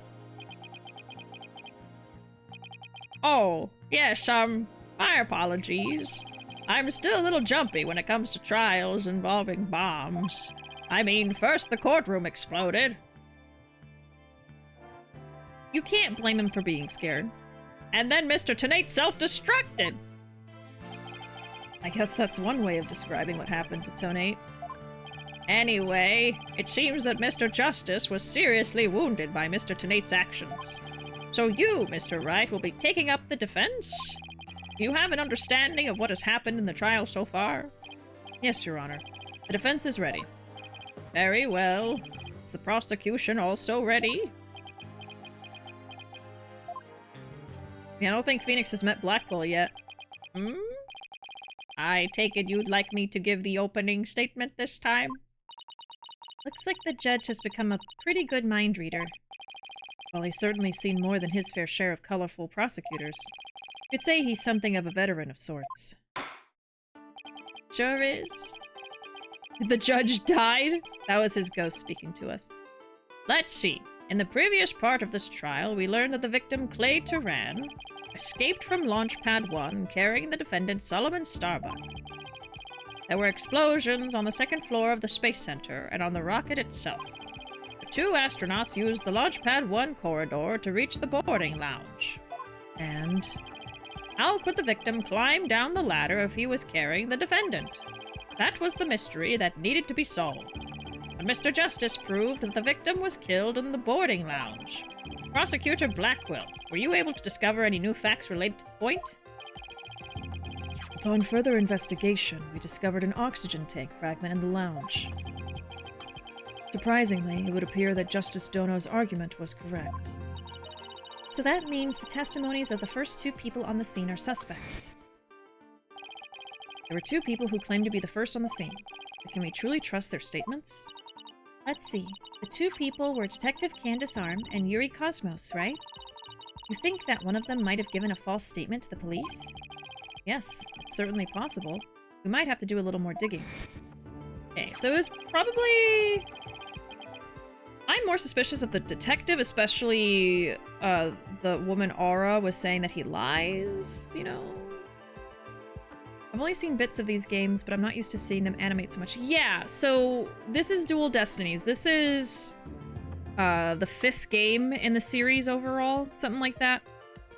Oh, yes, my apologies. I'm still a little jumpy when it comes to trials involving bombs. I mean, first the courtroom exploded. You can't blame him for being scared. And then Mr. Tenate self-destructed. I guess that's one way of describing what happened to Tonate. Anyway, it seems that Mr. Justice was seriously wounded by Mr. Tenate's actions. So you, Mr. Wright, will be taking up the defense? Do you have an understanding of what has happened in the trial so far? Yes, Your Honor. The defense is ready. Very well. Is the prosecution also ready? Yeah, I don't think Phoenix has met Blackwell yet. Hmm? I take it you'd like me to give the opening statement this time? Looks like the judge has become a pretty good mind reader. Well, he's certainly seen more than his fair share of colorful prosecutors. You'd say he's something of a veteran of sorts. Sure is. The judge died? That was his ghost speaking to us. Let's see. In the previous part of this trial, we learned that the victim, Clay Turan, escaped from Launchpad 1 carrying the defendant, Solomon Starbuck. There were explosions on the second floor of the Space Center and on the rocket itself. The 2 astronauts used the Launchpad 1 corridor to reach the boarding lounge. And How could the victim climb down the ladder if he was carrying the defendant? That was the mystery that needed to be solved. But Mr. Justice proved that the victim was killed in the boarding lounge. Prosecutor Blackwell, were you able to discover any new facts related to the point? Upon further investigation, we discovered an oxygen tank fragment in the lounge. Surprisingly, it would appear that Justice Dono's argument was correct. So that means the testimonies of the first two people on the scene are suspect. There were two people who claimed to be the first on the scene. But can we truly trust their statements? Let's see. The two people were Detective Candace Arm and Yuri Cosmos, right? You think that one of them might have given a false statement to the police? Yes, it's certainly possible. We might have to do a little more digging. Okay, so it was probably... I'm more suspicious of the detective, especially the woman Aura was saying that he lies, you know? I've only seen bits of these games, but I'm not used to seeing them animate so much. Yeah, so this is Dual Destinies. This is the 5th game in the series overall, something like that.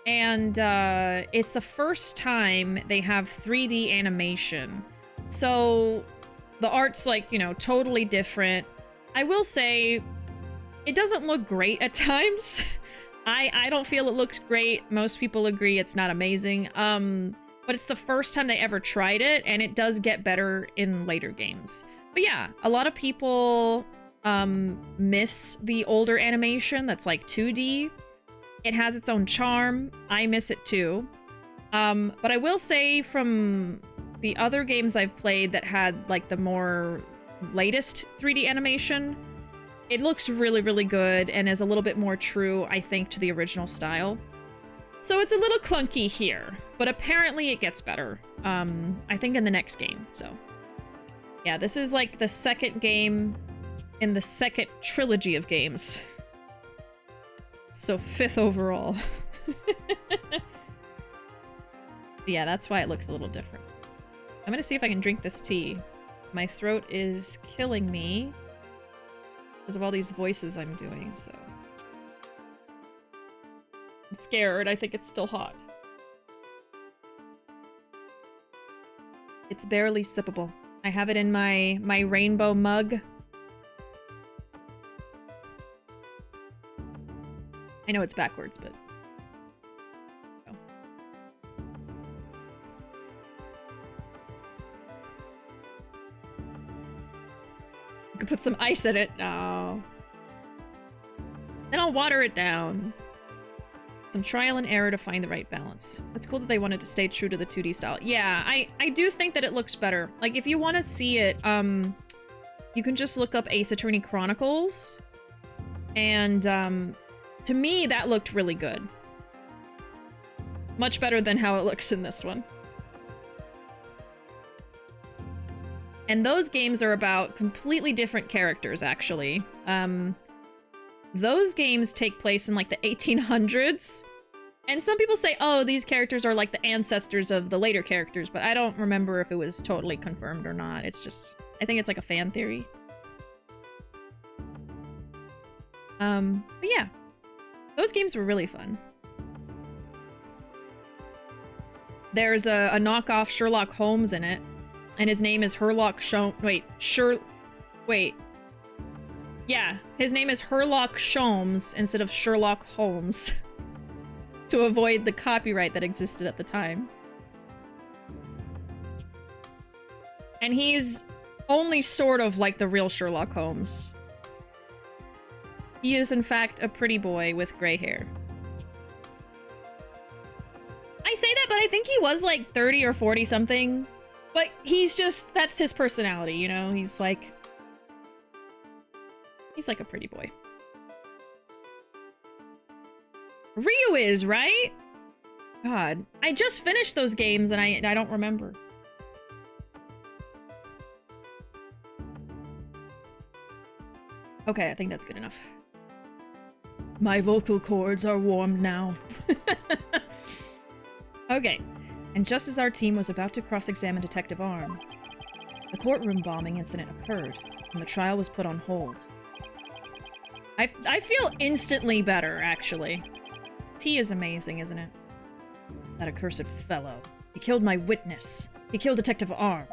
And it's the first time they have 3D animation. So the art's like, you know, totally different. I will say it doesn't look great at times. I don't feel it looks great. Most people agree it's not amazing. But it's the first time they ever tried it, and it does get better in later games. But yeah, a lot of people miss the older animation that's like 2D. It has its own charm. I miss it too. But I will say from the other games I've played that had like the more latest 3D animation, it looks really, really good and is a little bit more true, I think, to the original style. So it's a little clunky here, but apparently it gets better, I think in the next game, so. Yeah, this is like the 2nd game in the 2nd trilogy of games. So 5th overall. Yeah, that's why it looks a little different. I'm gonna see if I can drink this tea. My throat is killing me because of all these voices I'm doing, so. I'm scared. I think it's still hot. It's barely sippable. I have it in my rainbow mug. I know it's backwards, but... Oh. You could put some ice in it. No. Then I'll water it down. Some trial and error to find the right balance. It's cool that they wanted to stay true to the 2D style. Yeah, I do think that it looks better. Like, if you want to see it, you can just look up Ace Attorney Chronicles. And, to me, that looked really good. Much better than how it looks in this one. And those games are about completely different characters, actually. Those games take place in like the 1800s. And some people say, oh, these characters are like the ancestors of the later characters, but I don't remember if it was totally confirmed or not. It's just, I think it's like a fan theory. But yeah, those games were really fun. There's a knockoff Sherlock Holmes in it, and his name is Yeah, his name is Herlock Sholmes instead of Sherlock Holmes to avoid the copyright that existed at the time. And he's only sort of like the real Sherlock Holmes. He is, in fact, a pretty boy with gray hair. I say that, but I think he was like 30 or 40 something. But he's just, that's his personality, you know? He's like a pretty boy. Ryu is, right? God, I just finished those games and I don't remember. Okay, I think that's good enough. My vocal cords are warm now. Okay, and just as our team was about to cross-examine Detective Arm, the courtroom bombing incident occurred, and the trial was put on hold. I feel instantly better, actually. Tea is amazing, isn't it? That accursed fellow. He killed my witness. He killed Detective Arm.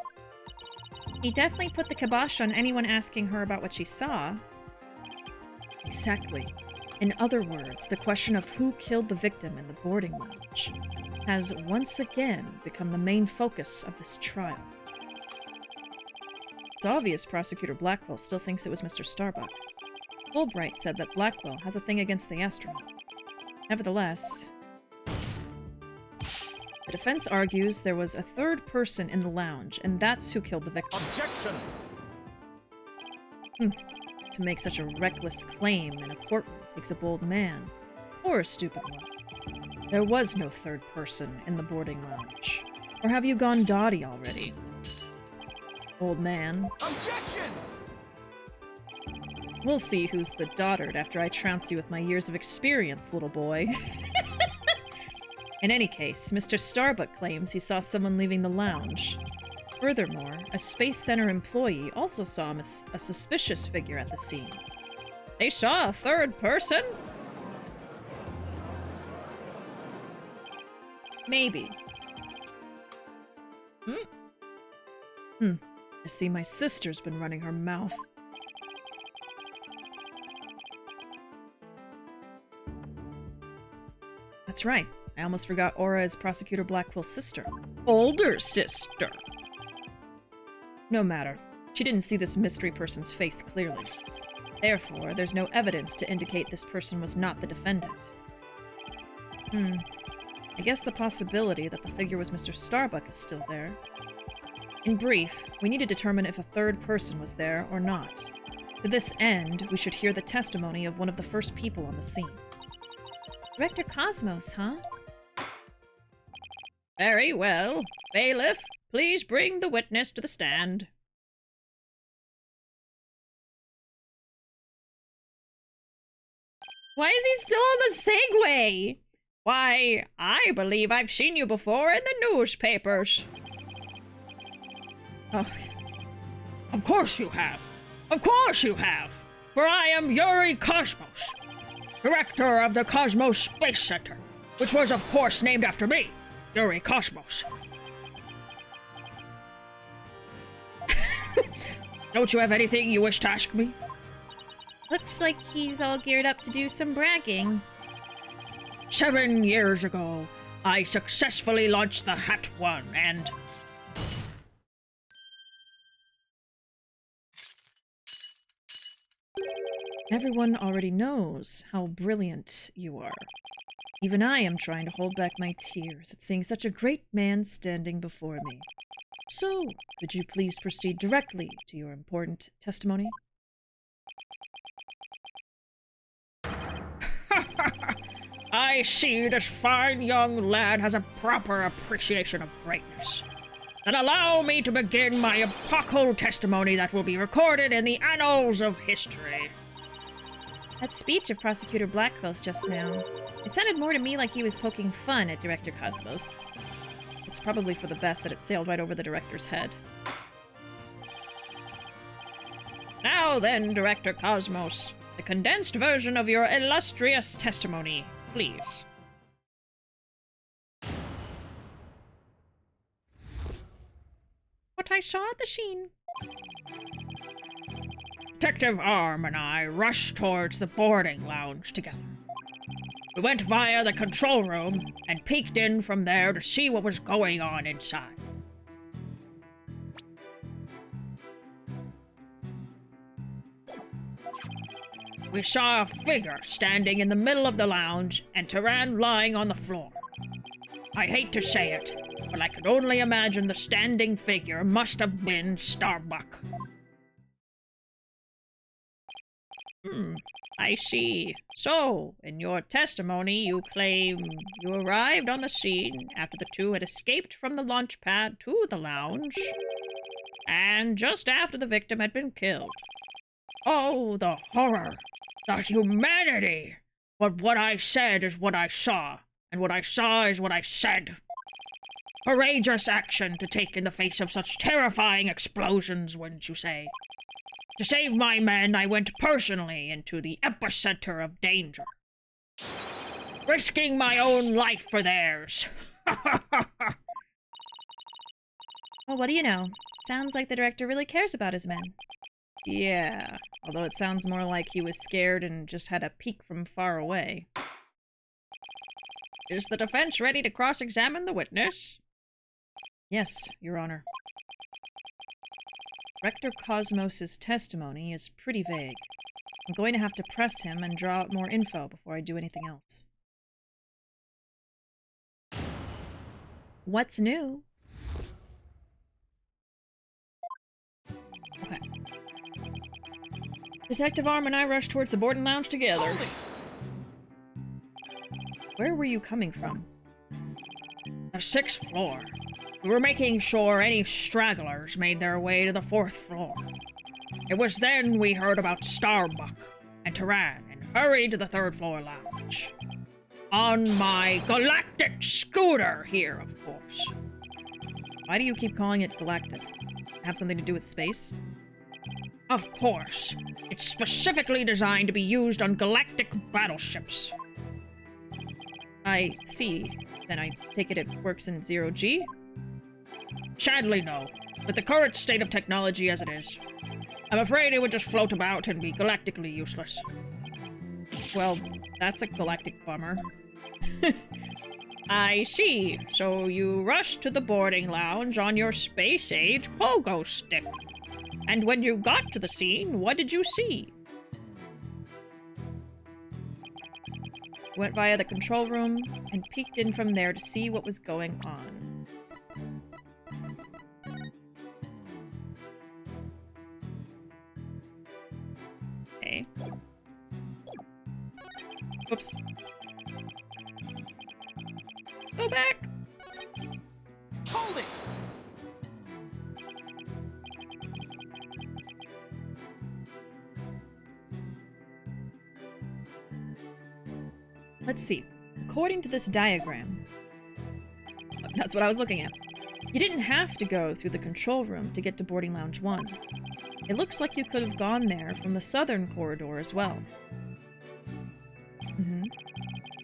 He definitely put the kibosh on anyone asking her about what she saw. Exactly. In other words, the question of who killed the victim in the boarding lounge has once again become the main focus of this trial. It's obvious Prosecutor Blackwell still thinks it was Mr. Starbuck. Fulbright said that Blackwell has a thing against the astronaut. Nevertheless, the defense argues there was a third person in the lounge, and that's who killed the victim. Objection! To make such a reckless claim in a courtroom takes a bold man, or a stupid one. There was no third person in the boarding lounge. Or have you gone dotty already? Old man. Objection! We'll see who's the dotard after I trounce you with my years of experience, little boy. In any case, Mr. Starbuck claims he saw someone leaving the lounge. Furthermore, a Space Center employee also saw a suspicious figure at the scene. They saw a third person? Maybe. I see my sister's been running her mouth. That's right. I almost forgot Aura is Prosecutor Blackwell's sister. Older sister! No matter. She didn't see this mystery person's face clearly. Therefore, there's no evidence to indicate this person was not the defendant. I guess the possibility that the figure was Mr. Starbuck is still there. In brief, we need to determine if a third person was there or not. To this end, we should hear the testimony of one of the first people on the scene. Director Cosmos, huh? Very well. Bailiff, please bring the witness to the stand. Why is he still on the Segway? Why, I believe I've seen you before in the newspapers. Oh, of course you have. Of course you have. For I am Yuri Cosmos, director of the Cosmos Space Center, which was of course named after me, Yuri Cosmos. Don't you have anything you wish to ask me? Looks like he's all geared up to do some bragging. 7 years ago, I successfully launched the Hat One and... Everyone already knows how brilliant you are. Even I am trying to hold back my tears at seeing such a great man standing before me. So, could you please proceed directly to your important testimony? I see this fine young lad has a proper appreciation of greatness. Then allow me to begin my epochal testimony that will be recorded in the annals of history. That speech of Prosecutor Blackwell's just now, it sounded more to me like he was poking fun at Director Cosmos. It's probably for the best that it sailed right over the director's head. Now then, Director Cosmos, the condensed version of your illustrious testimony, please. What I saw at the scene. Detective Arm and I rushed towards the boarding lounge together. We went via the control room and peeked in from there to see what was going on inside. We saw a figure standing in the middle of the lounge and Taran lying on the floor. I hate to say it, but I could only imagine the standing figure must have been Starbuck. I see. So, in your testimony, you claim you arrived on the scene after the two had escaped from the launch pad to the lounge, and just after the victim had been killed. Oh, the horror! The humanity! But what I said is what I saw, and what I saw is what I said. Courageous action to take in the face of such terrifying explosions, wouldn't you say? To save my men, I went personally into the epicenter of danger, risking my own life for theirs. Well, what do you know? Sounds like the director really cares about his men. Yeah, although it sounds more like he was scared and just had a peek from far away. Is the defense ready to cross-examine the witness? Yes, Your Honor. Rector Cosmos' testimony is pretty vague. I'm going to have to press him and draw out more info before I do anything else. What's new? Okay. Detective Arm and I rushed towards the boarding lounge together. Hold it! Where were you coming from? The 6th floor. We were making sure any stragglers made their way to the 4th floor. It was then we heard about Starbuck and Turan and hurried to the 3rd floor lounge. On my galactic scooter here, of course. Why do you keep calling it galactic? Have something to do with space? Of course. It's specifically designed to be used on galactic battleships. I see. Then I take it works in 0G? Sadly, no. With the current state of technology as it is, I'm afraid it would just float about and be galactically useless. Well, that's a galactic bummer. I see. So you rushed to the boarding lounge on your space-age pogo stick. And when you got to the scene, what did you see? Went via the control room and peeked in from there to see what was going on. Okay. Oops. Go back! Hold it! Let's see. According to this diagram, that's what I was looking at. You didn't have to go through the control room to get to boarding lounge 1. It looks like you could have gone there from the southern corridor as well. Mm-hmm.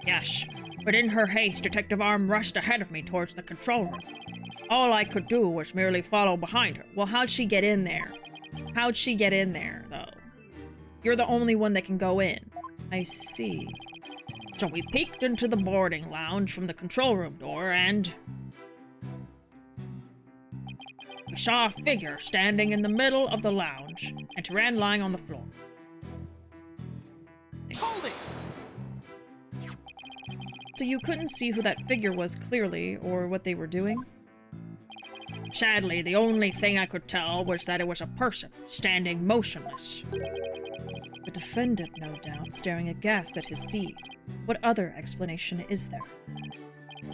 Yes, but in her haste, Detective Arm rushed ahead of me towards the control room. All I could do was merely follow behind her. Well, how'd she get in there? How'd she get in there, though? You're the only one that can go in. I see. So we peeked into the boarding lounge from the control room door, and we saw a figure standing in the middle of the lounge, and Turan lying on the floor. Hold it! So you couldn't see who that figure was clearly, or what they were doing? Sadly, the only thing I could tell was that it was a person, standing motionless. The defendant, no doubt, staring aghast at his deed. What other explanation is there?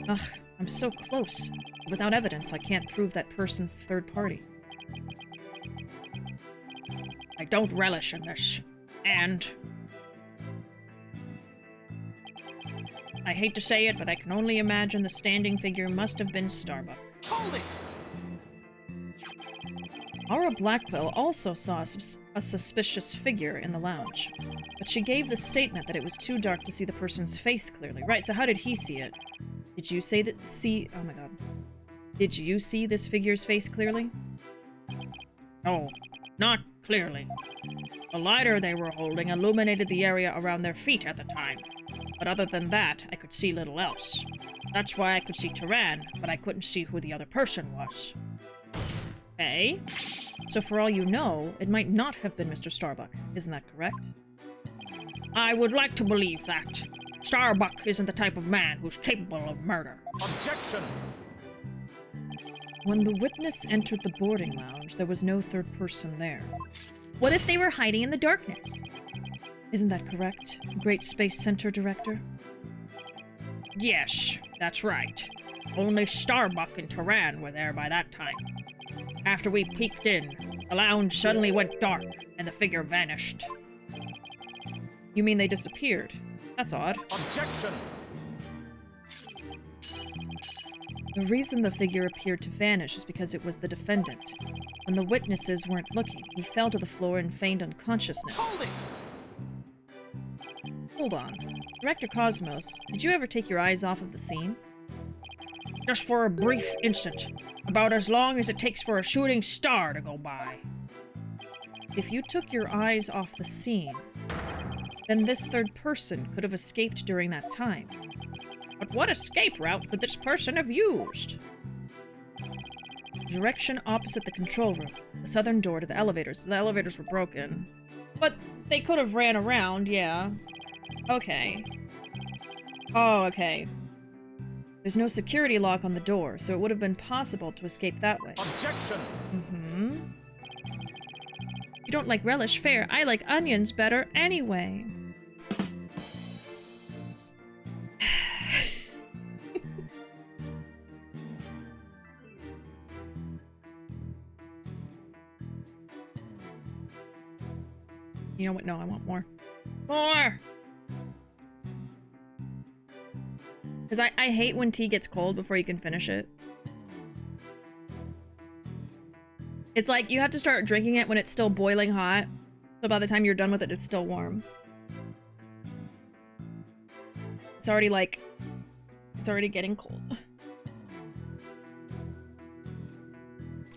Ugh, I'm so close. Without evidence, I can't prove that person's the third party. I don't relish in this. And I hate to say it, but I can only imagine the standing figure must have been Starbuck. Hold it! Aura Blackwell also saw a suspicious figure in the lounge, but she gave the statement that it was too dark to see the person's face clearly. Right, so how did he see it? Did you oh my god. Did you see this figure's face clearly? No, not clearly. The lighter they were holding illuminated the area around their feet at the time, but other than that, I could see little else. That's why I could see Turan, but I couldn't see who the other person was. Okay. So for all you know, it might not have been Mr. Starbuck. Isn't that correct? I would like to believe that. Starbuck isn't the type of man who's capable of murder. Objection! When the witness entered the boarding lounge, there was no third person there. What if they were hiding in the darkness? Isn't that correct, Great Space Center Director? Yes, that's right. Only Starbuck and Turan were there by that time. After we peeked in, the lounge suddenly went dark, and the figure vanished. You mean they disappeared? That's odd. Objection! The reason the figure appeared to vanish is because it was the defendant. When the witnesses weren't looking, he fell to the floor and feigned unconsciousness. Hold it! Hold on. Director Cosmos, did you ever take your eyes off of the scene? Just for a brief instant. About as long as it takes for a shooting star to go by. If you took your eyes off the scene, then this third person could have escaped during that time. But what escape route could this person have used? Direction opposite the control room. The southern door to the elevators. The elevators were broken. But they could have ran around, yeah. Okay. Oh, okay. There's no security lock on the door, so it would have been possible to escape that way. Objection! Mm-hmm. You don't like relish fare. I like onions better anyway. You know what? No, I want more. More! Because I hate when tea gets cold before you can finish it. It's like you have to start drinking it when it's still boiling hot. So by the time you're done with it, it's still warm. It's already like... It's already getting cold.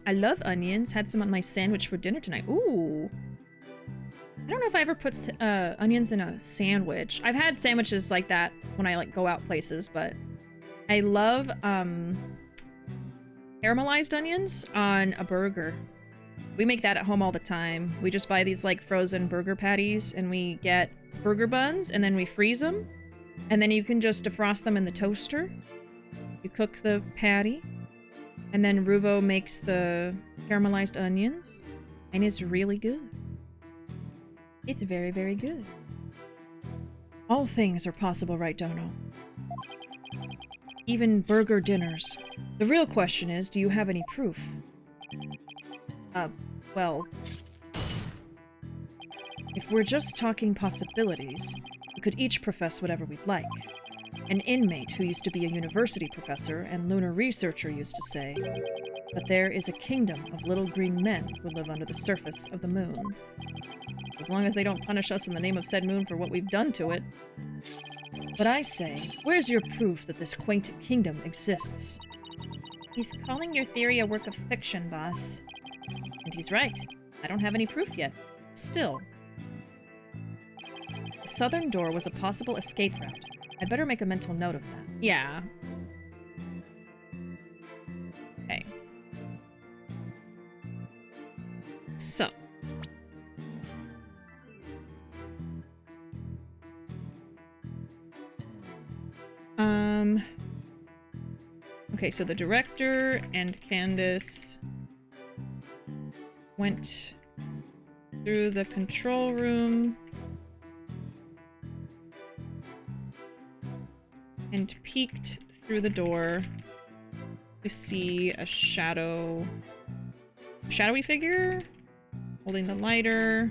I love onions. Had some on my sandwich for dinner tonight. Ooh. I don't know if I ever put onions in a sandwich. I've had sandwiches like that when I like go out places, but I love caramelized onions on a burger. We make that at home all the time. We just buy these like frozen burger patties and we get burger buns and then we freeze them. And then you can just defrost them in the toaster. You cook the patty. And then Ruuuvo makes the caramelized onions. And it's really good. It's very, very good. All things are possible, right, Dono? Even burger dinners. The real question is, do you have any proof? Well... If we're just talking possibilities, we could each profess whatever we'd like. An inmate who used to be a university professor and lunar researcher used to say, but there is a kingdom of little green men who live under the surface of the moon. As long as they don't punish us in the name of said moon for what we've done to it. But I say, where's your proof that this quaint kingdom exists? He's calling your theory a work of fiction, boss. And he's right. I don't have any proof yet. Still. The southern door was a possible escape route. I'd better make a mental note of that. Yeah. Okay. So. Okay, so the director and Candace went through the control room and peeked through the door to see a shadowy figure holding the lighter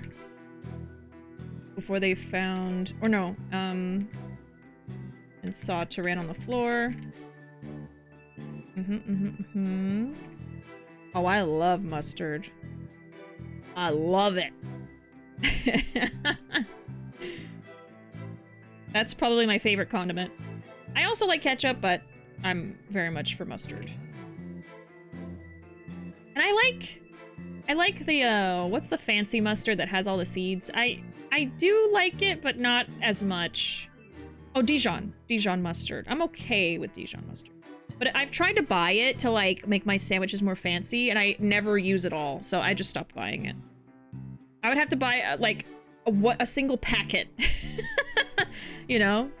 before they found, or no, and saw Tyrann on the floor. Oh, I love mustard. I love it. That's probably my favorite condiment. I also like ketchup, but I'm very much for mustard. And I like the, what's the fancy mustard that has all the seeds? I do like it, but not as much. Oh, Dijon mustard. I'm okay with Dijon mustard. But I've tried to buy it to, like, make my sandwiches more fancy, and I never use it all, so I just stopped buying it. I would have to buy, like, a single packet. You know?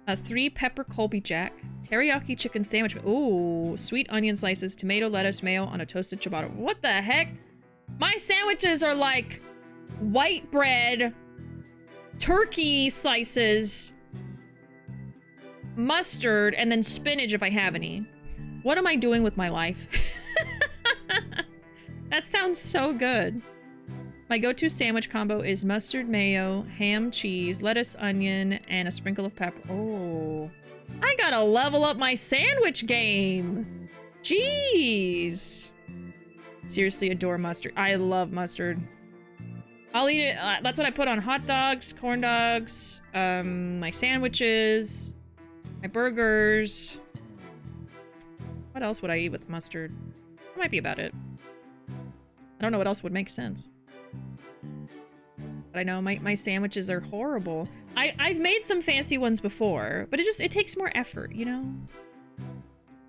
A 3-pepper Colby Jack. Teriyaki chicken sandwich. Ooh, sweet onion slices, tomato, lettuce, mayo on a toasted ciabatta. What the heck? My sandwiches are like white bread, turkey slices, mustard, and then spinach if I have any. What am I doing with my life? That sounds so good. My go-to sandwich combo is mustard, mayo, ham, cheese, lettuce, onion, and a sprinkle of pepper. Oh. I gotta level up my sandwich game. Jeez. Seriously adore mustard. I love mustard. I'll eat it. That's what I put on hot dogs, corn dogs, my sandwiches, my burgers. What else would I eat with mustard? That might be about it. I don't know what else would make sense. But I know my sandwiches are horrible. I've made some fancy ones before, but it takes more effort, you know?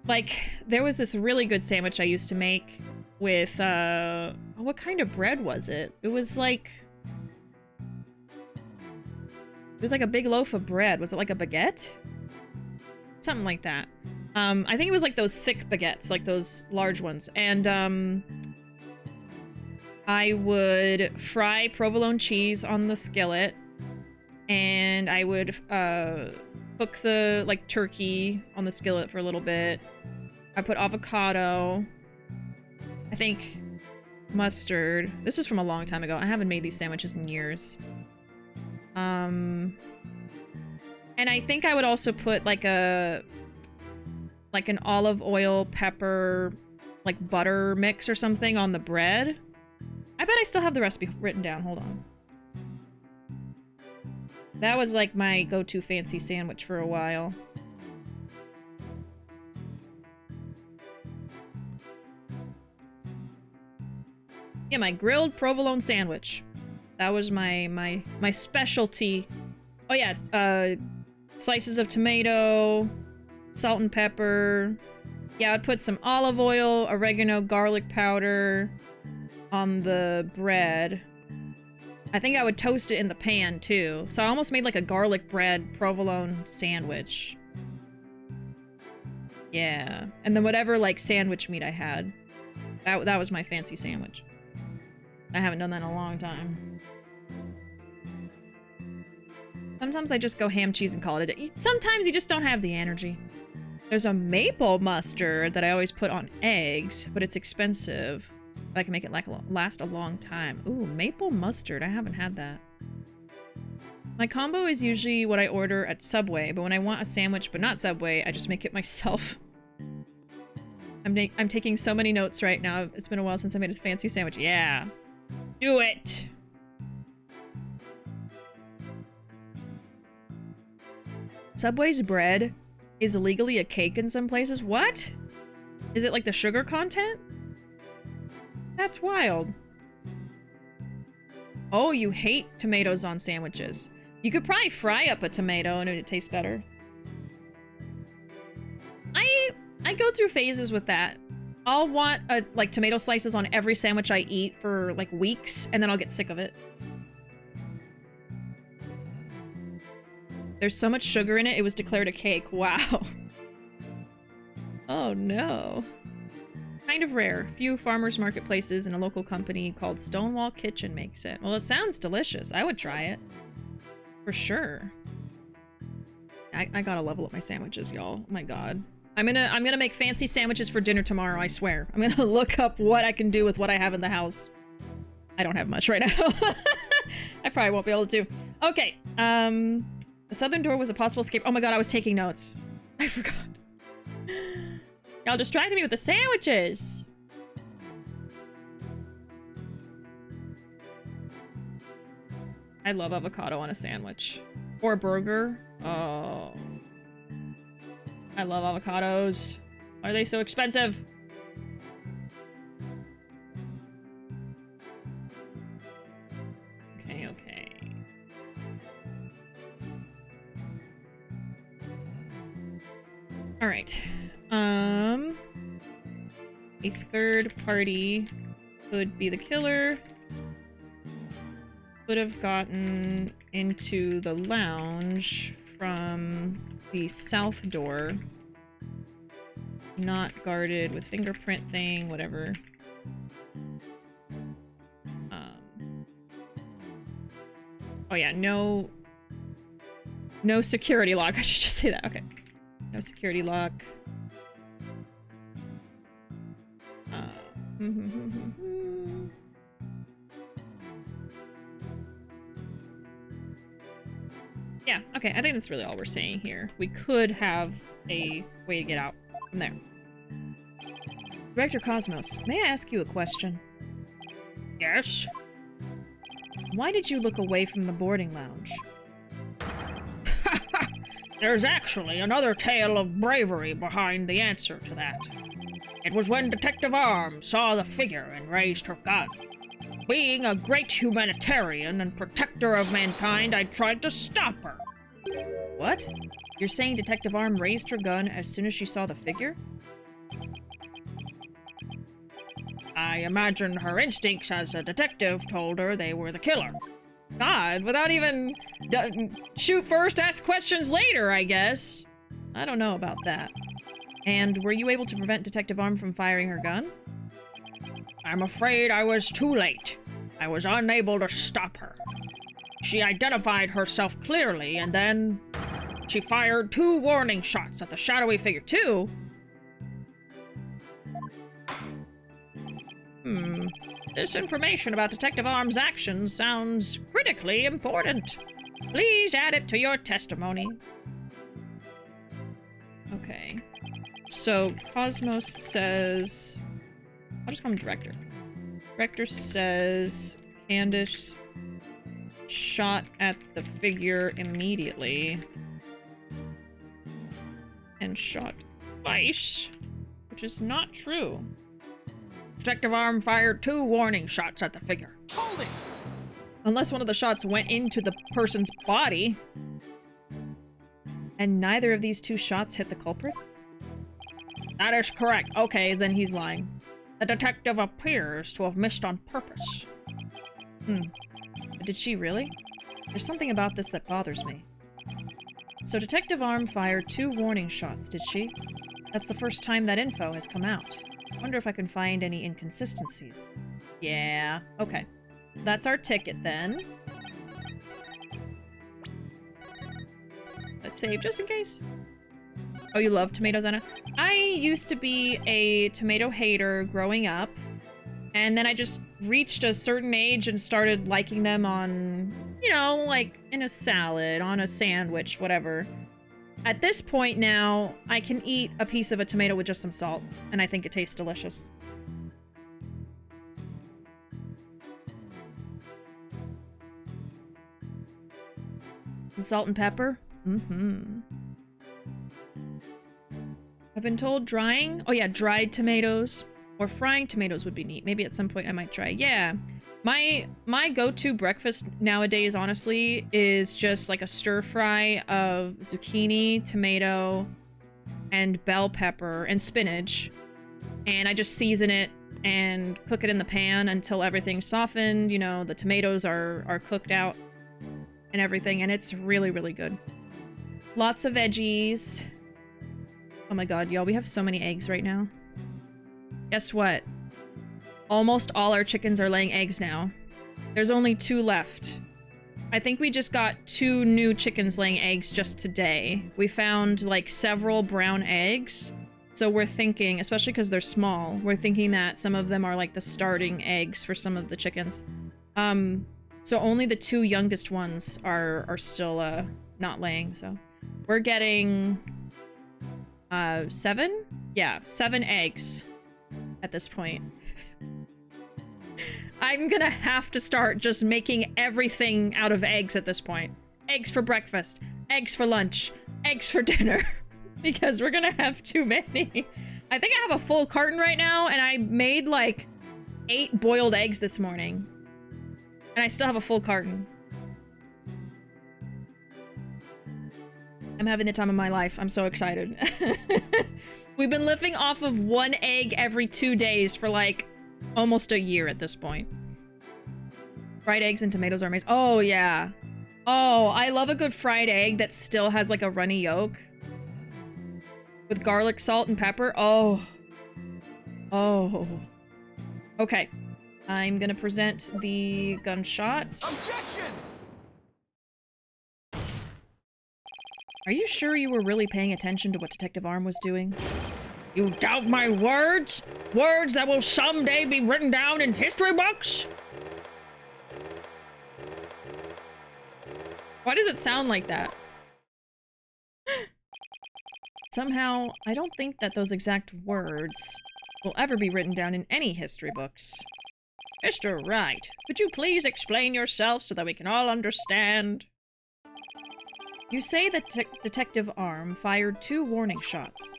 Like, there was this really good sandwich I used to make with, what kind of bread was it? It was like a big loaf of bread. Was it like a baguette? Something like that. I think it was like those thick baguettes, like those large ones. And, I would fry provolone cheese on the skillet, and I would cook the like turkey on the skillet for a little bit. I put avocado, I think mustard. This was from a long time ago. I haven't made these sandwiches in years. And I think I would also put like an olive oil, pepper, like butter mix or something on the bread. I bet I still have the recipe written down. Hold on. That was like my go-to fancy sandwich for a while. Yeah, my grilled provolone sandwich. That was my specialty. Oh yeah, slices of tomato, salt and pepper. Yeah, I'd put some olive oil, oregano, garlic powder on the bread. I think I would toast it in the pan too. So I almost made like a garlic bread provolone sandwich. Yeah. And then whatever like sandwich meat I had. That was my fancy sandwich. I haven't done that in a long time. Sometimes I just go ham, cheese, and call it a day. Sometimes you just don't have the energy. There's a maple mustard that I always put on eggs, but it's expensive. I can make it last a long time. Ooh, maple mustard. I haven't had that. My combo is usually what I order at Subway, but when I want a sandwich but not Subway, I just make it myself. I'm taking so many notes right now. It's been a while since I made a fancy sandwich. Yeah. Do it! Subway's bread is legally a cake in some places. What? Is it like the sugar content? That's wild. Oh, you hate tomatoes on sandwiches. You could probably fry up a tomato and it would taste better. I go through phases with that. I'll want like tomato slices on every sandwich I eat for like weeks, and then I'll get sick of it. There's so much sugar in it, it was declared a cake. Wow. Oh no. Kind of rare. Few farmers marketplaces and a local company called Stonewall Kitchen makes it. Well, it sounds delicious. I would try it. For sure. I gotta level up my sandwiches, y'all. Oh my god. I'm gonna make fancy sandwiches for dinner tomorrow, I swear. I'm gonna look up what I can do with what I have in the house. I don't have much right now. I probably won't be able to. Okay. The southern door was a possible escape. Oh my god, I was taking notes. I forgot. Y'all distracted me with the sandwiches. I love avocado on a sandwich. Or a burger. Oh. I love avocados. Why are they so expensive? Okay, okay. Alright. A third party could be the killer. Could have gotten into the lounge from the south door. Not guarded with fingerprint thing, whatever. Oh yeah, no security lock. I should just say that. Okay. No security lock. Yeah, okay, I think that's really all we're saying here. We could have a way to get out from there. Director Cosmos, may I ask you a question? Yes? Why did you look away from the boarding lounge? There's actually another tale of bravery behind the answer to that. It was when Detective Arm saw the figure and raised her gun. Being a great humanitarian and protector of mankind, I tried to stop her. What? You're saying Detective Arm raised her gun as soon as she saw the figure? I imagine her instincts as a detective told her they were the killer. God, without even shoot first, ask questions later, I guess. I don't know about that. And were you able to prevent Detective Arm from firing her gun? I'm afraid I was too late. I was unable to stop her. She identified herself clearly, and then she fired 2 warning shots at the shadowy figure. 2? This information about Detective Arm's actions sounds critically important. Please add it to your testimony. Okay. So, Cosmos says... I'll just call him Director. Director says Candace shot at the figure immediately. And shot twice, which is not true. Detective Arm fired 2 warning shots at the figure. Hold it! Unless one of the shots went into the person's body. And neither of these 2 shots hit the culprit? That is correct. Okay, then he's lying. The detective appears to have missed on purpose. Did she really? There's something about this that bothers me. So Detective Arm fired 2 warning shots, did she? That's the first time that info has come out. Wonder if I can find any inconsistencies. Yeah, okay. That's our ticket then. Let's save just in case. Oh, you love tomatoes, Anna? I used to be a tomato hater growing up, and then I just reached a certain age and started liking them on, you know, like in a salad, on a sandwich, whatever. At this point now, I can eat a piece of a tomato with just some salt, and I think it tastes delicious. Some salt and pepper? I've been told drying... Oh yeah, dried tomatoes. Or frying tomatoes would be neat. Maybe at some point I might try. Yeah. My go-to breakfast nowadays, honestly, is just like a stir-fry of zucchini, tomato, and bell pepper, and spinach. And I just season it and cook it in the pan until everything's softened. You know, the tomatoes are cooked out and everything. And it's really, really good. Lots of veggies. Oh my god, y'all, we have so many eggs right now. Guess what? Almost all our chickens are laying eggs now. There's only 2 left. I think we just got 2 new chickens laying eggs just today. We found, like, several brown eggs. So we're thinking, especially because they're small, we're thinking that some of them are, like, the starting eggs for some of the chickens. So only the 2 youngest ones are still, not laying, so. We're getting... 7? Yeah, 7 eggs at this point. I'm gonna have to start just making everything out of eggs at this point. Eggs for breakfast, eggs for lunch, eggs for dinner. Because we're gonna have too many. I think I have a full carton right now, and I made like 8 boiled eggs this morning. And I still have a full carton. I'm having the time of my life. I'm so excited. We've been living off of 1 egg every 2 days for like almost a year at this point. Fried eggs and tomatoes are amazing. Oh, yeah. Oh, I love a good fried egg that still has like a runny yolk. With garlic, salt, and pepper. Oh. Oh. Okay. I'm gonna present the gunshot. Objection! Are you sure you were really paying attention to what Detective Arm was doing? You doubt my words? Words that will someday be written down in history books? Why does it sound like that? Somehow, I don't think that those exact words will ever be written down in any history books. Mr. Wright, could you please explain yourself so that we can all understand? You say that Detective Arm fired 2 warning shots,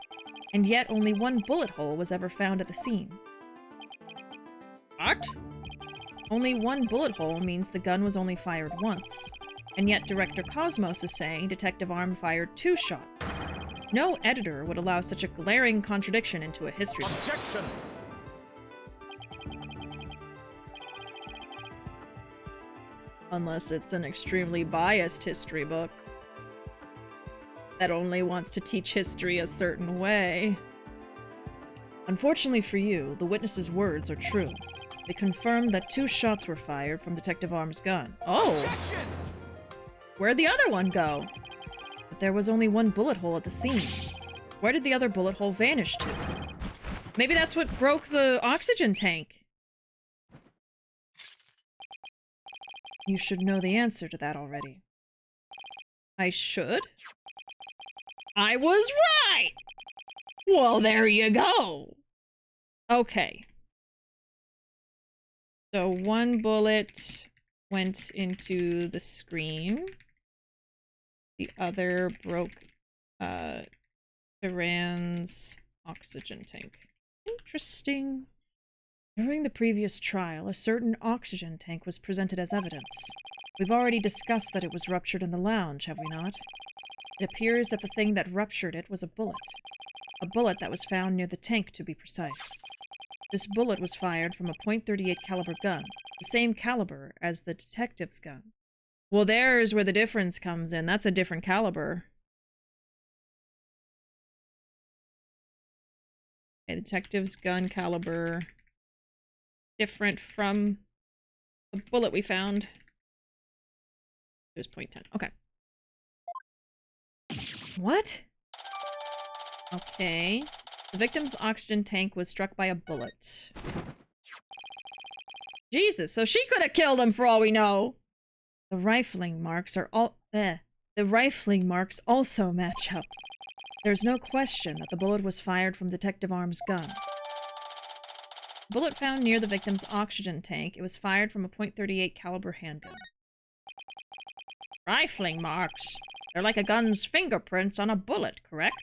and yet only 1 bullet hole was ever found at the scene. What? Only 1 bullet hole means the gun was only fired once, and yet Director Cosmos is saying Detective Arm fired 2 shots. No editor would allow such a glaring contradiction into a history book. Objection! Unless it's an extremely biased history book that only wants to teach history a certain way. Unfortunately for you, the witness's words are true. They confirmed that 2 shots were fired from Detective Arm's gun. Oh! Objection! Where'd the other one go? But there was only 1 bullet hole at the scene. Where did the other bullet hole vanish to? Maybe that's what broke the oxygen tank. You should know the answer to that already. I should? I was right! Well, there you go. Okay. So 1 bullet went into the screen. The other broke Duran's oxygen tank. Interesting. During the previous trial, a certain oxygen tank was presented as evidence. We've already discussed that it was ruptured in the lounge, have we not? It appears that the thing that ruptured it was a bullet. A bullet that was found near the tank, to be precise. This bullet was fired from a .38 caliber gun, the same caliber as the detective's gun. Well, there's where the difference comes in. That's a different caliber. Okay, detective's gun caliber different from the bullet we found. It was .10. Okay. What? Okay. The victim's oxygen tank was struck by a bullet. Jesus, so she could have killed him for all we know. The rifling marks are all the rifling marks also match up. There's no question that the bullet was fired from Detective Arm's gun. Bullet found near the victim's oxygen tank. It was fired from a .38 caliber handgun. Rifling marks. They're like a gun's fingerprints on a bullet, correct?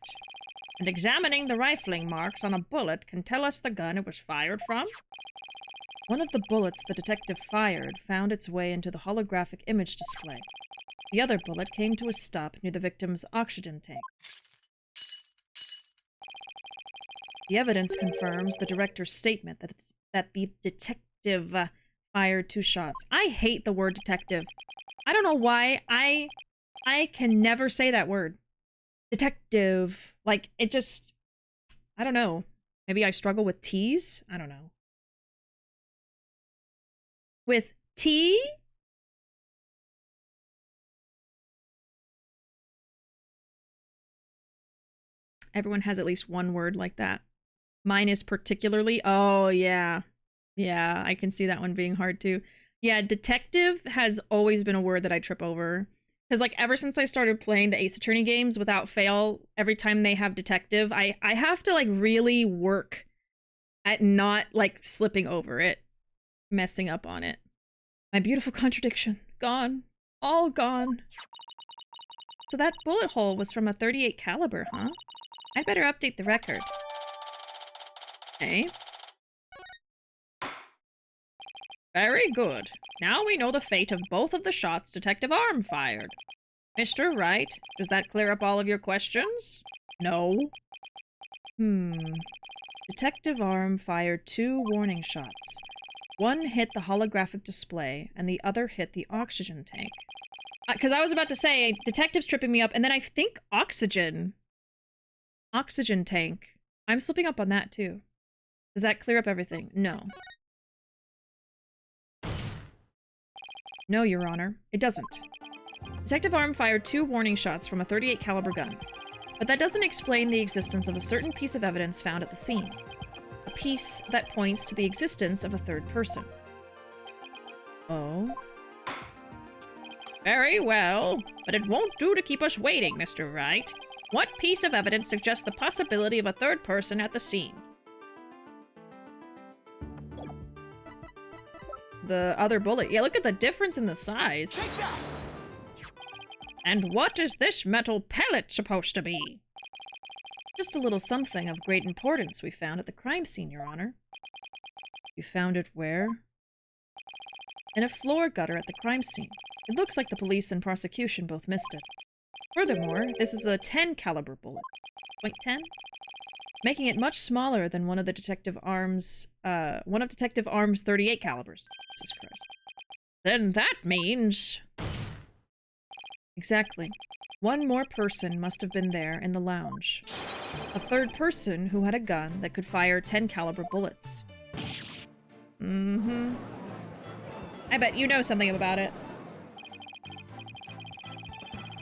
And examining the rifling marks on a bullet can tell us the gun it was fired from? One of the bullets the detective fired found its way into the holographic image display. The other bullet came to a stop near the victim's oxygen tank. The evidence confirms the director's statement that the detective fired 2 shots. I hate the word detective. I don't know why. I can never say that word. Detective. Like, it just... I don't know. Maybe I struggle with T's? I don't know. With T? Everyone has at least one word like that. Mine is particularly... Oh, yeah. Yeah, I can see that one being hard too. Yeah, detective has always been a word that I trip over. Because, like, ever since I started playing the Ace Attorney games, without fail, every time they have detective, I have to, like, really work at not, like, slipping over it. Messing up on it. My beautiful contradiction. Gone. All gone. So that bullet hole was from a .38 caliber, huh? I'd better update the record. Okay. Very good. Now we know the fate of both of the shots Detective Arm fired. Mr. Wright, does that clear up all of your questions? No? Detective Arm fired 2 warning shots. One hit the holographic display, and the other hit the oxygen tank. Because I was about to say, detective's tripping me up, and then I think oxygen. Oxygen tank. I'm slipping up on that, too. Does that clear up everything? No. No, Your Honor, it doesn't. Detective Arm fired 2 warning shots from a .38 caliber gun. But that doesn't explain the existence of a certain piece of evidence found at the scene. A piece that points to the existence of a third person. Oh? Very well, but it won't do to keep us waiting, Mr. Wright. What piece of evidence suggests the possibility of a third person at the scene? the other bullet. Yeah, look at the difference in the size. Take that! And what is this metal pellet supposed to be? Just a little something of great importance we found at the crime scene, Your Honor. You found it where? In a floor gutter at the crime scene. It looks like the police and prosecution both missed it. Furthermore, this is a 10 caliber bullet. .10? Making it much smaller than one of Detective Arm's 38 calibers. Jesus Christ. Then that means... Exactly. One more person must have been there in the lounge. A third person who had a gun that could fire 10 caliber bullets. Mm-hmm. I bet you know something about it.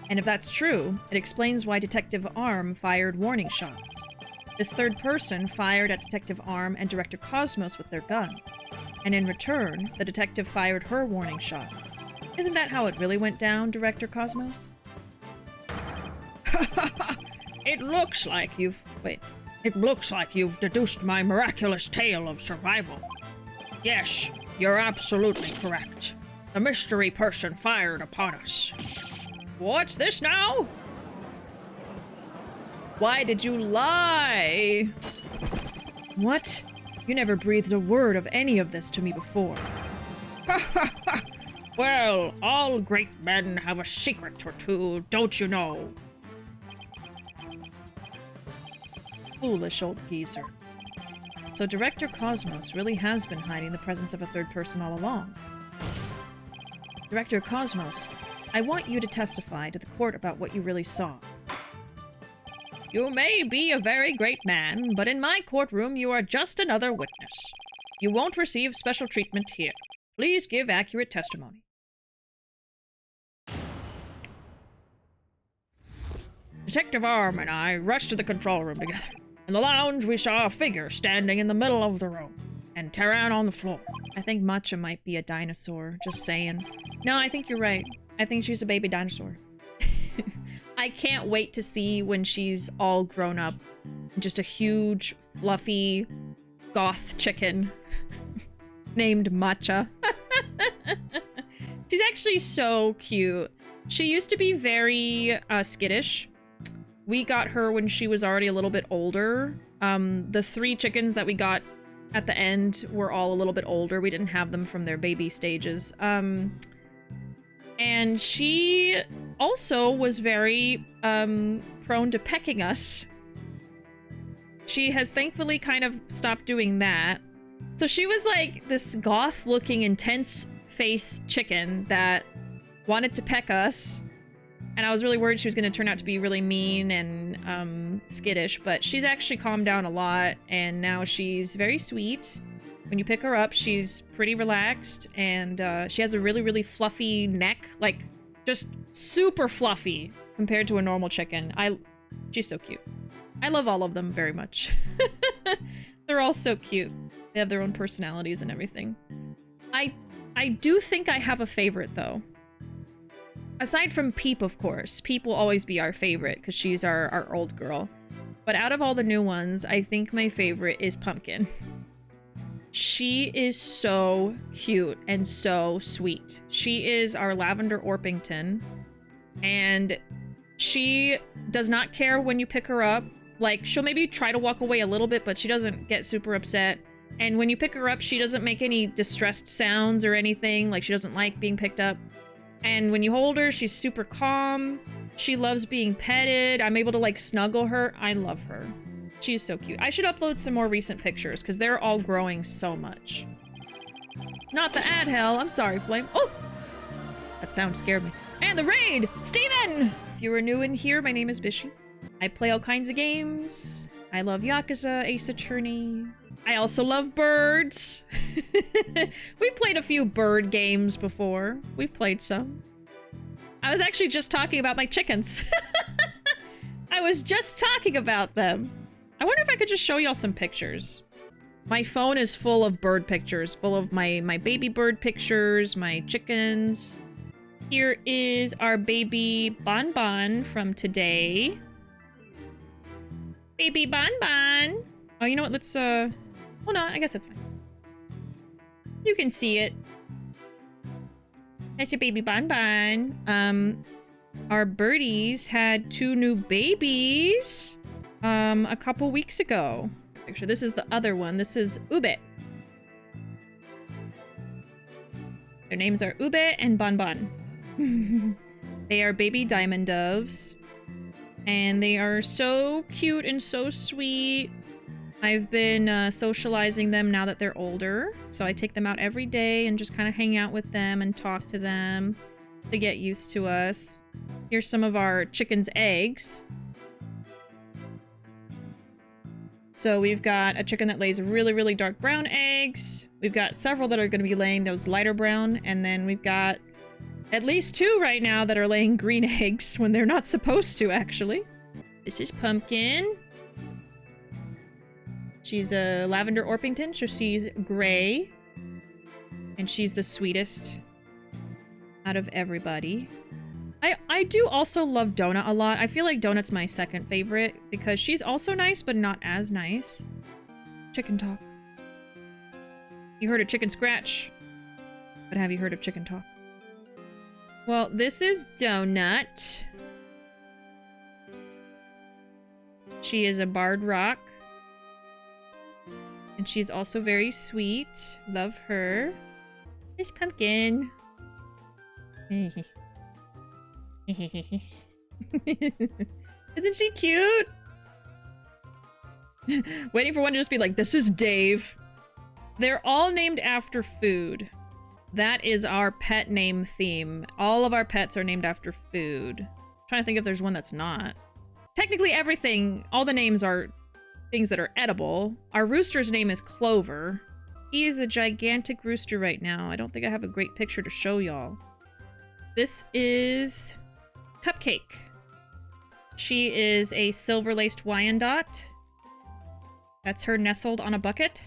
And if that's true, it explains why Detective Arm fired warning shots. This third person fired at Detective Arm and Director Cosmos with their gun. And in return, the detective fired her warning shots. Isn't that how it really went down, Director Cosmos? It looks like you've deduced my miraculous tale of survival. Yes, you're absolutely correct. The mystery person fired upon us. What's this now? Why did you lie? What? You never breathed a word of any of this to me before. Well, all great men have a secret or two, don't you know? Foolish old geezer. So Director Cosmos really has been hiding the presence of a third person all along. Director Cosmos, I want you to testify to the court about what you really saw. You may be a very great man, but in my courtroom you are just another witness. You won't receive special treatment here. Please give accurate testimony. Detective Arm and I rushed to the control room together. In the lounge, we saw a figure standing in the middle of the room, and Terran on the floor. I think Matcha might be a dinosaur, just saying. No, I think you're right. I think she's a baby dinosaur. I can't wait to see when she's all grown up. Just a huge, fluffy, goth chicken named Matcha. She's actually so cute. She used to be very skittish. We got her when she was already a little bit older. The 3 chickens that we got at the end were all a little bit older. We didn't have them from their baby stages. And she also was very prone to pecking us. She has thankfully kind of stopped doing that. So she was like this goth-looking, intense-faced chicken that wanted to peck us. And I was really worried she was going to turn out to be really mean and skittish, but she's actually calmed down a lot, and now she's very sweet. When you pick her up, she's pretty relaxed, and she has a really, really fluffy neck, like just super fluffy compared to a normal chicken. She's so cute. I love all of them very much. They're all so cute. They have their own personalities and everything. I do think I have a favorite, though. Aside from Peep, of course. Peep will always be our favorite, because she's our old girl. But out of all the new ones, I think my favorite is Pumpkin. She is so cute and so sweet. She is our Lavender Orpington, and she does not care when you pick her up. Like, she'll maybe try to walk away a little bit, but she doesn't get super upset. And when you pick her up, she doesn't make any distressed sounds or anything. Like, she doesn't like being picked up. And when you hold her, she's super calm. She loves being petted. I'm able to, like, snuggle her. I love her. She's so cute. I should upload some more recent pictures, because they're all growing so much. Not the ad hell. I'm sorry, Flame. Oh! That sound scared me. And the raid! Steven! If you are new in here, my name is Bishi. I play all kinds of games. I love Yakuza, Ace Attorney. I also love birds. We've played a few bird games before. We've played some. I was actually just talking about my chickens. I was just talking about them. I wonder if I could just show y'all some pictures. My phone is full of bird pictures, full of my baby bird pictures, my chickens. Here is our baby Bon Bon from today. Baby Bon Bon. Oh, you know what? Let's, well, no, I guess that's fine. You can see it. That's a baby Bon. Our birdies had 2 new babies, a couple weeks ago. Actually, this is the other one. This is Ube. Their names are Ube and Bon Bon. They are baby diamond doves. And they are so cute and so sweet. I've been socializing them now that they're older. So I take them out every day and just kind of hang out with them and talk to them to get used to us. Here's some of our chicken's eggs. So we've got a chicken that lays really, really dark brown eggs. We've got several that are going to be laying those lighter brown. And then we've got at least 2 right now that are laying green eggs when they're not supposed to, actually. This is Pumpkin. She's a lavender Orpington, so she's gray. And she's the sweetest out of everybody. I do also love Donut a lot. I feel like Donut's my second favorite because she's also nice, but not as nice. Chicken talk. You heard of chicken scratch, but have you heard of chicken talk? Well, this is Donut. She is a barred rock. And she's also very sweet. Love her. This Pumpkin. Isn't she cute? Waiting for one to just be like, this is Dave. They're all named after food. That is our pet name theme. All of our pets are named after food. I'm trying to think if there's one that's not. Technically everything, all the names are things that are edible. Our rooster's name is Clover. He is a gigantic rooster right now. I don't think I have a great picture to show y'all. This is Cupcake. She is a silver-laced Wyandotte. That's her nestled on a bucket.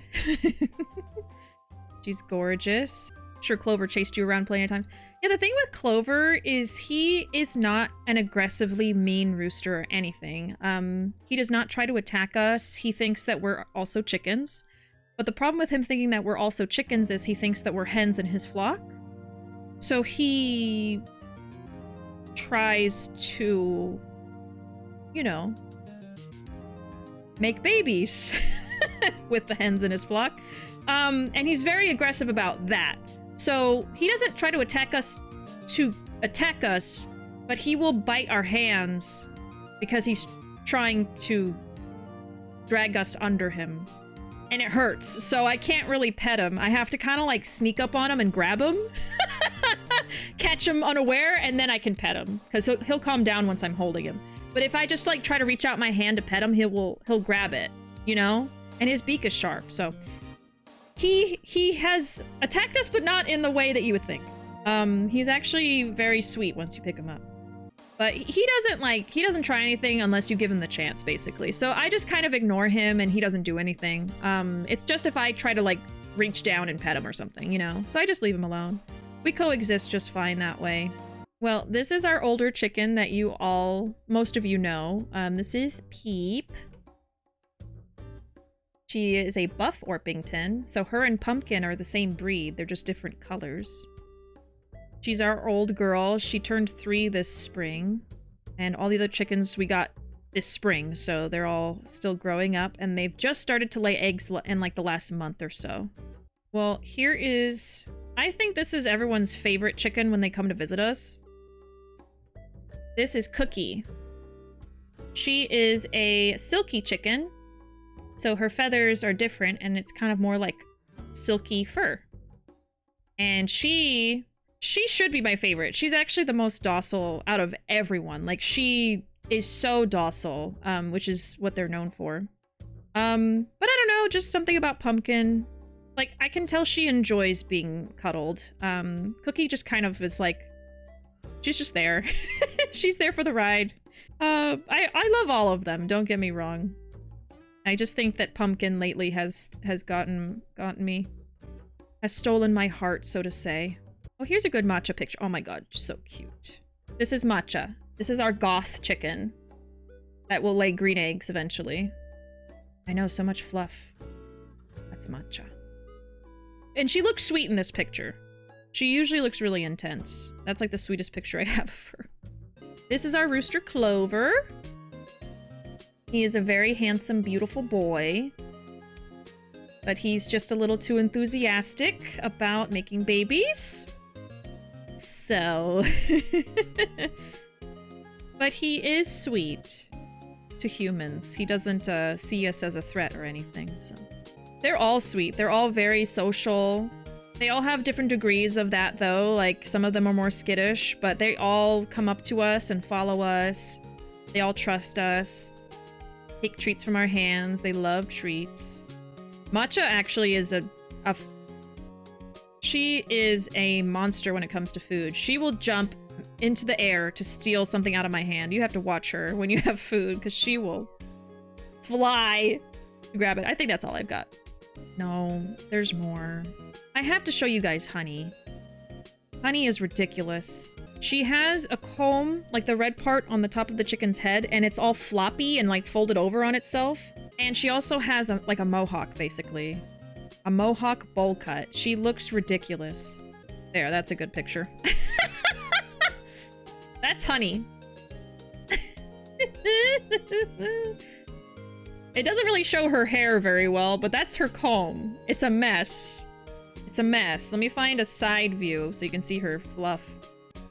She's gorgeous. I'm sure Clover chased you around plenty of times. Yeah, the thing with Clover is he is not an aggressively mean rooster or anything. He does not try to attack us. He thinks that we're also chickens. But the problem with him thinking that we're also chickens is he thinks that we're hens in his flock. So he tries to, you know, make babies with the hens in his flock. And he's very aggressive about that. So he doesn't try to attack us, but he will bite our hands because he's trying to drag us under him. And it hurts, so I can't really pet him. I have to kind of like sneak up on him and grab him. Catch him unaware, and then I can pet him. Because he'll calm down once I'm holding him. But if I just like try to reach out my hand to pet him, he'll grab it, you know? And his beak is sharp, so... He has attacked us, but not in the way that you would think. He's actually very sweet once you pick him up. But he doesn't try anything unless you give him the chance, basically. So I just kind of ignore him and he doesn't do anything. It's just if I try to like reach down and pet him or something, you know? So I just leave him alone. We coexist just fine that way. Well, this is our older chicken that most of you know. This is Peep. She is a buff Orpington, so her and Pumpkin are the same breed. They're just different colors. She's our old girl. She turned 3 this spring. And all the other chickens we got this spring, so they're all still growing up. And they've just started to lay eggs in like the last month or so. Well, here is... I think this is everyone's favorite chicken when they come to visit us. This is Cookie. She is a silky chicken. So her feathers are different, and it's kind of more like silky fur. And she should be my favorite. She's actually the most docile out of everyone. Like, she is so docile, which is what they're known for. But I don't know, just something about Pumpkin. Like, I can tell she enjoys being cuddled. Cookie just kind of is like, she's just there. She's there for the ride. I love all of them, don't get me wrong. I just think that Pumpkin lately has gotten me. Has stolen my heart, so to say. Oh, here's a good matcha picture. Oh my god, so cute. This is Matcha. This is our goth chicken. That will lay green eggs eventually. I know, so much fluff. That's Matcha. And she looks sweet in this picture. She usually looks really intense. That's like the sweetest picture I have of her. This is our rooster Clover. He is a very handsome, beautiful boy. But he's just a little too enthusiastic about making babies. So... But he is sweet to humans. He doesn't see us as a threat or anything, so... They're all sweet. They're all very social. They all have different degrees of that, though. Like, some of them are more skittish, but they all come up to us and follow us. They all trust us. Take treats from our hands. They love treats. Matcha actually is she is a monster when it comes to food. She will jump into the air to steal something out of my hand. You have to watch her when you have food, because she will fly to grab it. I think that's all I've got. No, there's more. I have to show you guys Honey. Honey is ridiculous. She has a comb, like the red part on the top of the chicken's head, and it's all floppy and like folded over on itself. And she also has like a mohawk, basically. A mohawk bowl cut. She looks ridiculous. There, that's a good picture. That's Honey. It doesn't really show her hair very well, but that's her comb. It's a mess. It's a mess. Let me find a side view so you can see her fluff.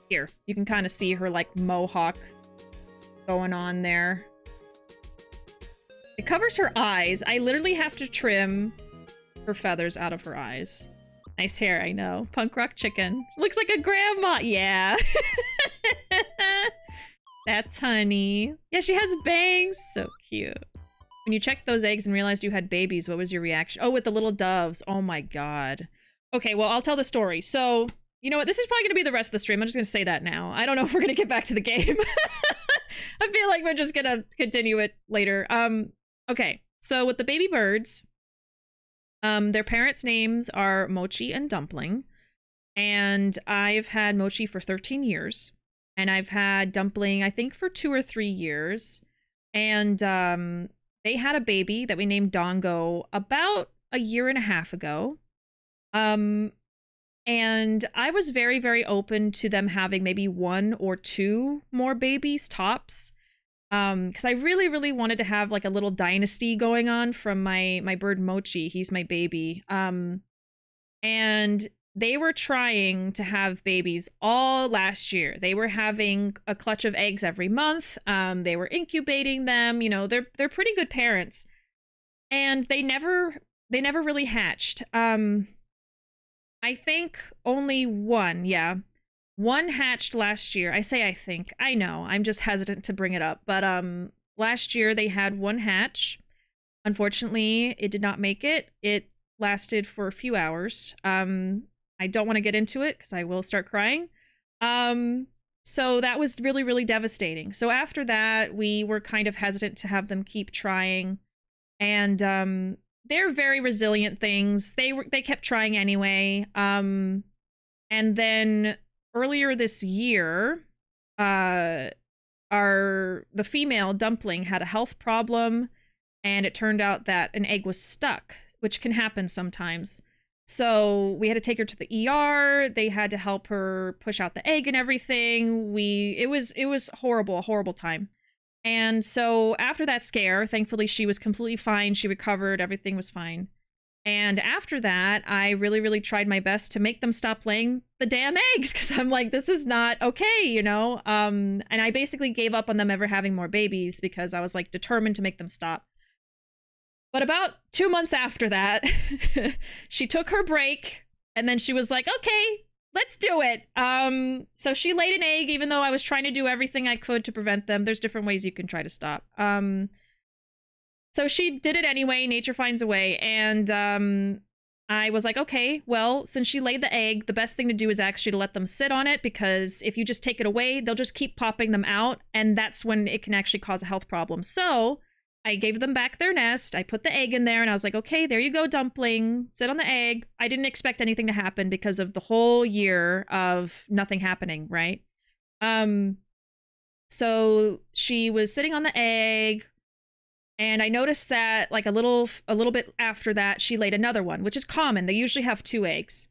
Here, you can kind of see her, like, mohawk going on there. It covers her eyes. I literally have to trim her feathers out of her eyes. Nice hair, I know. Punk rock chicken. Looks like a grandma. Yeah. That's Honey. Yeah, she has bangs. So cute. When you checked those eggs and realized you had babies, what was your reaction? Oh, with the little doves. Oh my god. Okay, well, I'll tell the story. So, you know what? This is probably going to be the rest of the stream. I'm just going to say that now. I don't know if we're going to get back to the game. I feel like we're just going to continue it later. Okay, so with the baby birds, their parents' names are Mochi and Dumpling. And I've had Mochi for 13 years. And I've had Dumpling, I think, for 2 or 3 years. And they had a baby that we named Dongo about a year and a half ago. And I was very, very open to them having maybe 1 or 2 more babies tops. Because I really, really wanted to have like a little dynasty going on from my bird Mochi. He's my baby. And they were trying to have babies all last year. They were having a clutch of eggs every month. They were incubating them. You know, they're pretty good parents. And they never really hatched. I think only one, yeah. One hatched last year. I say I think. I know. I'm just hesitant to bring it up. But last year they had 1 hatch. Unfortunately, it did not make it. It lasted for a few hours. I don't want to get into it because I will start crying. So that was really, really devastating. So after that, we were kind of hesitant to have them keep trying. And they're very resilient things. They kept trying anyway. And then earlier this year, the female Dumpling had a health problem, and it turned out that an egg was stuck, which can happen sometimes. So we had to take her to the ER. They had to help her push out the egg and everything. It was horrible, a horrible time. And so after that scare, thankfully she was completely fine. She recovered. Everything was fine. And after that, I really, really tried my best to make them stop laying the damn eggs, because I'm like, this is not okay, you know? And I basically gave up on them ever having more babies because I was like determined to make them stop. But about 2 months after that, she took her break, and then she was like, okay, let's do it. So she laid an egg, even though I was trying to do everything I could to prevent them. There's different ways you can try to stop. So she did it anyway. Nature finds a way. And I was like, okay, well, since she laid the egg, the best thing to do is actually to let them sit on it, because if you just take it away, they'll just keep popping them out. And that's when it can actually cause a health problem. So I gave them back their nest. I put the egg in there and I was like, okay, there you go, Dumpling. Sit on the egg. I didn't expect anything to happen because of the whole year of nothing happening, right? So she was sitting on the egg, and I noticed that like a little bit after that, she laid another one, which is common. They usually have 2 eggs.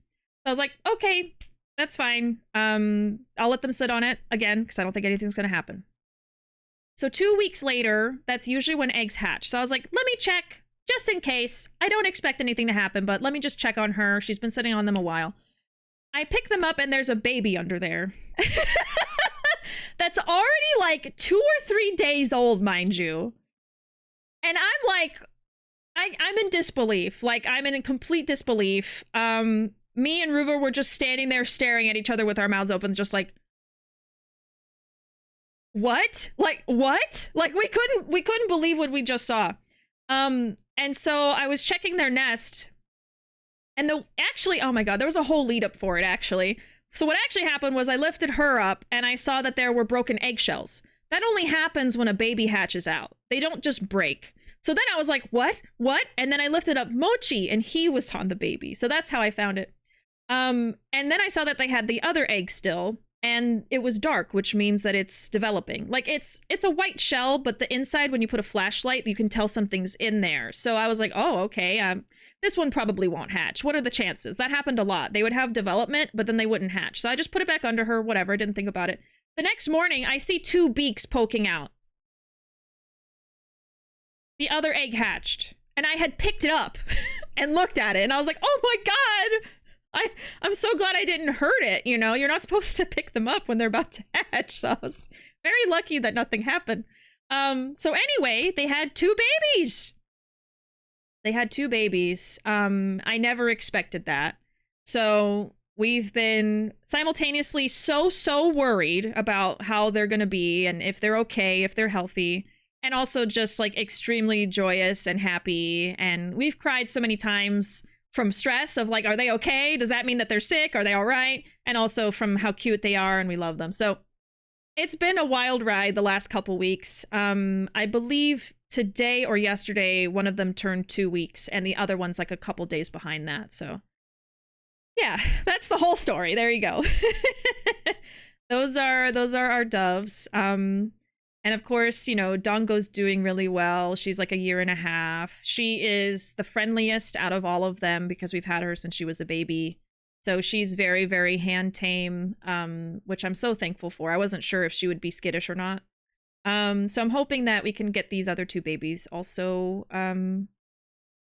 So I was like, okay, That's fine. I'll let them sit on it again because I don't think anything's gonna happen. So 2 weeks later, that's usually when eggs hatch. So I was like, let me check just in case. I don't expect anything to happen, but let me just check on her. She's been sitting on them a while. I pick them up and there's a baby under there. That's already like 2 or 3 days old, mind you. And I'm like, I'm in disbelief. Like, I'm in complete disbelief. Me and Ruuuvo were just standing there staring at each other with our mouths open, just like, what? Like, what? Like, we couldn't believe what we just saw. And so I was checking their nest, and actually, oh my god, there was a whole lead up for it, actually. So what actually happened was I lifted her up, and I saw that there were broken eggshells. That only happens when a baby hatches out. They don't just break. So then I was like, what? And then I lifted up Mochi, and he was on the baby. So that's how I found it. And then I saw that they had the other egg still, and it was dark, which means that it's developing. Like, it's a white shell, but the inside, when you put a flashlight, you can tell something's in there. So I was like, oh, okay, this one probably won't hatch. What are the chances? That happened a lot. They would have development, but then they wouldn't hatch. So I just put it back under her, whatever, didn't think about it. The next morning, I see 2 beaks poking out. The other egg hatched, and I had picked it up and looked at it, and I was like, oh my god! I'm so glad I didn't hurt it, you know? You're not supposed to pick them up when they're about to hatch, so I was very lucky that nothing happened. So anyway, they had 2 babies! They had 2 babies. I never expected that. So we've been simultaneously so worried about how they're gonna be and if they're okay, if they're healthy, and also just like extremely joyous and happy. And we've cried so many times from stress of like, are they okay? Does that mean that they're sick? Are they all right? And also from how cute they are and we love them. So it's been a wild ride the last couple weeks. I believe today or yesterday, one of them turned 2 weeks and the other one's like a couple days behind that. So yeah, that's the whole story. There you go. Those are our doves. And of course, you know, Dongo's doing really well. She's like 1.5 years. She is the friendliest out of all of them because we've had her since she was a baby. So she's very, very hand tame, which I'm so thankful for. I wasn't sure if she would be skittish or not. So I'm hoping that we can get these other 2 babies also,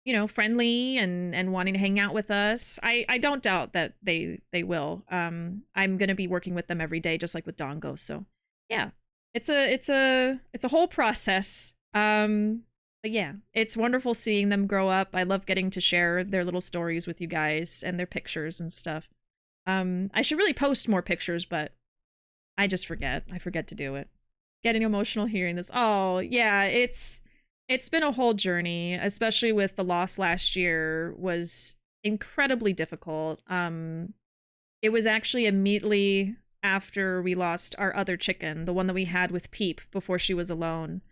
you know, friendly and wanting to hang out with us. I don't doubt that they will. I'm going to be working with them every day, just like with Dongo. So yeah. It's a whole process. But yeah, it's wonderful seeing them grow up. I love getting to share their little stories with you guys and their pictures and stuff. I should really post more pictures, but I just forget. I forget to do it. Getting emotional hearing this. Oh, yeah, it's been a whole journey, especially with the loss last year was incredibly difficult. It was actually immediately after we lost our other chicken, the one that we had with Peep before she was alone.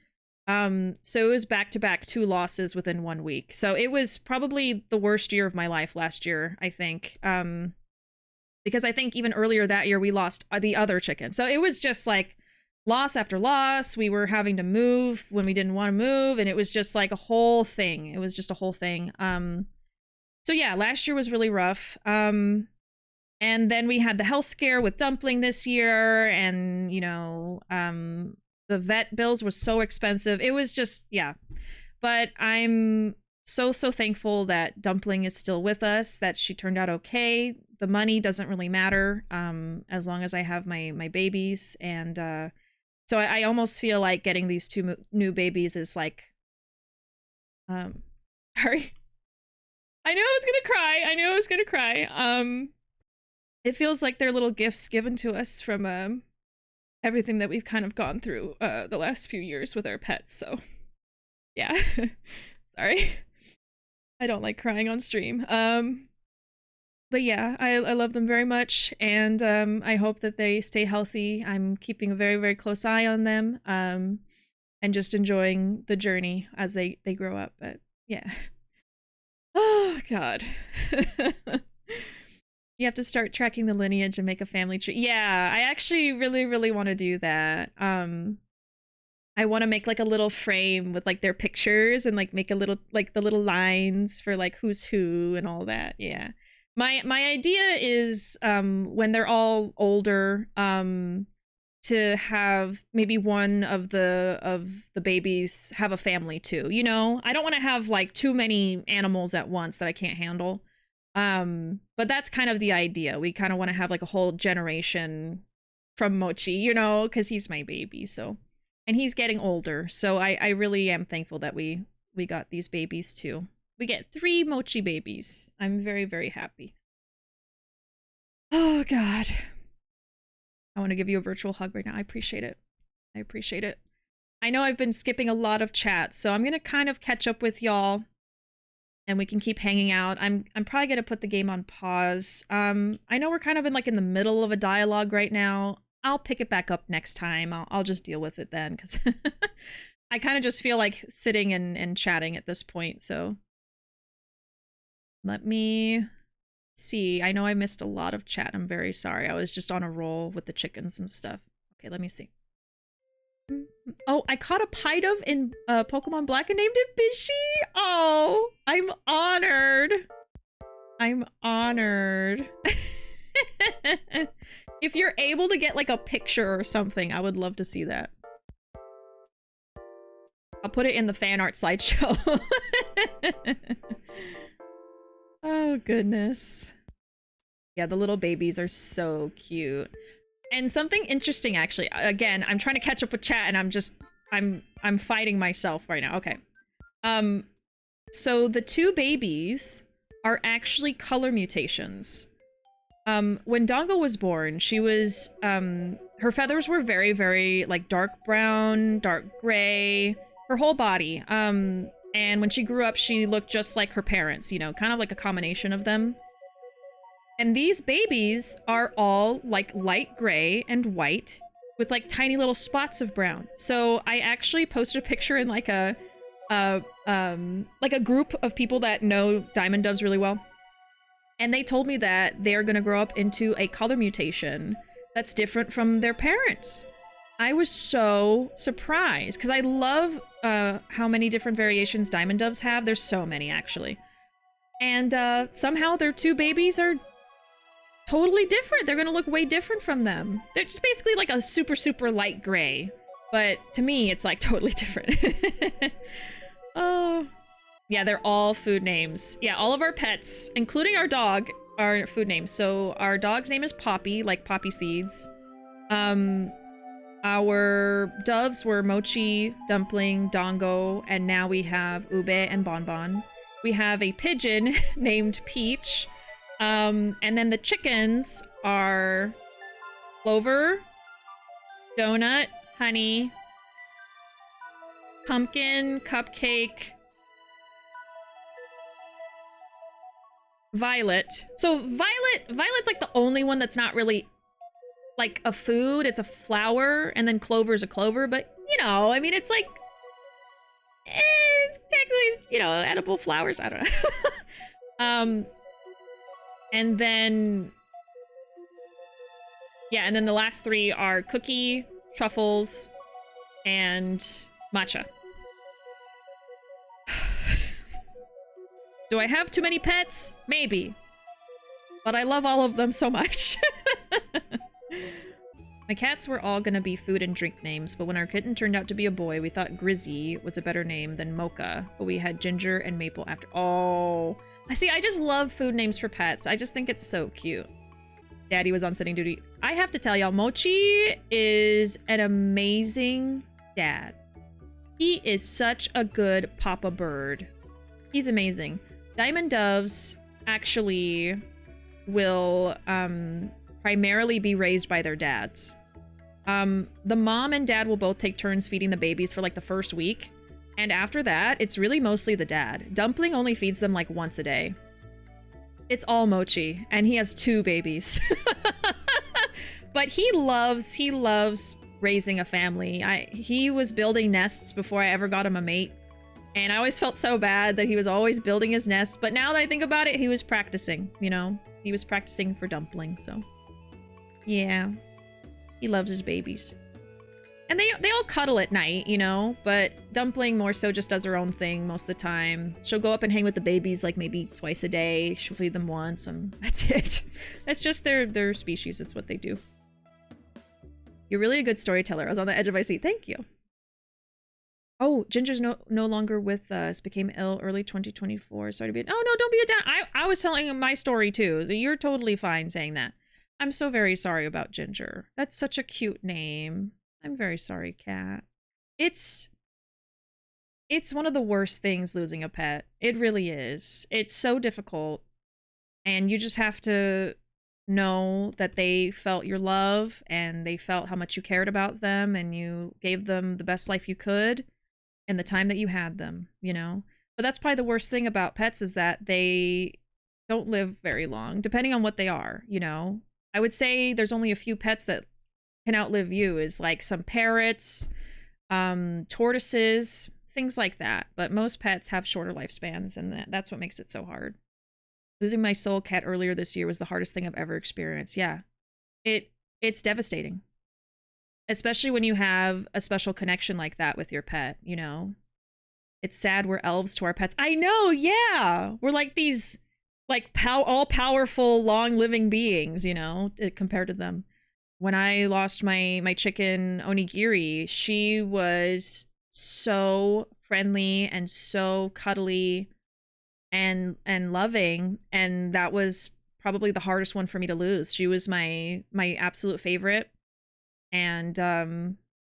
So it was back-to-back 2 losses within 1 week. So it was probably the worst year of my life last year, I think. Because I think even earlier that year we lost the other chicken. So it was just like loss after loss. We were having to move when we didn't want to move, and it was just like a whole thing. It was just a whole thing. So yeah, last year was really rough. And then we had the health scare with Dumpling this year, and, you know, the vet bills were so expensive. It was just, yeah. But I'm so thankful that Dumpling is still with us, that she turned out okay. The money doesn't really matter as long as I have my babies. And so I almost feel like getting these 2 new babies is like, sorry. I knew I was gonna cry. It feels like they're little gifts given to us from everything that we've kind of gone through the last few years with our pets. So yeah, sorry. I don't like crying on stream. But yeah, I love them very much, and I hope that they stay healthy. I'm keeping a very, very close eye on them, and just enjoying the journey as they grow up. But yeah. Oh God. You have to start tracking the lineage and make a family tree. Yeah, I actually really, really want to do that. I want to make like a little frame with like their pictures and like make a little, like the little lines for like who's who and all that. Yeah. My idea is when they're all older, to have maybe one of the babies have a family too. You know, I don't want to have like too many animals at once that I can't handle. But that's kind of the idea. We kind of want to have like a whole generation from Mochi, you know, because he's my baby. So, and he's getting older. So I really am thankful that we got these babies too. We get 3 Mochi babies. I'm very, very happy. Oh God. I want to give you a virtual hug right now. I appreciate it. I appreciate it. I know I've been skipping a lot of chats, so I'm going to kind of catch up with y'all and we can keep hanging out. I'm probably going to put the game on pause. I know we're kind of in the middle of a dialogue right now. I'll pick it back up next time. I'll just deal with it then because I kind of just feel like sitting and chatting at this point. So let me see. I know I missed a lot of chat. I'm very sorry. I was just on a roll with the chickens and stuff. Okay, let me see. Oh, I caught a BishiDove in Pokemon Black and named it Bishi. Oh, I'm honored. I'm honored. If you're able to get like a picture or something, I would love to see that. I'll put it in the fan art slideshow. Oh, goodness. Yeah, the little babies are so cute. And something interesting, actually. Again, I'm trying to catch up with chat, and I'm fighting myself right now. Okay. So the 2 babies are actually color mutations. When Dongo was born, she was, her feathers were very, very, like, dark brown, dark gray, her whole body. And when she grew up, she looked just like her parents, you know, kind of like a combination of them. And these babies are all like light gray and white with like tiny little spots of brown. So I actually posted a picture in like a group of people that know diamond doves really well. And they told me that they're going to grow up into a color mutation that's different from their parents. I was so surprised because I love how many different variations diamond doves have. There's so many, actually. And somehow their 2 babies are totally different. They're going to look way different from them. They're just basically like a super, super light gray. But to me, it's like totally different. Oh. Yeah, they're all food names. Yeah, all of our pets, including our dog, are food names. So our dog's name is Poppy, like poppy seeds. Our doves were Mochi, Dumpling, Dongo, and now we have Ube and Bonbon. We have a pigeon named Peach. And then the chickens are Clover, Donut, Honey, Pumpkin, Cupcake, Violet. So Violet's like the only one that's not really like a food. It's a flower, and then Clover's a clover, but you know, I mean, it's like it's technically, you know, edible flowers. I don't know. And then yeah, and then the last 3 are Cookie, Truffles, and Matcha. Do I have too many pets? Maybe. But I love all of them so much. My cats were all gonna be food and drink names, but when our kitten turned out to be a boy, we thought Grizzy was a better name than Mocha, but we had Ginger and Maple after. Oh, I see. I just love food names for pets. I just think it's so cute. Daddy was on sitting duty. I have to tell y'all, Mochi is an amazing dad. He is such a good papa bird. He's amazing. Diamond doves actually will primarily be raised by their dads. The mom and dad will both take turns feeding the babies for like the first week. And after that, it's really mostly the dad. Dumpling only feeds them like once a day. It's all Mochi, and he has 2 babies. But he loves raising a family. He was building nests before I ever got him a mate. And I always felt so bad that he was always building his nest. But now that I think about it, he was practicing, you know? He was practicing for Dumpling, so. Yeah. He loves his babies. And they all cuddle at night, you know, but Dumpling more so just does her own thing most of the time. She'll go up and hang with the babies like maybe twice a day. She'll feed them once and that's it. That's just their species. It's what they do. You're really a good storyteller. I was on the edge of my seat. Thank you. Oh, Ginger's no longer with us. Became ill early 2024. Sorry to be... Oh, no, don't be a down. I was telling my story too. So you're totally fine saying that. I'm so very sorry about Ginger. That's such a cute name. I'm very sorry, Cat. It's one of the worst things, losing a pet. It really is. It's so difficult. And you just have to know that they felt your love and they felt how much you cared about them and you gave them the best life you could in the time that you had them, you know? But that's probably the worst thing about pets is that they don't live very long, depending on what they are, you know? I would say there's only a few pets that can outlive you, is like some parrots, tortoises, things like that. But most pets have shorter lifespans, and that's what makes it so hard. Losing my soul cat earlier this year was the hardest thing I've ever experienced. Yeah, it's devastating, especially when you have a special connection like that with your pet, you know? It's sad we're elves to our pets. I know, yeah! We're like these, like, all-powerful, long-living beings, you know, compared to them. When I lost my chicken, Onigiri, she was so friendly and so cuddly and loving, and that was probably the hardest one for me to lose. She was my absolute favorite, and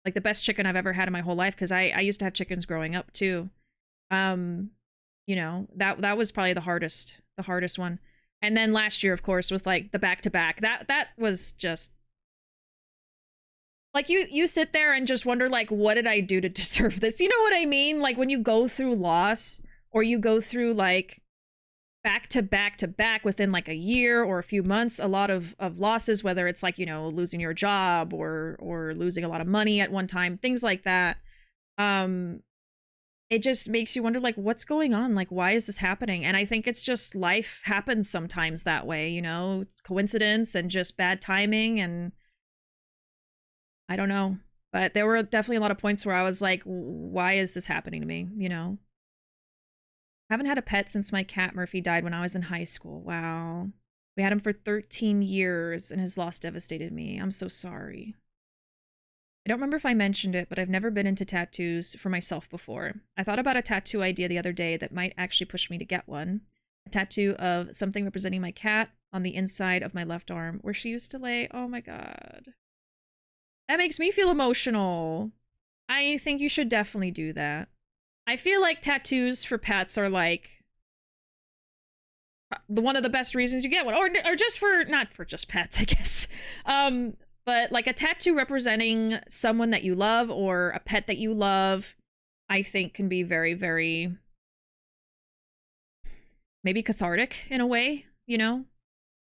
like the best chicken I've ever had in my whole life, because I used to have chickens growing up too. You know, that was probably the hardest one. And then last year, of course, with like the back-to-back, that was just like you sit there and just wonder, like, what did I do to deserve this? You know what I mean? Like when you go through loss, or you go through like back to back within like a year or a few months, a lot of losses, whether it's like, you know, losing your job or losing a lot of money at one time, things like that. It just makes you wonder, like, what's going on? Like, why is this happening? And I think it's just life happens sometimes that way, you know? It's coincidence and just bad timing, and I don't know. But there were definitely a lot of points where I was like, why is this happening to me, you know? Haven't had a pet since my cat Murphy died when I was in high school. Wow. We had him for 13 years and his loss devastated me. I'm so sorry. I don't remember if I mentioned it, but I've never been into tattoos for myself before. I thought about a tattoo idea the other day that might actually push me to get one. A tattoo of something representing my cat on the inside of my left arm where she used to lay. Oh my god. That makes me feel emotional. I think you should definitely do that. I feel like tattoos for pets are like one of the best reasons you get one, or just for, not for just pets, I guess. But like a tattoo representing someone that you love or a pet that you love, I think can be very, very maybe cathartic in a way, you know?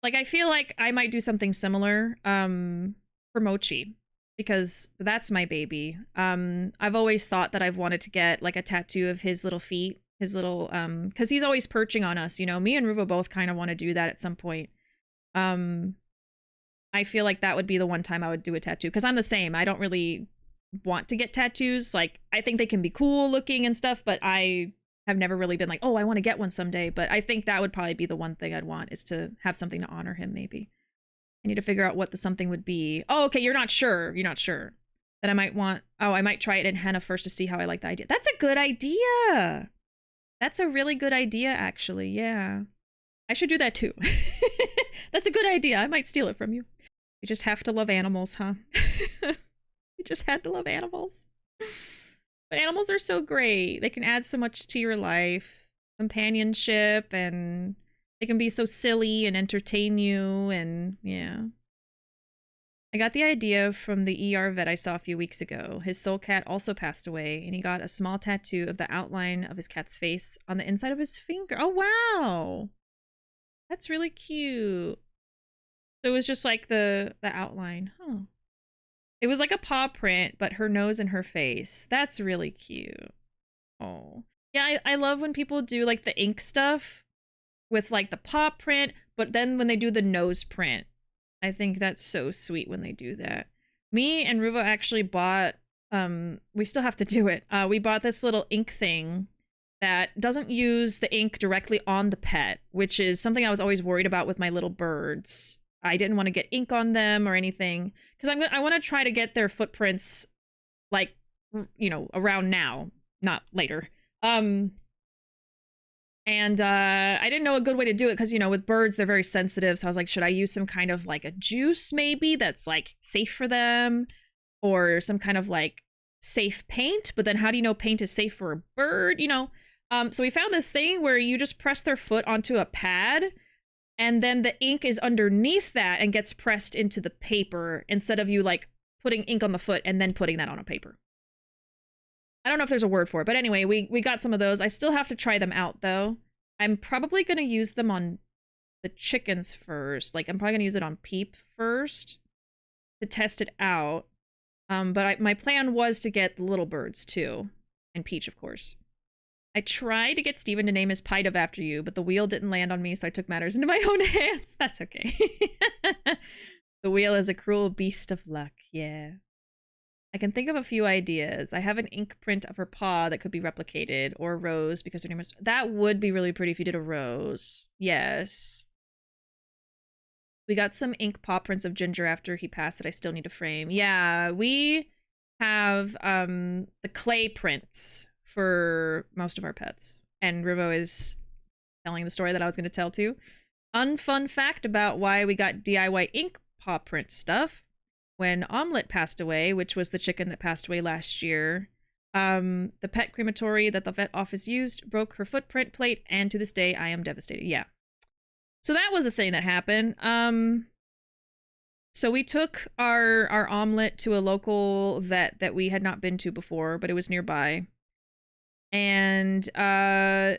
Like I feel like I might do something similar for Mochi, because that's my baby. I've always thought that I've wanted to get like a tattoo of his little feet, his little, because he's always perching on us, you know. Me and Ruuuvo both kind of want to do that at some point. I feel like that would be the one time I would do a tattoo, because I'm the same. I don't really want to get tattoos. Like, I think they can be cool looking and stuff, but I have never really been like, oh, I want to get one someday. But I think that would probably be the one thing I'd want, is to have something to honor him, maybe. I need to figure out what the something would be. Oh, okay, you're not sure. You're not sure. Then I might want, oh, I might try it in henna first to see how I like the idea. That's a good idea. That's a really good idea, actually. Yeah. I should do that too. That's a good idea. I might steal it from you. You just have to love animals, huh? You just had to love animals. But animals are so great. They can add so much to your life. Companionship, and they can be so silly and entertain you, and yeah. I got the idea from the ER vet I saw a few weeks ago. His soul cat also passed away, and he got a small tattoo of the outline of his cat's face on the inside of his finger. Oh, wow. That's really cute. So it was just like the outline. Huh. It was like a paw print, but her nose and her face. That's really cute. Oh. Yeah, I love when people do like the ink stuff with like the paw print, but then when they do the nose print. I think that's so sweet when they do that. Me and Ruuuvo actually bought we still have to do it. We bought this little ink thing that doesn't use the ink directly on the pet, which is something I was always worried about with my little birds. I didn't want to get ink on them or anything because I want to try to get their footprints like, you know, around now, not later. And I didn't know a good way to do it because, you know, with birds, they're very sensitive. So I was like, should I use some kind of like a juice maybe that's like safe for them, or some kind of like safe paint? But then how do you know paint is safe for a bird? You know? So we found this thing where you just press their foot onto a pad, and then the ink is underneath that and gets pressed into the paper instead of you like putting ink on the foot and then putting that on a paper. I don't know if there's a word for it, but anyway, we got some of those. I still have to try them out though. I'm probably going to use them on the chickens first. Like I'm probably going to use it on Peep first to test it out. But my plan was to get the little birds too, and Peach, of course. I tried to get Steven to name his BishiDove after you, but the wheel didn't land on me, so I took matters into my own hands. That's okay. The wheel is a cruel beast of luck, yeah. I can think of a few ideas. I have an ink print of her paw that could be replicated, or a rose because her name is... That would be really pretty if you did a rose. Yes. We got some ink paw prints of Ginger after he passed that I still need to frame. Yeah, we have the clay prints for most of our pets. And Ruuuvo is telling the story that I was going to tell too. Unfun fact about why we got DIY ink paw print stuff. When Omelette passed away, which was the chicken that passed away last year, the pet crematory that the vet office used broke her footprint plate, and to this day I am devastated. Yeah. So that was a thing that happened. So we took our Omelette to a local vet that we had not been to before, but it was nearby. And the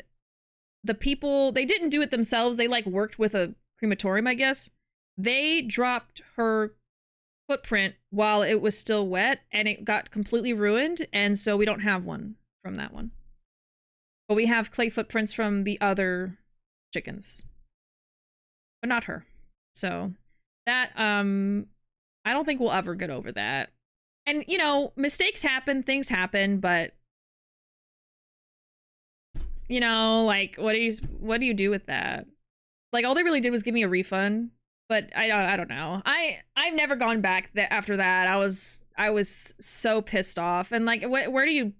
people, they didn't do it themselves. They like worked with a crematorium, I guess. They dropped her footprint while it was still wet, and it got completely ruined, and so we don't have one from that one. But we have clay footprints from the other chickens. But not her. So that, I don't think we'll ever get over that. And, you know, mistakes happen, things happen, but, you know, like, what do you do with that? Like, all they really did was give me a refund, but I don't know. I've never gone back after that. I was so pissed off, and like, where do you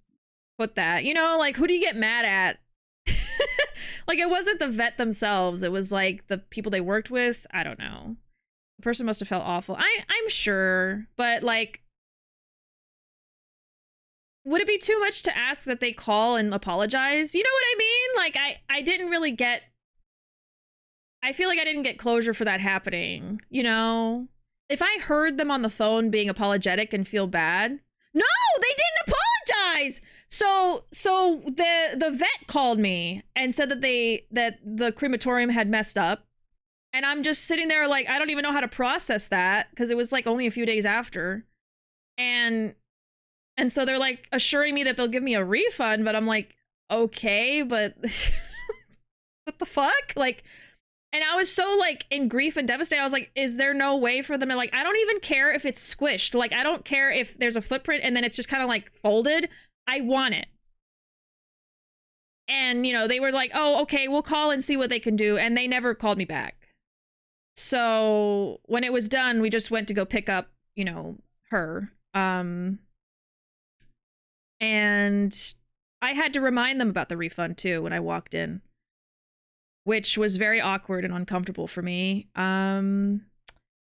put that? You know, like, who do you get mad at? Like, it wasn't the vet themselves. It was like the people they worked with. I don't know. The person must have felt awful. I'm sure, but like, would it be too much to ask that they call and apologize? You know what I mean? Like, I didn't really get, I feel like I didn't get closure for that happening, you know? If I heard them on the phone being apologetic and feel bad, no, they didn't apologize. So the vet called me and said that the crematorium had messed up. And I'm just sitting there like, I don't even know how to process that because it was like only a few days after. And so they're like assuring me that they'll give me a refund, but I'm like, okay, but what the fuck? Like, and I was so like in grief and devastated. I was like, is there no way for them to like, I don't even care if it's squished. Like, I don't care if there's a footprint and then it's just kind of like folded. I want it. And, you know, they were like, oh, okay, we'll call and see what they can do. And they never called me back. So when it was done, we just went to go pick up, you know, her. And I had to remind them about the refund too when I walked in, which was very awkward and uncomfortable for me.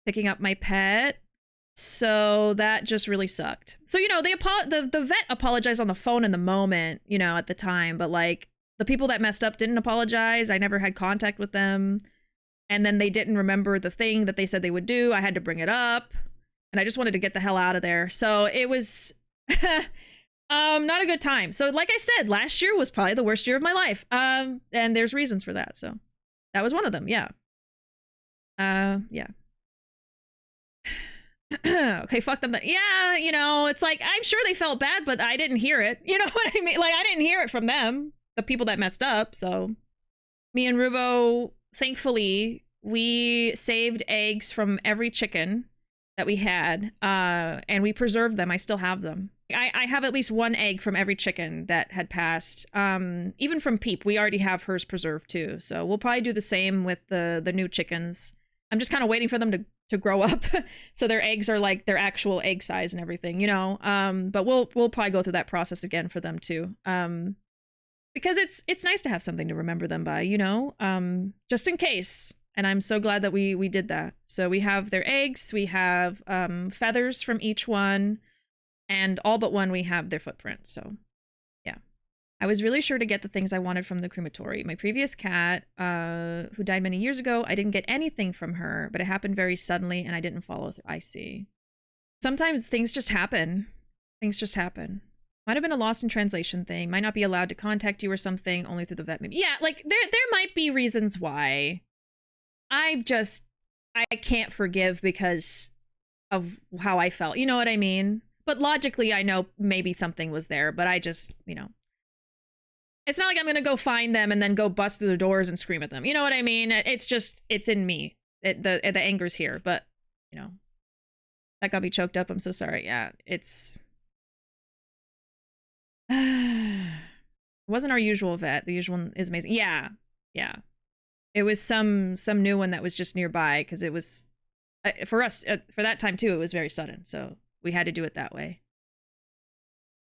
Picking up my pet. So that just really sucked. So, you know, the vet apologized on the phone in the moment, you know, at the time, but like the people that messed up didn't apologize. I never had contact with them. And then they didn't remember the thing that they said they would do. I had to bring it up, and I just wanted to get the hell out of there. So it was not a good time. So like I said, last year was probably the worst year of my life. And there's reasons for that. So that was one of them. Yeah. Yeah. Okay, fuck them. Yeah, you know, it's like, I'm sure they felt bad, but I didn't hear it. You know what I mean? Like, I didn't hear it from them, the people that messed up. So me and Ruuuvo, thankfully, we saved eggs from every chicken that we had, and we preserved them. I still have them. I have at least one egg from every chicken that had passed. Even from Peep, we already have hers preserved too. So we'll probably do the same with the new chickens. I'm just kind of waiting for them to grow up, so their eggs are like their actual egg size and everything, you know. But we'll probably go through that process again for them too. Because it's nice to have something to remember them by, you know. Just in case. And I'm so glad that we did that. So we have their eggs, we have feathers from each one. And all but one, we have their footprint. So, yeah. I was really sure to get the things I wanted from the crematory. My previous cat, who died many years ago, I didn't get anything from her, but it happened very suddenly and I didn't follow through. I see. Sometimes things just happen. Things just happen. Might have been a lost in translation thing. Might not be allowed to contact you or something, only through the vet maybe. Yeah, like, there might be reasons why. I can't forgive because of how I felt. You know what I mean? But logically, I know maybe something was there, but I just, you know. It's not like I'm going to go find them and then go bust through the doors and scream at them. You know what I mean? It's just, it's in me. The anger's here, but, you know. That got me choked up. I'm so sorry. Yeah, it's... It wasn't our usual vet. The usual one is amazing. Yeah, yeah. It was some new one that was just nearby because it was... for us, for that time too, it was very sudden, so... We had to do it that way.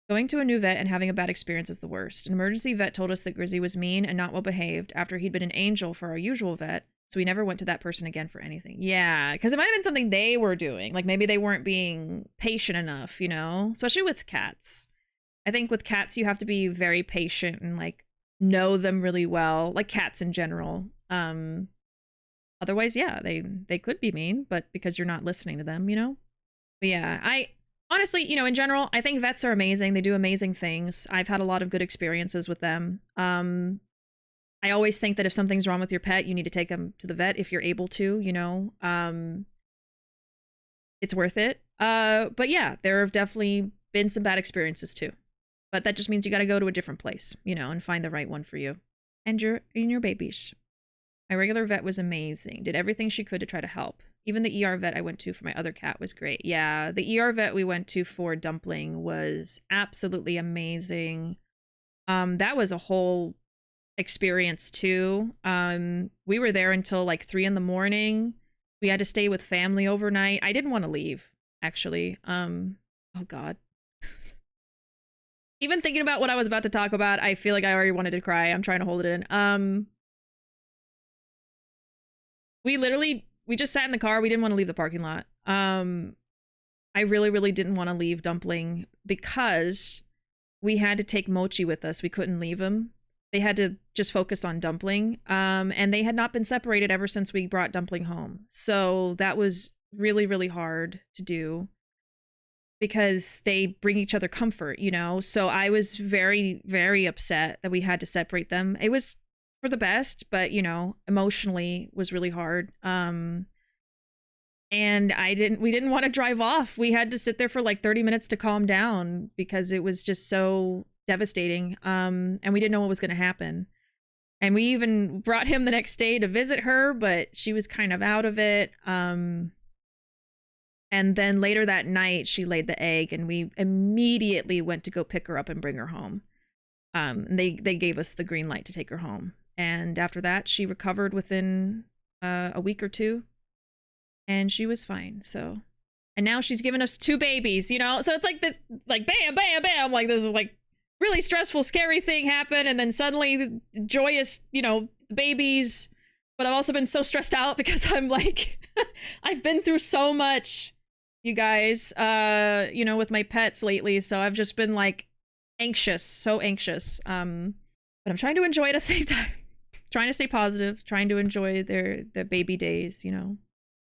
Going to a new vet and having a bad experience is the worst. An emergency vet told us that Grizzy was mean and not well behaved after he'd been an angel for our usual vet, so we never went to that person again for anything. Yeah, because it might have been something they were doing. Like maybe they weren't being patient enough, you know? Especially with cats. I think with cats you have to be very patient and like know them really well. Like cats in general. Otherwise, yeah, they could be mean, but because you're not listening to them, you know? But yeah, I honestly, you know, in general, I think vets are amazing. They do amazing things. I've had a lot of good experiences with them. I always think that if something's wrong with your pet, you need to take them to the vet if you're able to, you know. It's worth it. But yeah, there have definitely been some bad experiences too. But that just means you got to go to a different place, you know, and find the right one for you. And your babies. My regular vet was amazing. Did everything she could to try to help. Even the ER vet I went to for my other cat was great. Yeah, the ER vet we went to for Dumpling was absolutely amazing. That was a whole experience too. We were there until like 3 in the morning. We had to stay with family overnight. I didn't want to leave, actually. Oh God. Even thinking about what I was about to talk about, I feel like I already wanted to cry. I'm trying to hold it in. We just sat in the car. We didn't want to leave the parking lot. I really, really didn't want to leave Dumpling because we had to take Mochi with us. We couldn't leave him. They had to just focus on Dumpling. And they had not been separated ever since we brought Dumpling home. So that was really, really hard to do because they bring each other comfort, you know? So I was very, very upset that we had to separate them. It was for the best, but you know, emotionally was really hard. And we didn't want to drive off. We had to sit there for like 30 minutes to calm down because it was just so devastating. And we didn't know what was going to happen. And we even brought him the next day to visit her, but she was kind of out of it. And then later that night she laid the egg and we immediately went to go pick her up and bring her home. They gave us the green light to take her home. And after that, she recovered within a week or two. And she was fine, so. And now she's given us 2 babies, you know? So it's like this, like, bam, bam, bam. Like, this is like really stressful, scary thing happened. And then suddenly, joyous, you know, babies. But I've also been so stressed out because I'm like, I've been through so much, you guys, you know, with my pets lately. So I've just been like anxious, so anxious. But I'm trying to enjoy it at the same time. Trying to stay positive, trying to enjoy their baby days, you know.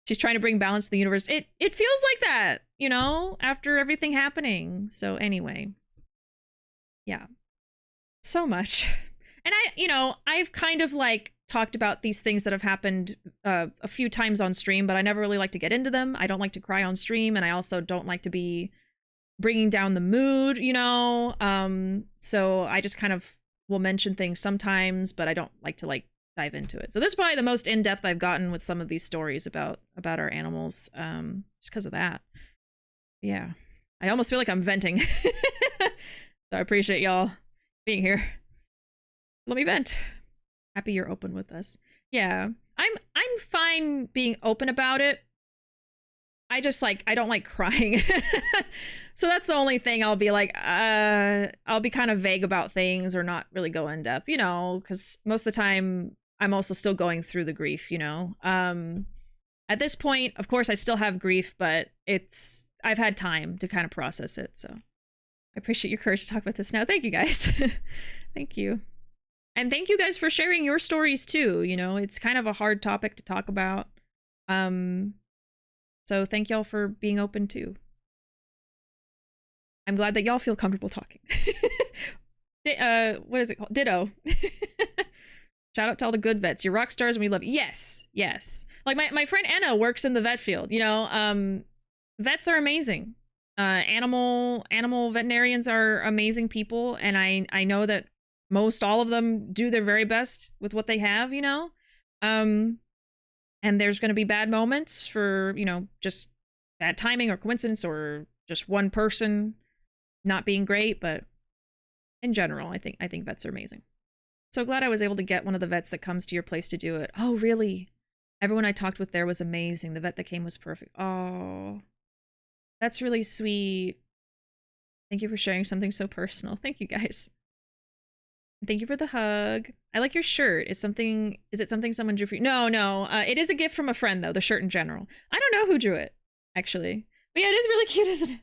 She's trying to bring balance to the universe. It feels like that, you know, after everything happening. So anyway. Yeah. So much. And I've kind of like talked about these things that have happened a few times on stream, but I never really like to get into them. I don't like to cry on stream, and I also don't like to be bringing down the mood, you know. So I just kind of will mention things sometimes, but I don't like to like dive into it. So this is probably the most in-depth I've gotten with some of these stories about our animals, just because of that. Yeah. I almost feel like I'm venting. So I appreciate y'all being here. Let me vent. Happy you're open with us. Yeah, I'm fine being open about it. I just like, I don't like crying. So that's the only thing I'll be like, I'll be kind of vague about things or not really go in depth, you know, because most of the time I'm also still going through the grief, you know. At this point, of course, I still have grief, but I've had time to kind of process it. So I appreciate your courage to talk about this now. Thank you guys. Thank you. And thank you guys for sharing your stories too. You know, it's kind of a hard topic to talk about. So thank y'all for being open too. I'm glad that y'all feel comfortable talking. What is it called? Ditto. Shout out to all the good vets. You're rock stars and we love you. Yes, yes. Like my friend Anna works in the vet field, you know. Vets are amazing. Animal veterinarians are amazing people, and I know that most all of them do their very best with what they have, you know. And there's going to be bad moments for, you know, just bad timing or coincidence or just one person not being great, but in general, I think vets are amazing. So glad I was able to get one of the vets that comes to your place to do it. Oh, really? Everyone I talked with there was amazing. The vet that came was perfect. Oh, that's really sweet. Thank you for sharing something so personal. Thank you guys. Thank you for the hug. I like your shirt. Is it something someone drew for you? No. It is a gift from a friend though, the shirt in general. I don't know who drew it, actually. But yeah, it is really cute, isn't it?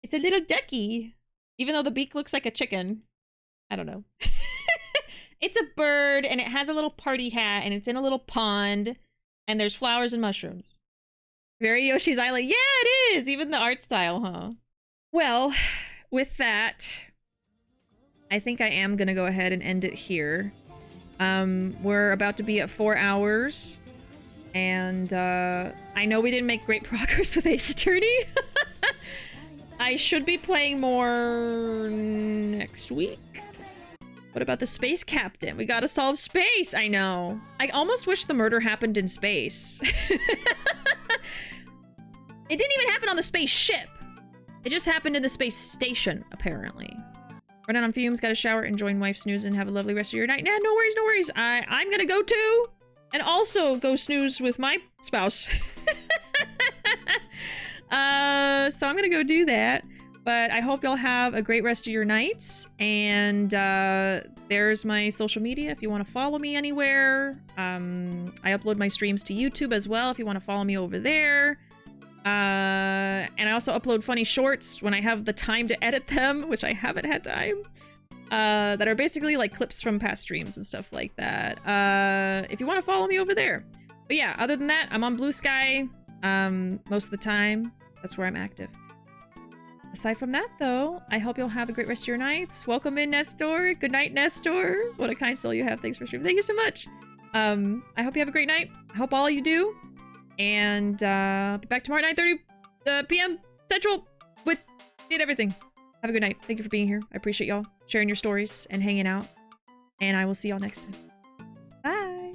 It's a little ducky. Even though the beak looks like a chicken. I don't know. It's a bird, and it has a little party hat, and it's in a little pond, and there's flowers and mushrooms. Very Yoshi's Island. Yeah, it is! Even the art style, huh? Well, with that, I think I am gonna go ahead and end it here. We're about to be at 4 hours, and I know we didn't make great progress with Ace Attorney. I should be playing more next week. What about the space captain? We gotta solve space! I know. I almost wish the murder happened in space. It didn't even happen on the spaceship. It just happened in the space station, apparently. Running on fumes, got a shower, enjoying wife snooze, and have a lovely rest of your night. Nah, no worries, no worries. I'm gonna go too. And also go snooze with my spouse. So I'm gonna go do that. But I hope y'all have a great rest of your nights. And there's my social media if you want to follow me anywhere. I upload my streams to YouTube as well if you want to follow me over there. And I also upload funny shorts when I have the time to edit them, which I haven't had time. That are basically like clips from past streams and stuff like that. If you want to follow me over there. But yeah, other than that, I'm on Blue Sky most of the time. That's where I'm active. Aside from that, though, I hope you'll have a great rest of your nights. Welcome in, Nestor. Good night, Nestor. What a kind soul you have. Thanks for streaming. Thank you so much. I hope you have a great night. I hope all you do. And be back tomorrow at 9:30 p.m. Central with everything. Have a good night. Thank you for being here. I appreciate y'all sharing your stories and hanging out. And I will see y'all next time. Bye.